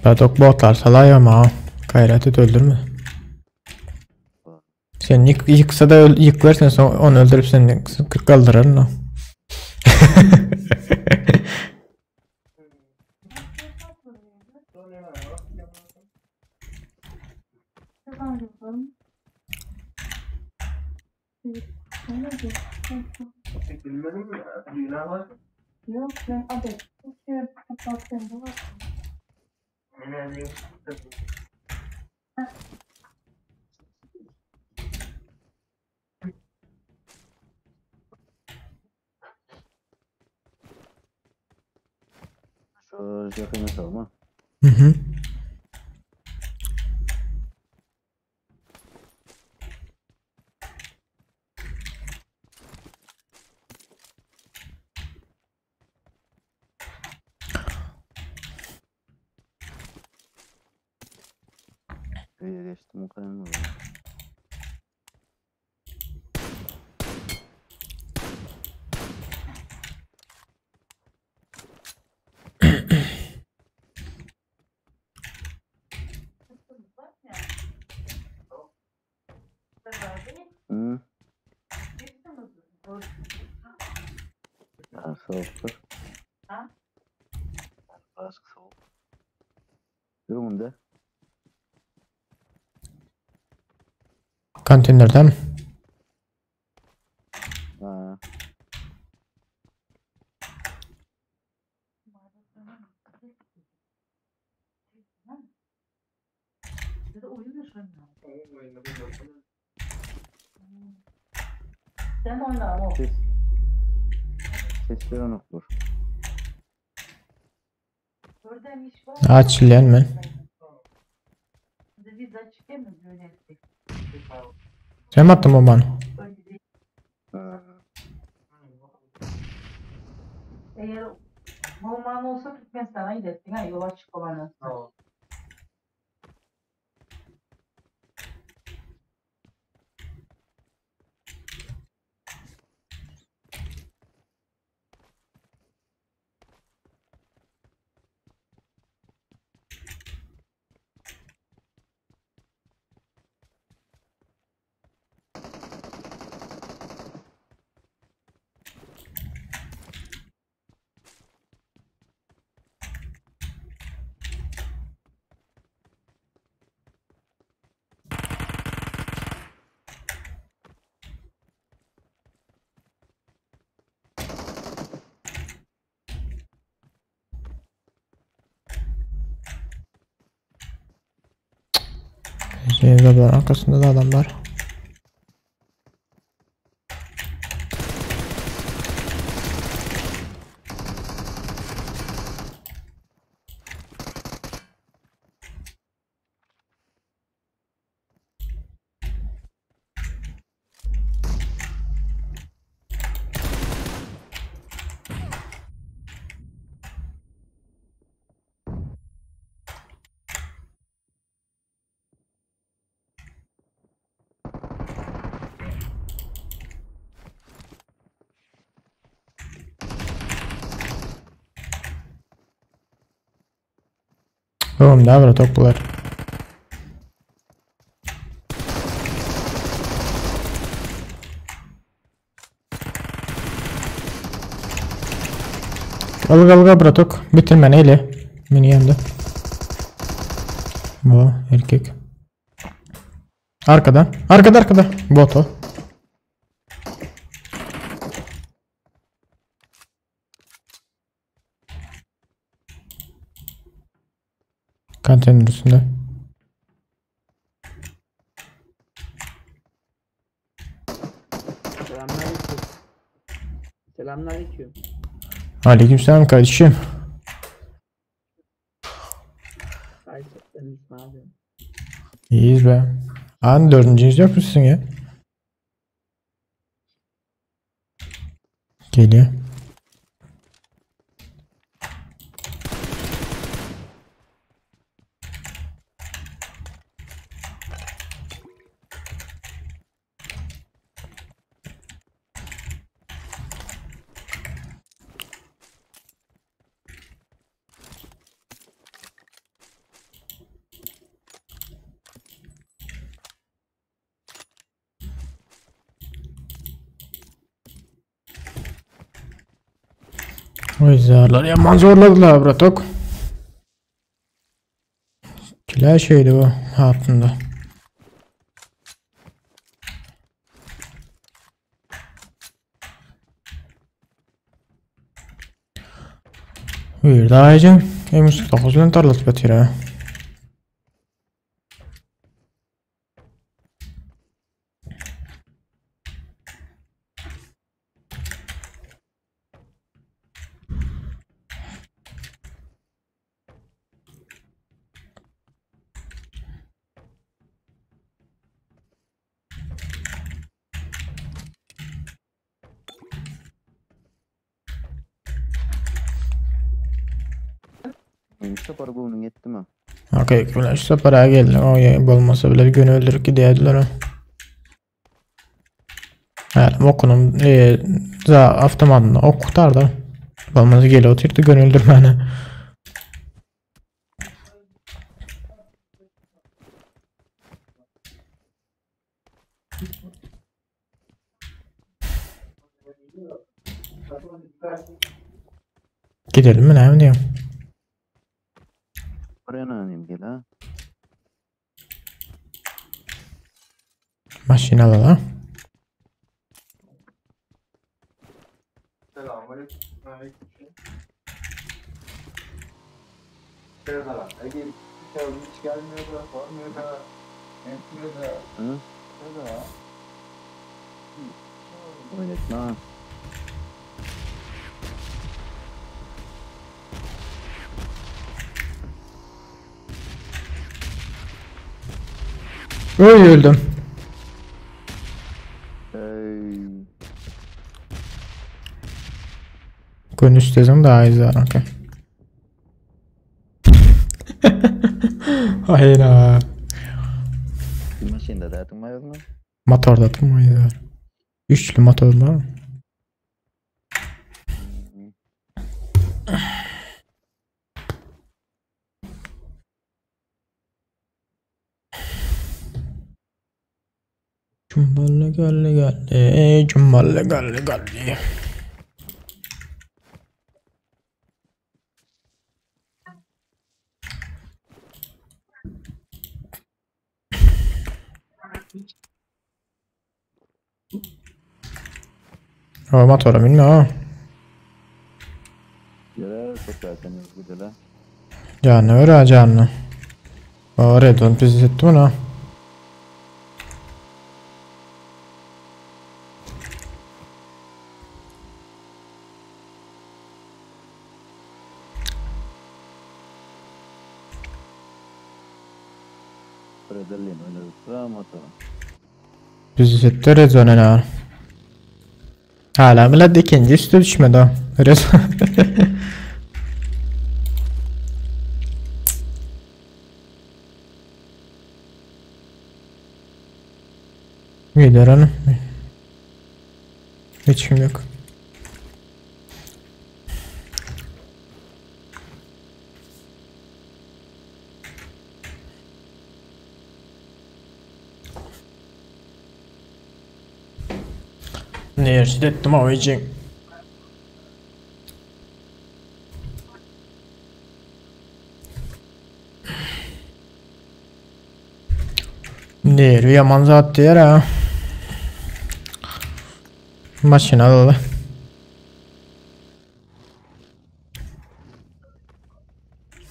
Batok botlar salay ama gayret et öldürme. Sen yıksa da yıkversen sonra onu öldürüp seni kaldırır mı? Yok ben adet. Kapattım da. Şu yakını salma. Hı hı. Geçtim o kadar mı? Hı? Ha, soğuktur. Ha? Başka soğuk. Durumunda. Kantinlerden mi? Ha. Sen oyna ama. Sesleri unuttur. Orada iş var. Açılayan mı? Biz açık mı böyle? Sen mi attın bombanı? Ha. Eğer Roman olsa ben sana ilettim ha yola çık bana. Zebra arkasında da adam var. Oğlum ne var toplar. Al bratok. Bitirme neyle? Mini yandı. Bu erkek. Arkada. Arkada. Bot o. Konteyner üstünde. Selamünaleyküm. Selamünaleyküm. Aleykümselam kardeşim. Kayseri'den İsmail abi. İyiyiz be. An dördüncüyüz yok musun ya? Geliyor. Oy zarlar yaman zorladılar bratok. Kila şeydi bu altında. Bir daha yiyeceğim. Emiş 9 ile tarlatıp batır ha. İşte para bunun yetti mi? Okey, işte para geldi. O ya olmasa bile gün öldürüp gidiyorlar o. Yani okunum za avtomatını okutar da. Olmazsa geliyor oturdu gün öldürmeni. Gidelim mi ne diyeyim? Oraya ne anlayayım gel ha? Maşine alalım. Selamünaleyküm. Hiç gelmiyor da, sormuyor da, etmiyor da. Hı? Oynatma ha. Öyle öldüm. Konuş dedim daha iyi zaten. Okay. Hayır ha. Maşinde de atılmıyor mu? Motorda atılmayız var. Üçlü motor var mı? Cumballe geldi. Cumballe geldi. O motora bilmiyorum. Yere çok erken gidiyorlar. Canlı öyle canlı. O redon pis etti bunu. Predelliğin oynadık. Rahmet olsun. Bizi setti rezone ne var? Hala millet ikinci üstü düşmedi o. Rezone. Gider hanım. Hiç kim yok. Ne yersin ettim o için. Ne yaman zat diyor ha. Maşın alalım.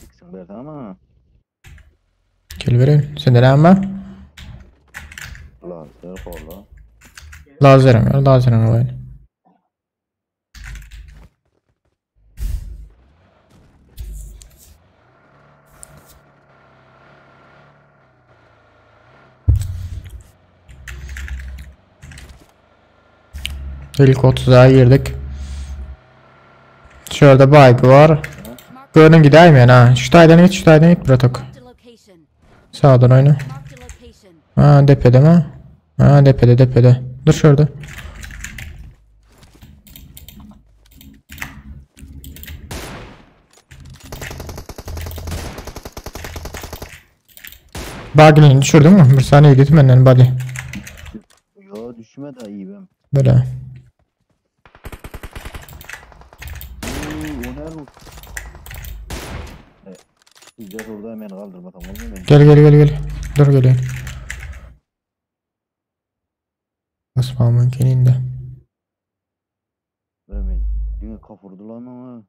Çıksın be ama. Gel vereyim. Sende ne var? Lazer kola. Lazerim var. Lazerim var. İlk 30'a girdik. Şurada bike var. Gördüm gideyim yani ha. Şu taydan git, şu taydan git Bratok. Marked a location. Sağdan oyna. Marked a location. Ha depede mi? Ha depede. Dur şurada. Bagilini düşürdün mü? Bir saniye gidelim benden body. Yo düşme de iyi ben. Böyle. O ne bu? Sizler orada hemen kaldırma tamam mı? Gel. Dur geliyor. Basmamın keninde. Hemen. Yine kafurdular ama.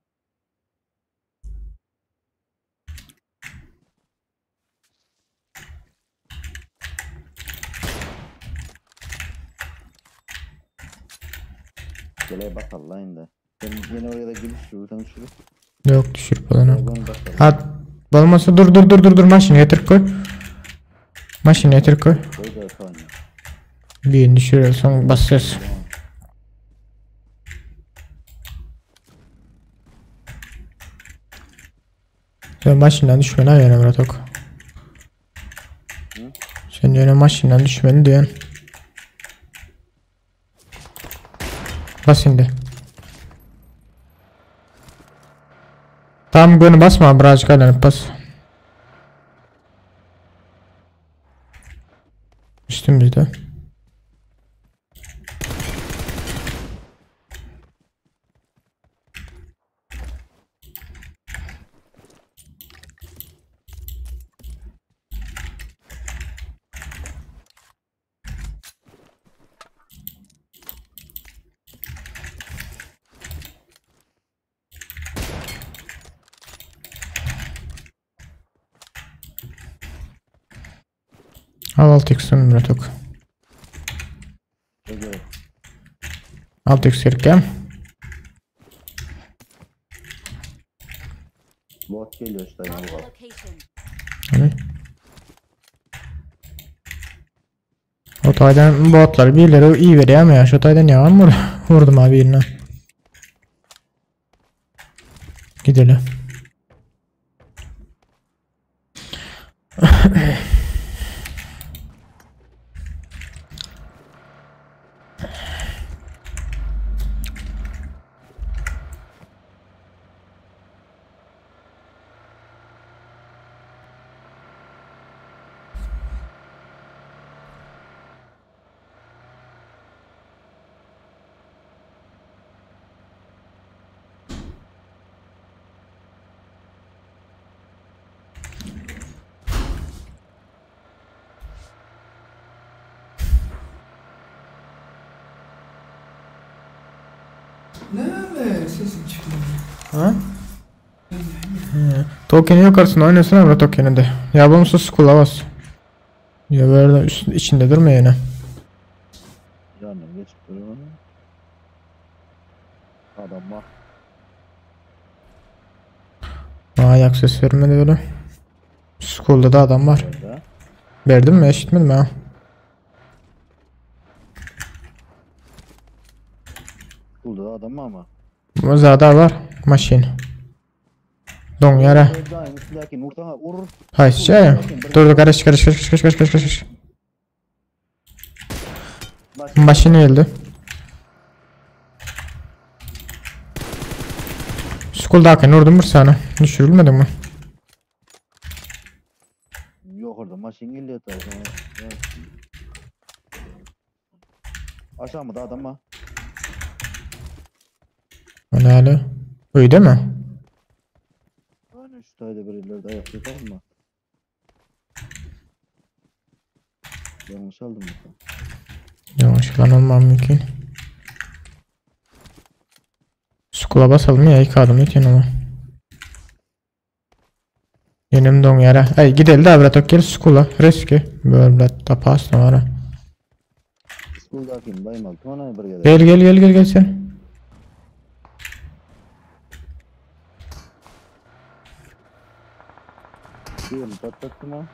Gele bak Allah'ın da. Ben yine oraya da gülüş şuradan şuraya. Yok düşürüp alana. Oradan bakalım. At. Olmasa dur maşını getir koy. Maşını getir koy. Koy da efendim. Bir düşürüyorsan basıyorsun. Sen maşından düşmeni ayağına Murat Ok. Sen yine maşından düşmeni diyorsun. Bas şimdi. Tamam bunu basma birazcık aylanıp bas. Üstümüzde. Al 6x'ın Murat Ok. Evet. 6x yerken. Bot geliyor işte yani Marked a bak. location. Hani? O taydan botlar birileri iyi veriyor ama ya şu taydan yalan mı vurdum abi yerine. Gidelim. Ha? Token'i yukarısına oynasana bura token'i de. Ya bunu sus kulağız. Ya böyle içinde durma yine. Yani geç duruyor. Adam bak. Ayak ses vermedi öyle. School'da da adam var. Orada. Verdim mi? Eşitmedim ha. Buldu adam mı ama? Bu zada var. Maşin. Don yara. Dağın üstündeki Nurtan'a vurur. Hay şey. Dur karış. Maşin öldü. Skuldaki vurdum bir sana. Düşürülmedin mi? Yok orada maşin geliyor tabii. Aşağı mı da adam mı? O ne hali? Öyle mi? Hani şu tayda birileri de ayak yapalım mı? Yanlış aldım mı? Yavaşlan olmam mümkün. Skula basalım ya ilk adım için ama. Yenim don yara. Ay gidelim de avratok gel skula. Reski. Böyle tapas ne var? Skuldaki bayım altı ona bir Gel sen. Diyelim patlattım ha.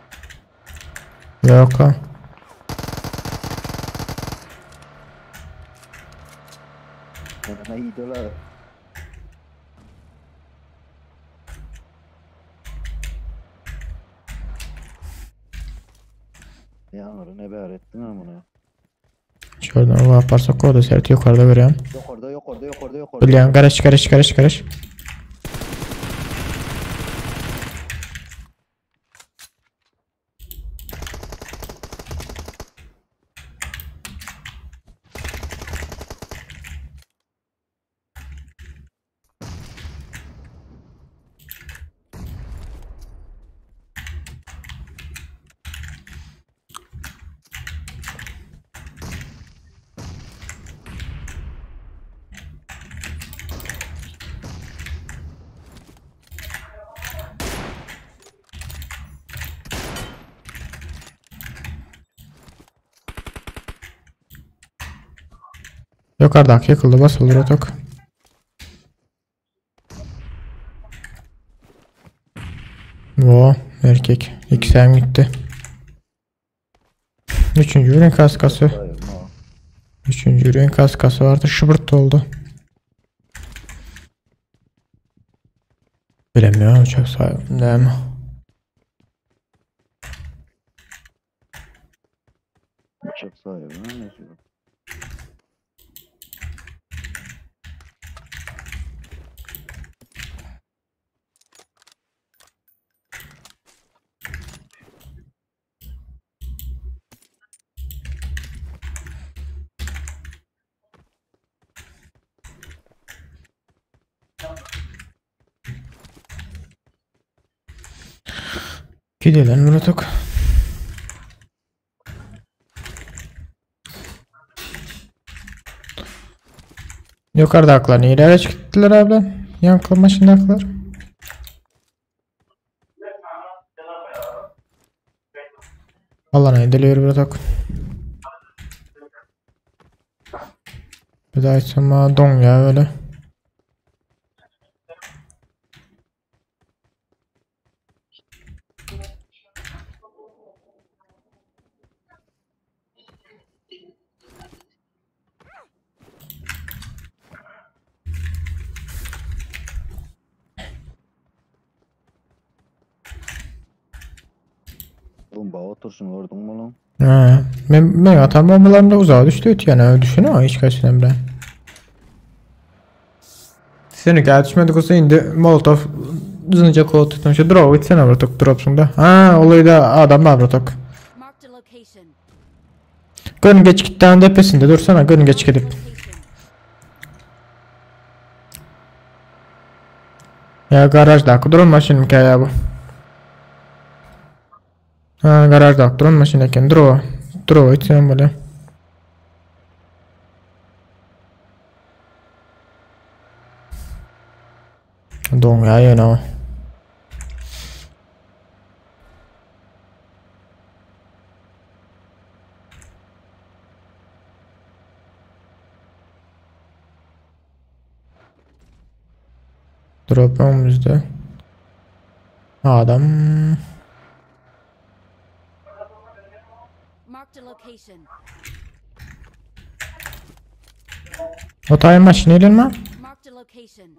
Yok ha. Bana iyi dolar. Yağmur'u ne behar ettin ha bunu? Şuradan o yaparsak o da sert yukarıda veriyorum. Yok orada. Biliyorum karış. Yukarıdaki yıkıldı basılır otok. Wo erkek. İkisi gitti. Üçüncü ürün kaskası. Üçüncü ürün kaskası vardı. Şıbırt oldu. Bilemiyorum uçak sahibi değil mi? Uçak sahibi ha ne diyor? Gidelim Murat'ok. Yukarıda aklar niye ileri çıktılar abi? Yankı maşında aklar. Allah'ına indeliyor Murat'ok. Bir daha içsem don ya öyle. Bomba otursun gördün mü lan? Ha, ben atan bombalarım da uzağa düştü yani düşünün ama hiç kaçınan bile. Seni gel düşmedik olsa indi Molotov zınca kol tutmuş. Drop etsene Murat'ok dropsun da. Ha olayı da adam var Murat'ok. Marked a location. Gönül geç gittiğin tepesinde dursana gönül geç gidip. Ya garajda drone maşin ya bu. Ha garajda drone maşin eken draw etsen böyle. Don ya yana. Drop önümüzde. Adam. Marked a location. Otay maşineyle mi? Marked a location.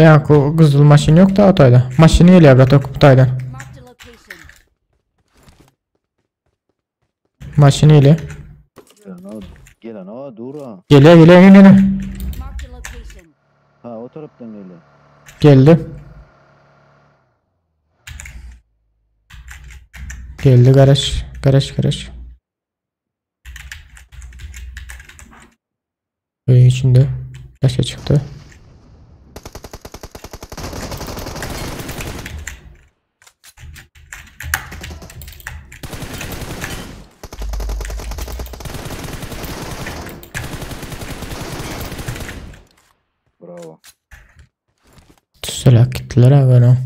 Ya o kızıl maşin yok da Otay'da. Maşineyle evlat Otay'dan. Marked a location. Maşineyle. Gelen o dur ha. Geliyor. Marked a location. Ha o taraftan geliyor. Geldi. Geldi garaj. Böyle içinde taşa çıktı. Bravo. Tüselak gittiler ha böyle.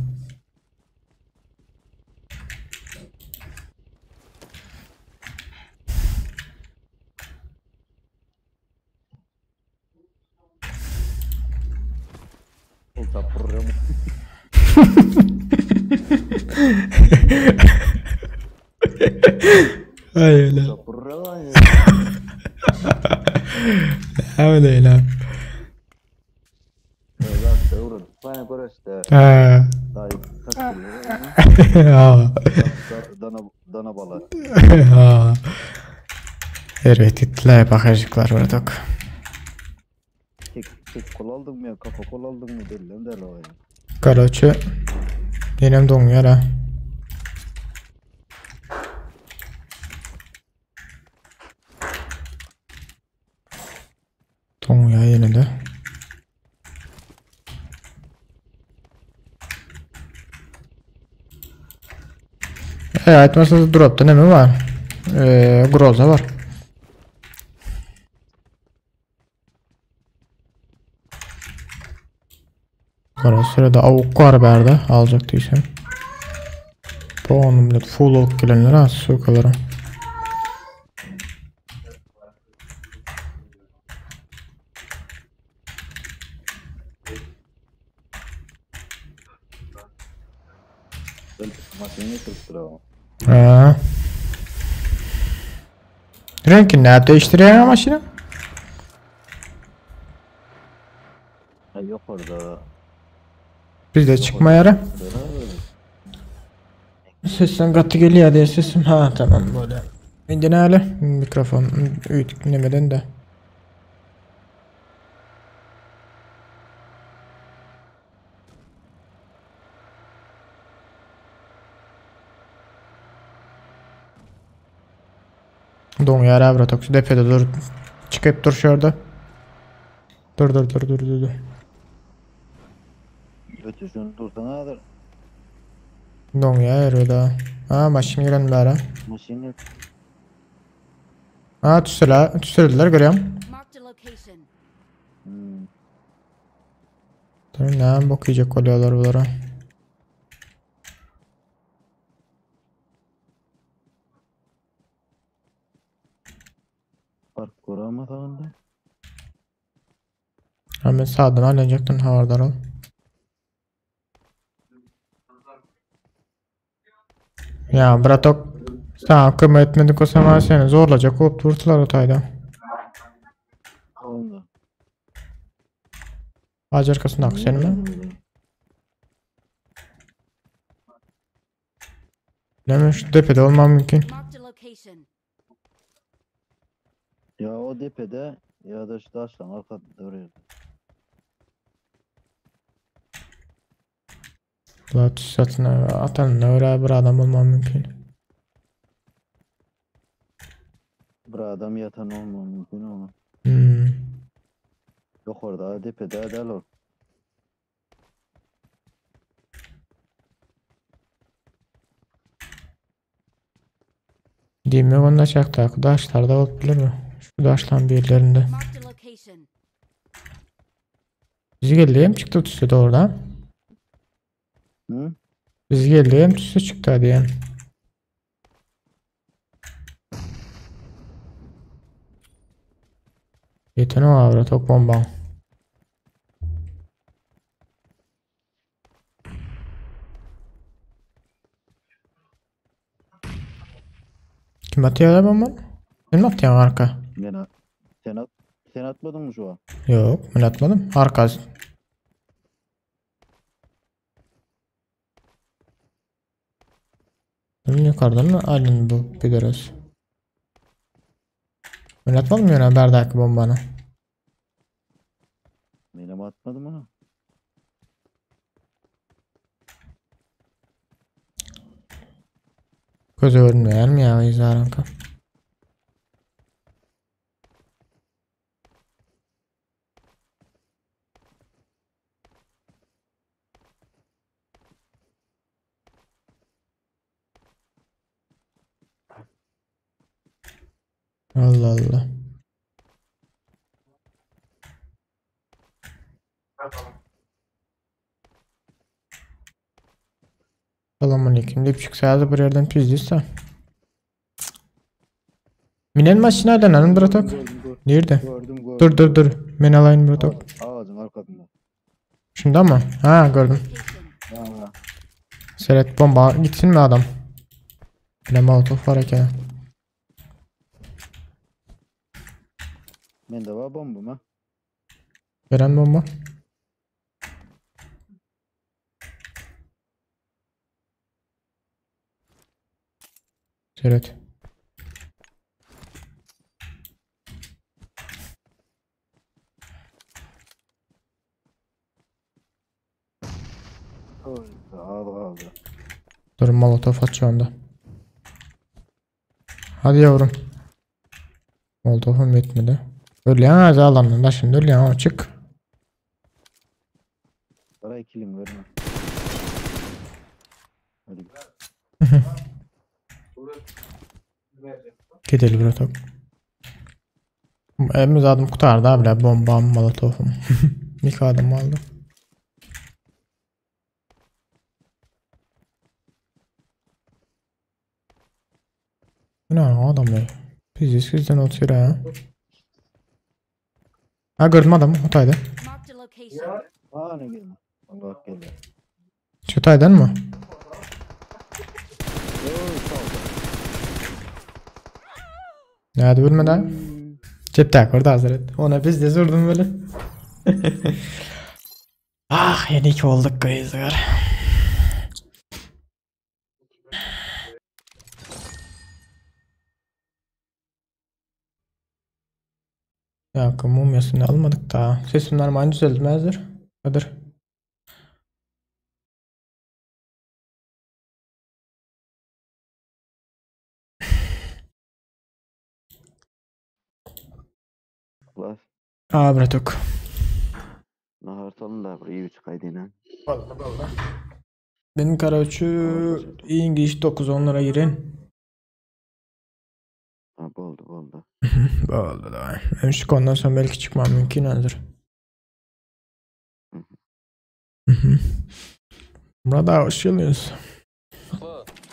Ulta programı. Ay öyle. Ulta programı ya. Öyle lan. Evet, doğru. Bana görüşte. Ha. Daha kaç kilo? Ha. Dana balı. Ha. Evet, itler bakacaklar orada. Tek kol aldın mı ya? Kafa kol aldın mı? Deli o ya. Короче, benim don yara. Don ya yine de. Aytmasa dropta ne mi var? Groza var. Kara sırada avuk var berde alacak değilsem. Bu onun bile full olup gelenler az sokalara. Makineye kırptır o. Ha. Renkini ne değiştiriyor maşını? Ha yok orada. Bizde çıkma yara. Sesten katı geliyor diye sesim. Ha tamam böyle. Şimdi ne hali? Mikrofon dinlemeden de. Don yara avra toksu depede dur. Çıkıp dur şurada. Dur. Ötüşün dursana da. Don ya erada. Ha maşin giren bari. Maşini. Ha tüsürdüler görüyorum. Marked a location. Tamam ne bok yiyecek oluyorlar bunlara. Park kuramadığında. Hemen sağdan alacaktın havardar ol. Ya bratok. Sağ kırma etmedik o zaman seni zorlayacak hop vurtular otayda. Oldu. Ağaç arkasında ak senin mi? Değil mi? Şu tepede olmam mümkün. Marked a location. Ya o depede ya da şu taştan arkada duruyor. Lat satına atan öyle bir adam olmam mümkün. Bir adam yatan olmam mümkün ama. Yok orada depede del o. Değil mi onda çaktı arkadaşlar da olup bilir mi? Şu daşlan bir yerlerinde. Marked a location. Biz geldiğim çıktı tüsü de orada. Hı? Biz geldiğim tüsü çıktı hadi yani. Yeten o avra tok bomba. Kim atıyor ya bomba? Sen mi atıyorsun arka? Sen atmadın mı şu an? Yok ben atmadım. Arkası. Yukarıdan mı? Aynen bu pederos. Ben atmadım ya berdaki bombanı. Benim atmadım onu. Gözü görünmeyen mi ya izleranka? Allah Allah. Selamünaleyküm deyip çıksaydı bir yerden pizdiyse. Minen maşinayla nanın bıratak. Nerede? Gördüm. Dur. Men alayım bıratak. Ağacın arkasında. Şunda mı? Ha gördüm. Location. Ha. Seret bomba gitsin mi adam? Bile molotof var eken. Bende var bomba mı? Veren bomba. Seret. Aldı. Dur molotof at şu anda. Hadi yavrum. Molotofum bitmedi. Dur ya ağzı alanın da şimdi dur ya çık. Para ikilim verme. Hadi. Gidelim bıratak. Evimiz adım kurtardı abi bombam molotofum. İlk adım aldı. Ne adam be. Biz sizden oturuyor ha. Ha gördüm adamı otaydı. Marked a location. Aa ne geldi? Allah geldi. Çataydan mı? Hadi vurmadan. Cepte orada hazır et. Ona biz de zordum böyle. Ah yeni iki olduk kızlar. Ya mumyasını almadık daha. Sesim normal düzeltmezdir. Hadi. Var. Aa bıraktık. Nahar salında bir iyi çıkaydı yine. Benim karaçı İngiliz 9-10'lara girin. Ha oldu. Oldu da. Ben şu konudan sonra belki çıkmam mümkün hazır. Burada hoş geldiniz.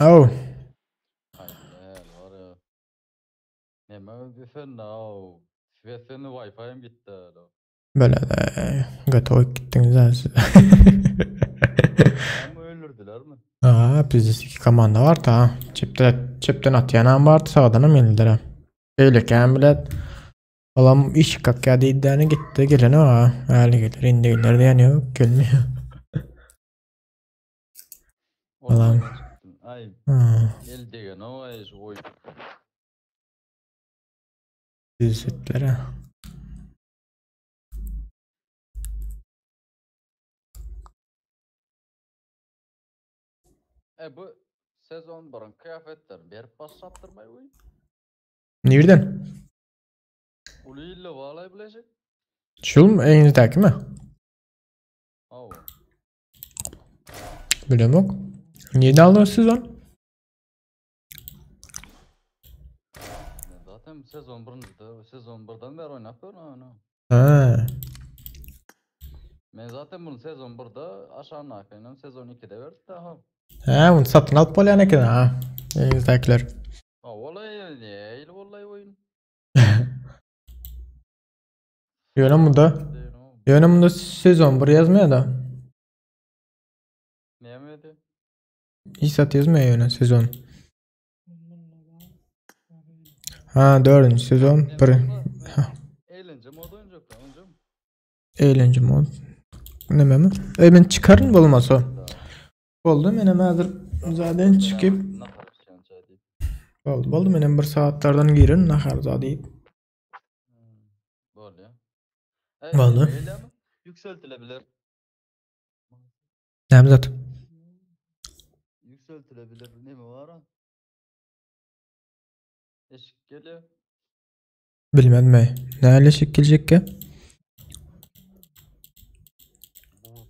Oh. Svesen'in Wi-Fi'm gitti. Böyle de götü oyup gittiniz ha siz. Ama öldürdüler mi? Aa bizde iki komanda var da çipten atyanan vardı sağdan yenildiler ha. Öyleken bile Olam iş kakya iddianı gitti gelene o hali gelir indi gelir de yanıyor gelmiyor. Ulan. Ay Ha, el degen o oy. düzlüklere. Bu sezon barın kıyafetler berip bas saptırmay oy. Nereden? Ulu ille bağlay bilecek. Şul mu elinizdeki mi? Au. Bilmiyorum yok. Niye aldınız siz onu? Zaten sezon birinde sezon birden beri oynapıyor onu. Ha. Men zaten bunu sezon 1'da aşağı nakayla sezon 2'de verdik daha. Ha bunu satın alıp bolyana kadar ha. Elinizdekiler. Vallahi değil vallahi oyun. Yönümde sezon 1 yazmıyor da. Ne yemedi? İsat yazmıyor yöne sezon. Ha 4. sezon. Eğlence modu oynayacak lan hocam. Eğlence mod. Neme mi? Ben çıkarın bolmasa. Oldu menem hazır zaten çıkıp oldu menem bir saatlerden girin nahar zadeyip. Böyle. Oldu. Eylemi yükseltilebilir. Nem zat. Yükseltilebilir. Ne mi var? Eşik geliyor. Bilmem mi? Näle şekilcek ki?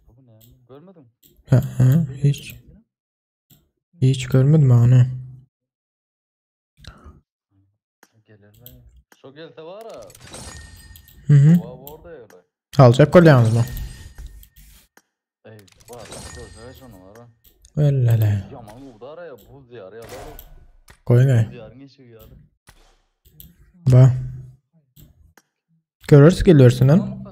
Bu ne? Görmedin? Ha, hiç görmedim onu. Gelir mi? Şu gelse var ha. Hı hı. Orada öyle. Alacak kolyağınız mı? Ey var lan gözler şunu var ha. Öyle. Yaman oldu araya buz diyarı ya da Koyun buz ay. diyarın eşiği ya. Ba. Görürsün geliyorsun lan.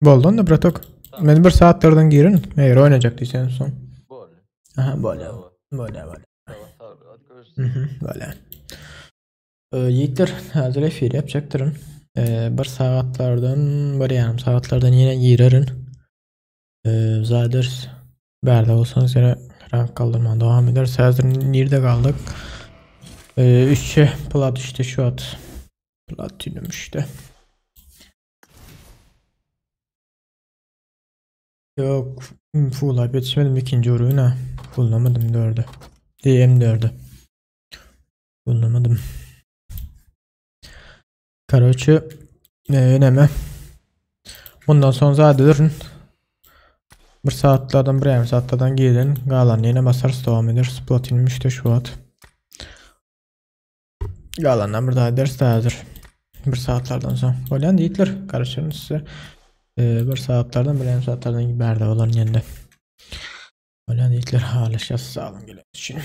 Boldun da bratok. Ben bir saatlerden girin. Eğer oynayacak diysen son. Böyle. Aha böyle. Bravo. Böyle. Tamam tamam hadi görüşürüz. Hı hı, böyle. Yiğitler hazır efir yapacaktırın. Bir saatlerden, bir yarım saatlerden yine girerin. Zaten berde olsanız yine rank kaldırma devam ederiz. Hazır nerede kaldık? 3'e plat işte şu at. Platinum işte. Yok. Full up yetişmedim ikinci oyuna. Fullamadım 4'ü. DM 4'ü. Fullamadım. Короче, neme. Bundan sonra zaten bir saatlerden bir yarım saatlerden gidin. Galan yine basarız devam ederiz. Platinum işte şu at. Galandan bir daha ders de hazır. Bir saatlerden sonra. Olan değildir. Karışırım size. Bir saatlerden bir yarım saatlerden gibi berde olan yerinde. Olan değildir. Hala sağ olun. Gelen için.